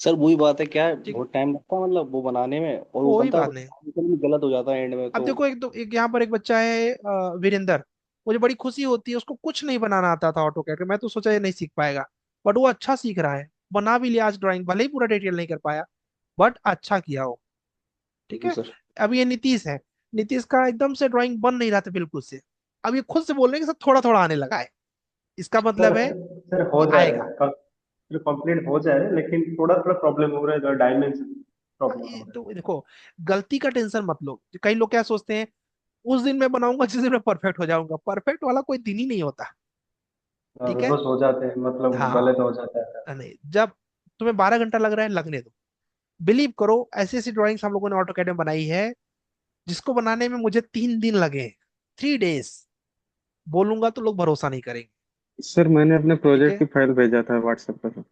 सर वही बात है, क्या है ठीक, बहुत टाइम लगता है मतलब वो बनाने में, और वो कोई बनता बात तो नहीं। गलत हो जाता है एंड में अब तो। देखो, एक यहाँ पर एक बच्चा है वीरेंद्र, मुझे बड़ी खुशी होती है, उसको कुछ नहीं बनाना आता था ऑटो कैड, मैं तो सोचा ये नहीं सीख पाएगा, बट वो अच्छा सीख रहा है। बना भी लिया आज ड्राइंग, भले ही पूरा डिटेल नहीं कर पाया, बट अच्छा किया हो। ठीक जी है। सर। अब ये नीतीश है, नीतीश का एकदम से ड्राइंग बन नहीं रहा था बिल्कुल से, अब ये खुद से बोल रहे हैं कि सर थोड़ा थोड़ा आने लगा है, इसका सर मतलब है सर हो कि जाएगा, आएगा। फिर कंप्लीट हो जाए, लेकिन थोड़ा थोड़ा प्रॉब्लम हो रहा है, डायमेंशन प्रॉब्लम ये हो रहा तो देखो, गलती का टेंशन मत लो। कई लोग क्या सोचते हैं, उस दिन मैं बनाऊंगा जिस दिन मैं परफेक्ट हो जाऊंगा, परफेक्ट वाला कोई दिन ही नहीं होता। है। ठीक है। बस हो जाते हैं, मतलब हाँ, गलत हो जाता है। नहीं, जब तुम्हें 12 घंटा लग रहा है, लगने दो। बिलीव करो, ऐसी ऐसी ड्राइंग्स हम लोगों ने ऑटोकैड में बनाई है, जिसको बनाने में मुझे 3 दिन लगे, 3 डेज। बोलूंगा तो लोग भरोसा नहीं करेंगे। सर मैंने अपने ठीक प्रोजेक्ट है। हम्म। की फाइल भेजा था व्हाट्सएप पर।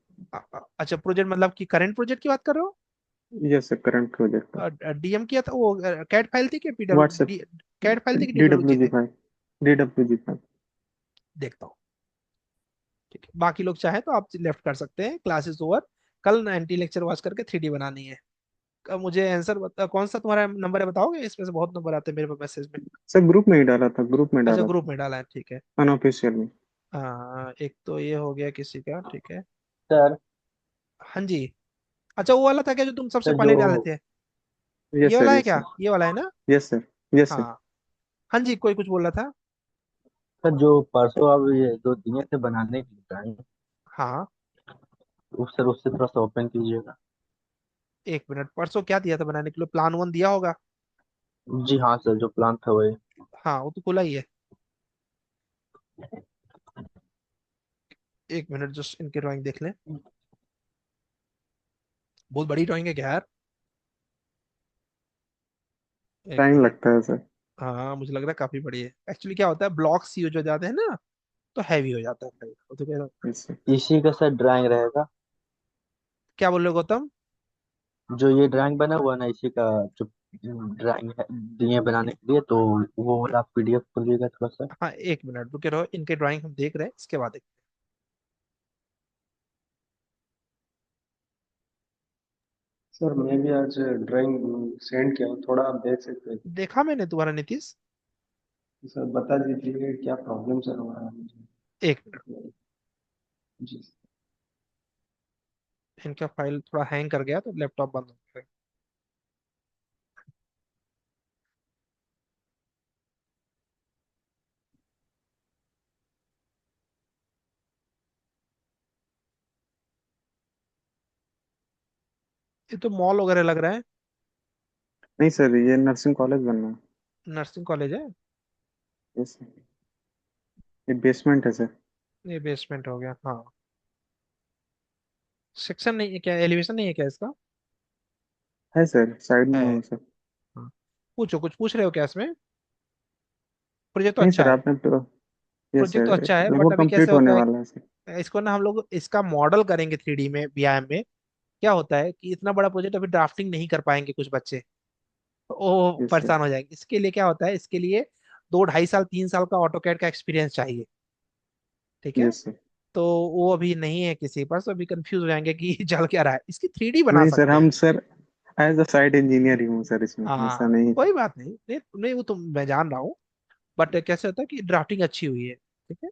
अच्छा, प्रोजेक्ट मतलब कि करंट प्रोजेक्ट की बात कर रहे हो? यस सर, करंट प्रोजेक्ट पर। डीएम किया था वो, कैट फाइल थी कि व्हाट्सएप, पीडब्ल्यू, कैट फाइल थी कि डी डीडब्ल्यू डब्ल्यू जी जी थे? File, DWG file. देखता हूँ। ठीक है, बाकी लोग चाहे तो आप लेफ्ट कर सकते हैं, क्लासेस ओवर। कल 90 लेक्चर वॉच करके 3D बनानी है। मुझे आंसर बता, कौन सा तुम्हारा नंबर है बताओगे? इसमें से बहुत नंबर आते हैं मेरे पास मैसेज में। सर ग्रुप में ही डाला था, ग्रुप में अच्छा, डाला ग्रुप था, में डाला है, ठीक है। अनऑफिशियल में। हाँ, एक तो ये हो गया किसी का, ठीक है। सर हाँ जी। अच्छा, वो वाला था क्या जो तुम सबसे सर जो पहले डाले थे? ये यस सर, वाला है यस क्या? सर, ये वाला है ना? Yes sir, yes sir. हाँ। हाँ जी, कोई कुछ बोल रहा था। सर जो परसों आप ये जो दिए थे बनाने के लिए ड्राइंग, हाँ, उस सर उससे थोड़ा सा ओपन कीजिएगा। एक मिनट, परसों क्या दिया था बनाने के लिए? प्लान 1 दिया होगा। जी हाँ सर, जो प्लान था वही। हाँ, वो तो खुला ही है। एक मिनट, जस्ट इनकी ड्राइंग देख लें। बहुत बड़ी ड्राइंग है क्या यार? एक टाइम मिनट। लगता है सर। हाँ, मुझे लग रहा है काफी बड़ी है। एक्चुअली क्या होता है, ब्लॉक्स यूज हो जाते हैं ना, तो हैवी हो जाता है भाई। वो तो यस सर। इसी का सर ड्राइंग रहेगा। क्या बोल रहे हो गौतम? जो ये ड्राइंग बना हुआ है ना, इसी का जो ड्राइंग है दिए बनाने के लिए, तो वो वाला आप पीडीएफ खोलिएगा थोड़ा सा। हाँ, एक मिनट रुके रहो, इनके ड्राइंग हम देख रहे हैं, इसके बाद सर मैं भी आज ड्राइंग सेंड किया हूँ, थोड़ा आप देख सकते हैं। देखा मैंने तुम्हारा नीतीश। सर बता दीजिए क्या प्रॉब्लम सर हो रहा है मुझे। एक मिनट, जी। इनका फाइल थोड़ा हैंग कर गया तो लैपटॉप बंद हो गया। ये तो मॉल वगैरह लग रहा है। नहीं सर, ये नर्सिंग कॉलेज बनना है। नर्सिंग कॉलेज है। यस सर, ये बेसमेंट है सर। ये बेसमेंट हो गया, हाँ। सेक्शन नहीं है क्या? एलिवेशन नहीं है क्या इसका? है सर, साइड में है। हो सर। हाँ। पूछो, कुछ पूछ रहे हो क्या इसमें? प्रोजेक्ट तो नहीं अच्छा सर, है। आपने तो, यस प्रोजेक्ट तो सर, अच्छा है, बट लगभग अभी कैसे कंप्लीट होने होता है, वाला है सर। इसको ना हम लोग इसका मॉडल करेंगे 3D में, बीआईएम में। क्या होता है कि इतना बड़ा प्रोजेक्ट अभी ड्राफ्टिंग नहीं कर पाएंगे कुछ बच्चे, वो यस सर, परेशान हो जाएंगे। इसके लिए क्या होता है, इसके लिए 2 ढाई साल 3 साल का ऑटोकैड का एक्सपीरियंस चाहिए। ठीक है। Yes sir. तो वो अभी नहीं है किसी के पास, तो अभी कंफ्यूज हो जाएंगे कि चल क्या रहा है। इसकी 3D बना नहीं सर, सकते हैं। हम sir as a site engineer ही हूँ सर, इसमें ऐसा हाँ, नहीं। कोई बात नहीं, नहीं नहीं, वो तो मैं जान रहा हूँ। बट कैसे होता है कि ड्राफ्टिंग अच्छी हुई है। ठीक है।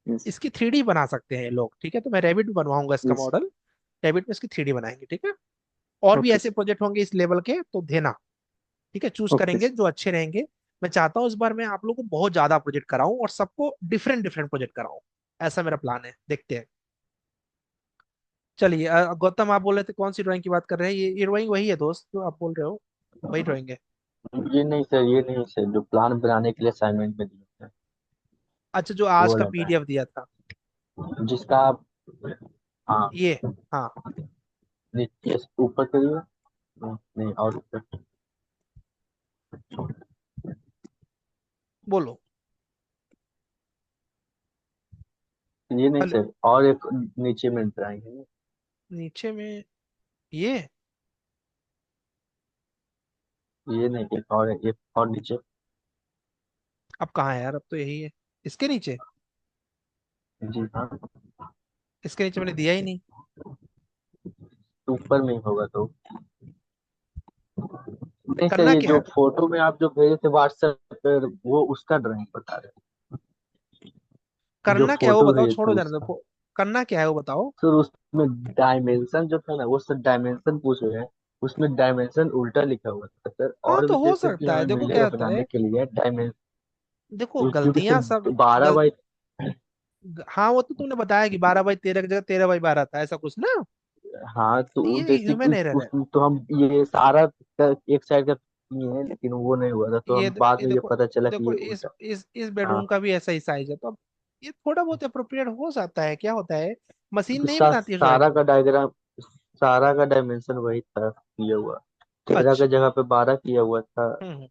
यस इसकी 3D बना सकते हैं ये लोग, ठीक है। तो मैं रैबिट बनवाऊंगा इसका यस। मॉडल। रैबिट में इसकी 3D बनाएंगे, ठीक है। और भी ओके ऐसे सर। प्रोजेक्ट होंगे इस लेवल के तो देना। ठीक है, चूज ओके करेंगे सर। जो अच्छे रहेंगे। मैं चाहता हूँ इस बार मैं आप लोग को बहुत ज्यादा प्रोजेक्ट कराऊं और सबको डिफरेंट डिफरेंट प्रोजेक्ट कराऊं। ऐसा मेरा प्लान है, देखते हैं। चलिए, गौतम आप बोल रहे थे कौन सी ड्राइंग की बात कर रहे हैं? ये ड्राइंग वही है दोस्त जो आप बोल रहे हो? वही ड्राइंग है? ये नहीं सर, ये नहीं सर, जो प्लान बनाने के लिए असाइनमेंट में दिए थे, अच्छा, जो वो आज का लगा पीडीएफ दिया था। है जिसका आप, हाँ, ये। हाँ, नीचे ऊपर करिए। नहीं, और ऊपर। बोलो। ये नहीं हेलो। सर, और एक नीचे में ड्राइंग है। नीचे में? ये? ये नहीं, एक और नीचे। अब कहाँ है यार? अब तो यही है। इसके नीचे? जी हाँ, इसके नीचे मैंने दिया ही नहीं। ऊपर में ही होगा तो। नहीं सर, करना ये क्या जो है? फोटो में आप जो भेजे थे व्हाट्सएप पर, वो उसका ड्राइंग बता रहे हैं। जो करना क्या है वो फोटो बताओ, भेजे थे छोड़ो जाने दो। उसका। करना क्या है वो बताओ। सर उसमें डायमेंशन जो था ना, वो सर डायमेंशन पूछ रहे हैं। उसमें डायमेंशन उल्टा लिखा हुआ था सर, हाँ, और तो भी हो जैसे कि सकता है, हमें देखो क्या मिलेगा होता है। बनाने के लिए डायमेंशन। देखो, क्योंकि गलतियां सब सर 12 बाई, हाँ, वो तो तुमने बताया कि 12/13 की जगह 13/12 था, ऐसा कुछ ना। हाँ तो ये जैसे कि ह्यूमन एरर है। तो हम ये सारा एक साइड का किए हैं, लेकिन वो नहीं हुआ था, तो हम बाद ये में ये देखो। पता चला कि देखो, ये इस उल्टा। इस इस हाँ, बेडरूम का भी ऐसा ही साइज है, तो अब ये थोड़ा बहुत अप्रोप्रिएट हो जाता है। क्या होता है, मशीन ओके नहीं सर। बनाती है ड्राइंग सारा को। का डायग्राम, सारा का डायमेंशन वही था किया हुआ। 13 अच्छा। का जगह पे 12 किया हुआ था। हम्म।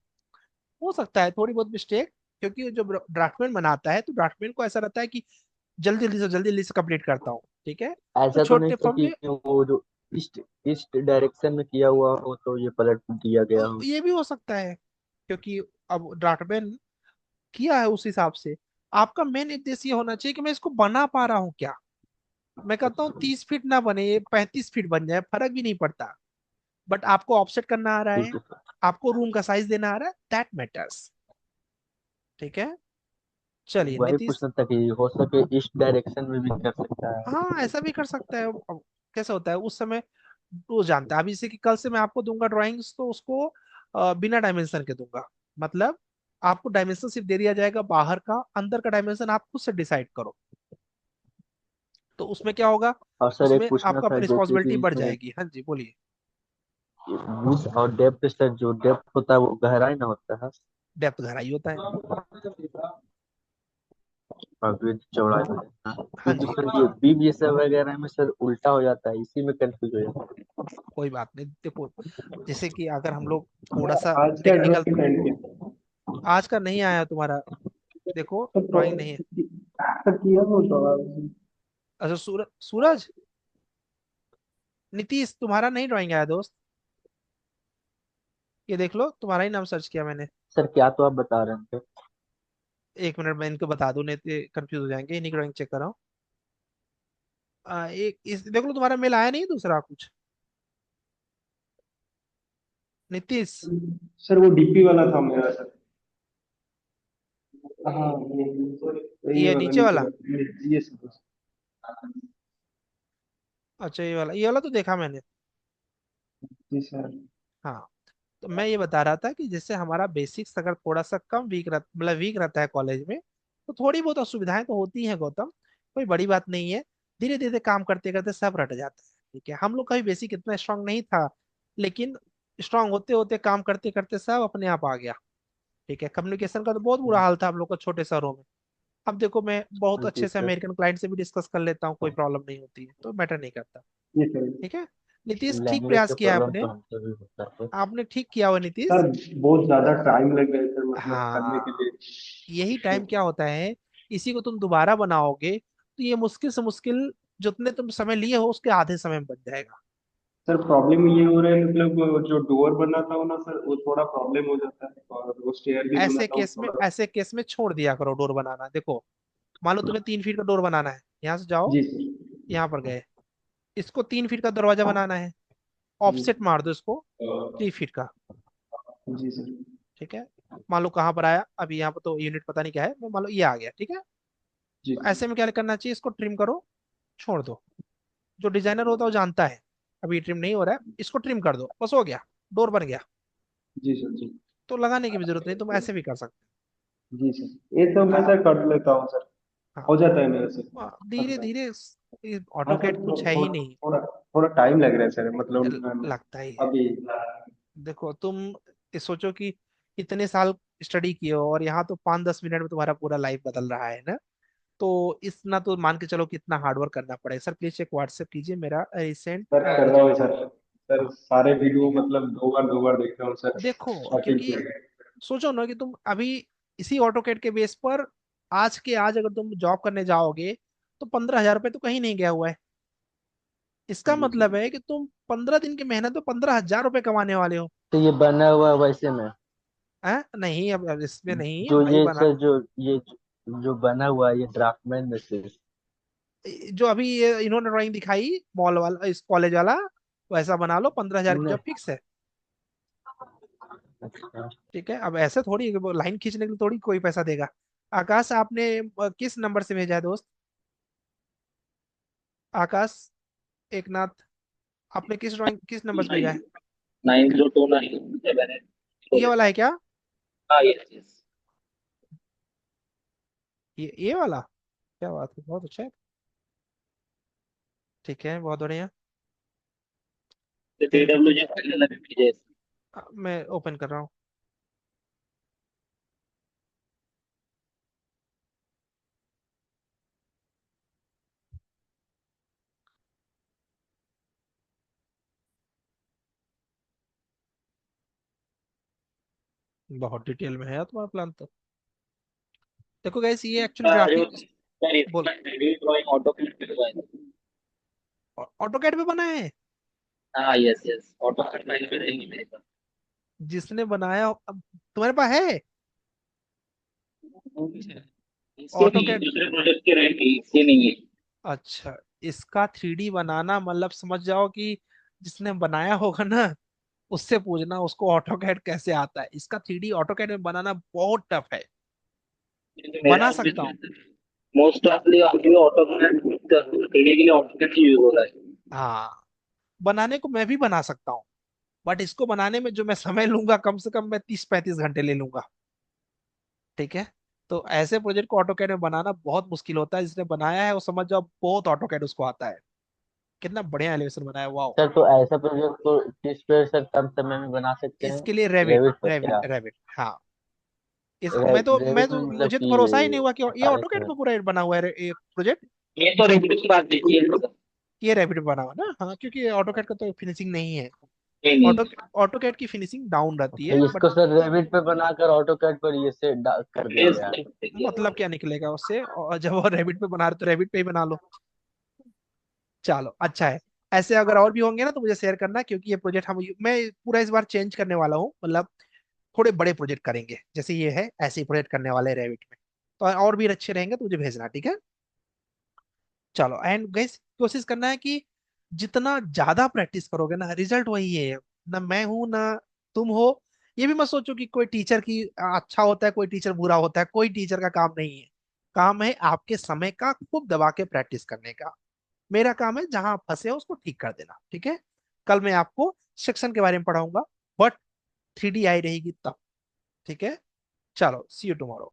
हो सकता है थोड़ी बहुत मिस्टेक, क्योंकि जो ड्राफ्टमैन बनाता है तो ड्राफ्टमैन को ऐसा रहता है कि जल्दी जल्दी से कंप्लीट करता हूँ, ठीक है। तो ऐसा तो नहीं छोटे था फॉर्म कि में। वो जो इस डायरेक्शन में किया हुआ हो तो ये पलट दिया गया तो हो। ये भी हो सकता है, क्योंकि अब ड्राफ्टमैन किया है उस हिसाब से। आपका मेन उद्देश्य ये होना चाहिए कि मैं इसको बना पा रहा हूँ क्या। मैं कहता हूँ 30 फीट ना बने, ये 35 फीट बन जाए, फर्क भी नहीं पड़ता। बट आपको ऑफसेट करना आ रहा ठीक है, है सर। आपको रूम का साइज देना आ रहा है, दैट मैटर्स। ठीक है, चलिए वही नीतीश। पूछना था कि हो सके इस डायरेक्शन में भी कर सकता है। हाँ ऐसा भी कर सकता है। अब कैसा होता है उस समय, वो जानता है। अभी जैसे कि कल से मैं आपको दूंगा ड्राइंग्स, तो उसको बिना डायमेंशन के दूंगा। मतलब आपको डायमेंशन सिर्फ दे दिया जाएगा बाहर का, अंदर का डायमेंशन आप खुद से डिसाइड करो। तो उसमें क्या होगा, और सर एक उसमें पूछना आपका था जैसे रिस्पॉन्सिबिलिटी कि बढ़ इसमें जाएगी। हाँ जी बोलिए। विड्थ और डेप्थ, सर जो डेप्थ होता है वो गहराई ना होता है, डेप्थ गहराई होता है। और विड्थ चौड़ाई होता है। हाँ क्योंकि जी, सर ये बीम ये सब वगैरह में सर उल्टा हो जाता है, इसी में कंफ्यूज हो जाता है। कोई बात नहीं। देखो, जैसे कि अगर हम लोग थोड़ा सा आज का टेक्निकल। ड्राइंग टाइम के आज का नहीं आया तुम्हारा, देखो तो ड्राइंग नहीं है। किया हो तो आज। अच्छा सूरज, नीतीश तुम्हारा नहीं ड्राइंग आया दोस्त। ये देख लो, तुम्हारा ही नाम सर्च किया मैंने। सर क्या तो आप बता रहे थे। 1 मिनट मैं इनको बता दूं, नहीं तो कंफ्यूज हो जाएंगे। इन्हीं ड्राइंग चेक कर रहा हूँ। एक इस देख लो, तुम्हारा मेल आया नहीं दूसरा कुछ, नीतीश। सर वो डीपी वाला था मेरा सर। हाँ ये ये वाला नीचे नीचे वाला। वाला ये सर। अच्छा ये वाला तो देखा मैंने। जी सर। हाँ, तो मैं ये बता रहा था कि जैसे हमारा बेसिक्स अगर थोड़ा सा कम वीक रहता, मतलब वीक रहता है कॉलेज में, तो थोड़ी बहुत असुविधाएं तो होती हैं गौतम, कोई बड़ी बात नहीं है। धीरे धीरे काम करते करते सब रट जाता है। ठीक है, हम लोग का भी बेसिक इतना स्ट्रांग नहीं था, लेकिन स्ट्रांग होते होते काम करते करते सब अपने आप आ गया। ठीक है, कम्युनिकेशन का तो बहुत बुरा हाल था हम लोग का छोटे शहरों में। अब देखो, मैं बहुत जी अच्छे से सर। अमेरिकन क्लाइंट से भी डिस्कस कर लेता हूँ, कोई प्रॉब्लम नहीं होती है, तो मैटर नहीं करता। ये सर। ठीक है नीतीश, ठीक लैंग्वेज प्रयास का किया प्रॉब्लम आपने। तो हमसे भी होता है। आपने ठीक किया हुआ नीतीश। सर बहुत ज्यादा टाइम लग गया सर, मतलब करने के हाँ, लिए। यही टाइम क्या होता है, इसी को तुम दोबारा बनाओगे तो ये मुश्किल से मुश्किल जितने तुम समय लिए हो उसके आधे समय में बन जाएगा। सर प्रॉब्लम ये हो रहा है, मतलब वो जो डोर बनाता हूँ ना सर, वो थोड़ा प्रॉब्लम हो जाता है, और वो स्टेयर भी बनाता हूँ थोड़ा। ऐसे केस में छोड़ दिया करो डोर बनाना। देखो, मान लो तुम्हें 3 फीट का डोर बनाना है, यहाँ से जाओ, जी सर। यहाँ पर गए, इसको 3 फीट का दरवाजा बनाना है, जी ऑफसेट मार दो इसको 3 फीट का। जी सर। ठीक है, मान लो कहाँ पर आया, अभी यहाँ पर तो यूनिट पता नहीं क्या है, मान लो ये आ गया। ठीक है, जी तो ऐसे में क्या करना चाहिए, इसको ट्रिम करो, छोड़ दो। जो डिजाइनर होता है वो जानता है अभी ट्रिम नहीं हो रहा है, इसको ट्रिम कर दो, बस हो गया, डोर बन गया। जी सर। जी तो लगाने की भी जरूरत नहीं, तुम ऐसे भी कर सकते जी सर, ये सब मैं सर कर लेता हूँ सर। हो। हो जाता है मेरे से। हाँ धीरे मतलब धीरे, हाँ सर, ऑटोकेट कुछ है ही नहीं। थोड़ा थोड़ा टाइम लग रहा है सर, मतलब लगता ही है। अभी। देखो तुम ये सोचो कि इतने साल स्टडी किए हो, और यहाँ तो 5-10 मिनट में तुम्हारा पूरा लाइफ बदल रहा है ना। तो इतना तो मान के चलो कि इतना हार्डवर्क करना पड़ेगा। सर प्लीज एक व्हाट्सएप कीजिए, मेरा रिसेंट सर कर रहा भेजा हूँ है। सर। सर हाँ सारे वीडियो ठीक है, मतलब दो बार देख रहा हूँ सर, देखो ताकि क्योंकि सोचो ना कि तुम अभी इसी ऑटोकेट के बेस पर आज के आज अगर तुम जॉब करने जाओगे, तो 15,000 रुपये तो कहीं नहीं गया हुआ है। इसका जी सर। मतलब है कि तुम 15 दिन की मेहनत में 15,000 रुपये कमाने वाले हो। तो ये बना हुआ है वैसे में, नहीं, अब इसमें नहीं, जो भाई ये बना। सर ये जो बना हुआ है ये ड्राफ्टमैन में से। जो अभी ये इन्होंने ड्राइंग दिखाई मॉल वाला, इस कॉलेज वाला, वैसा बना लो, 15,000 की नहीं। जॉब फिक्स है। अच्छा। ठीक है, अब ऐसे थोड़ी लाइन खींचने के लिए थोड़ी कोई पैसा देगा। आकाश, आपने किस नंबर से भेजा है दोस्त? आकाश, एकनाथ, आपने किस नंबर से भेजा है? 9029 ये वाला है क्या? हाँ यस यस। ये वाला, क्या बात है, बहुत अच्छा है। ठीक है, बहुत बढ़िया। Thank you. TWG फाइल अभी भेजे। मैं ओपन कर रहा हूँ। बहुत डिटेल में है यार तुम्हारा प्लान तो। देखो गैस, ये एक्चुअली जो ग्राफिक। सर बोल, इसका 3D ड्राइंग ऑटोकैड पे हुआ है। ऑटो कैड पे बना है? हाँ यस यस, ऑटोकैड फाइल पे रहेंगे मेरे पास। जिसने बनाया अब तुम्हारे पास है? वो भी है। इसके नहीं, ऑटोकैड, दूसरे प्रोजेक्ट के रहेंगे, इसके नहीं है। अच्छा, इसका 3D बनाना मतलब समझ जाओ कि जिसने बनाया होगा ना उससे पूछना उसको ऑटोकैड कैसे आता है। इसका 3D ऑटोकैड में बनाना बहुत टफ है। बना सकता हूँ, मोस्ट ऑफली अभी ऑटोकैड थ्रीडी के लिए ऑटोकैड यूज हो रहा है। हाँ, बनाने को मैं भी बना सकता हूँ, बट इसको बनाने में जो मैं समय लूंगा कम से कम मैं 30-35 घंटे ले लूंगा। ठीक है, तो ऐसे प्रोजेक्ट को ऑटोकैड में बनाना बहुत मुश्किल होता है। जिसने बनाया है वो समझ जाओ बहुत ऑटोकैड उसको आता है। कितना बढ़िया एलिवेशन बनाया, वाह। सर तो ऐसा प्रोजेक्ट को किस पे सर कम समय में बना सकते हैं? इसके लिए रेविट, रेविट पर रेविट क्या? रेविट, हाँ। मैं रेविट में तो मतलब मुझे तो भरोसा ही नहीं हुआ कि कि ये अरे ऑटोकैड सर में पूरा बना हुआ है ये प्रोजेक्ट। ये तो रेविट की बात देखिए। ये रैपिड बना हुआ ना, हाँ, क्योंकि ऑटोकैड का तो फिनिशिंग नहीं है। नहीं नहीं, ऑटो ऑटोकैड की फिनिशिंग डाउन रहती तो है, बट इसको सर रेविट पे बनाकर ऑटोकैड पर ये से कर दिया गया है। मतलब क्या निकलेगा उससे, और जब वो रैबिट पे बना रहे तो रैबिट पे ही बना लो। चलो अच्छा है। ऐसे अगर और भी होंगे ना तो मुझे शेयर करना, क्योंकि ये प्रोजेक्ट मैं पूरा इस बार चेंज करने वाला हूँ, मतलब थोड़े बड़े प्रोजेक्ट करेंगे। जैसे ये है ऐसे ही प्रोजेक्ट करने वाले रैबिट में, तो और भी अच्छे रहेंगे तो मुझे भेजना, ठीक है। चलो, एंड गैस कोशिश करना है कि जितना ज्यादा प्रैक्टिस करोगे ना रिजल्ट वही है। ना मैं हूं ना तुम हो। ये भी मत सोचो कि कोई टीचर की अच्छा होता है कोई टीचर बुरा होता है, कोई टीचर का काम नहीं है। काम है आपके समय का खूब दबा के प्रैक्टिस करने का। मेरा काम है जहां आप फंसे हो उसको ठीक कर देना, ठीक है। कल मैं आपको सेक्शन के बारे में पढ़ाऊंगा, बट 3D आई रहेगी तब, ठीक है। चलो, सी यू टुमारो।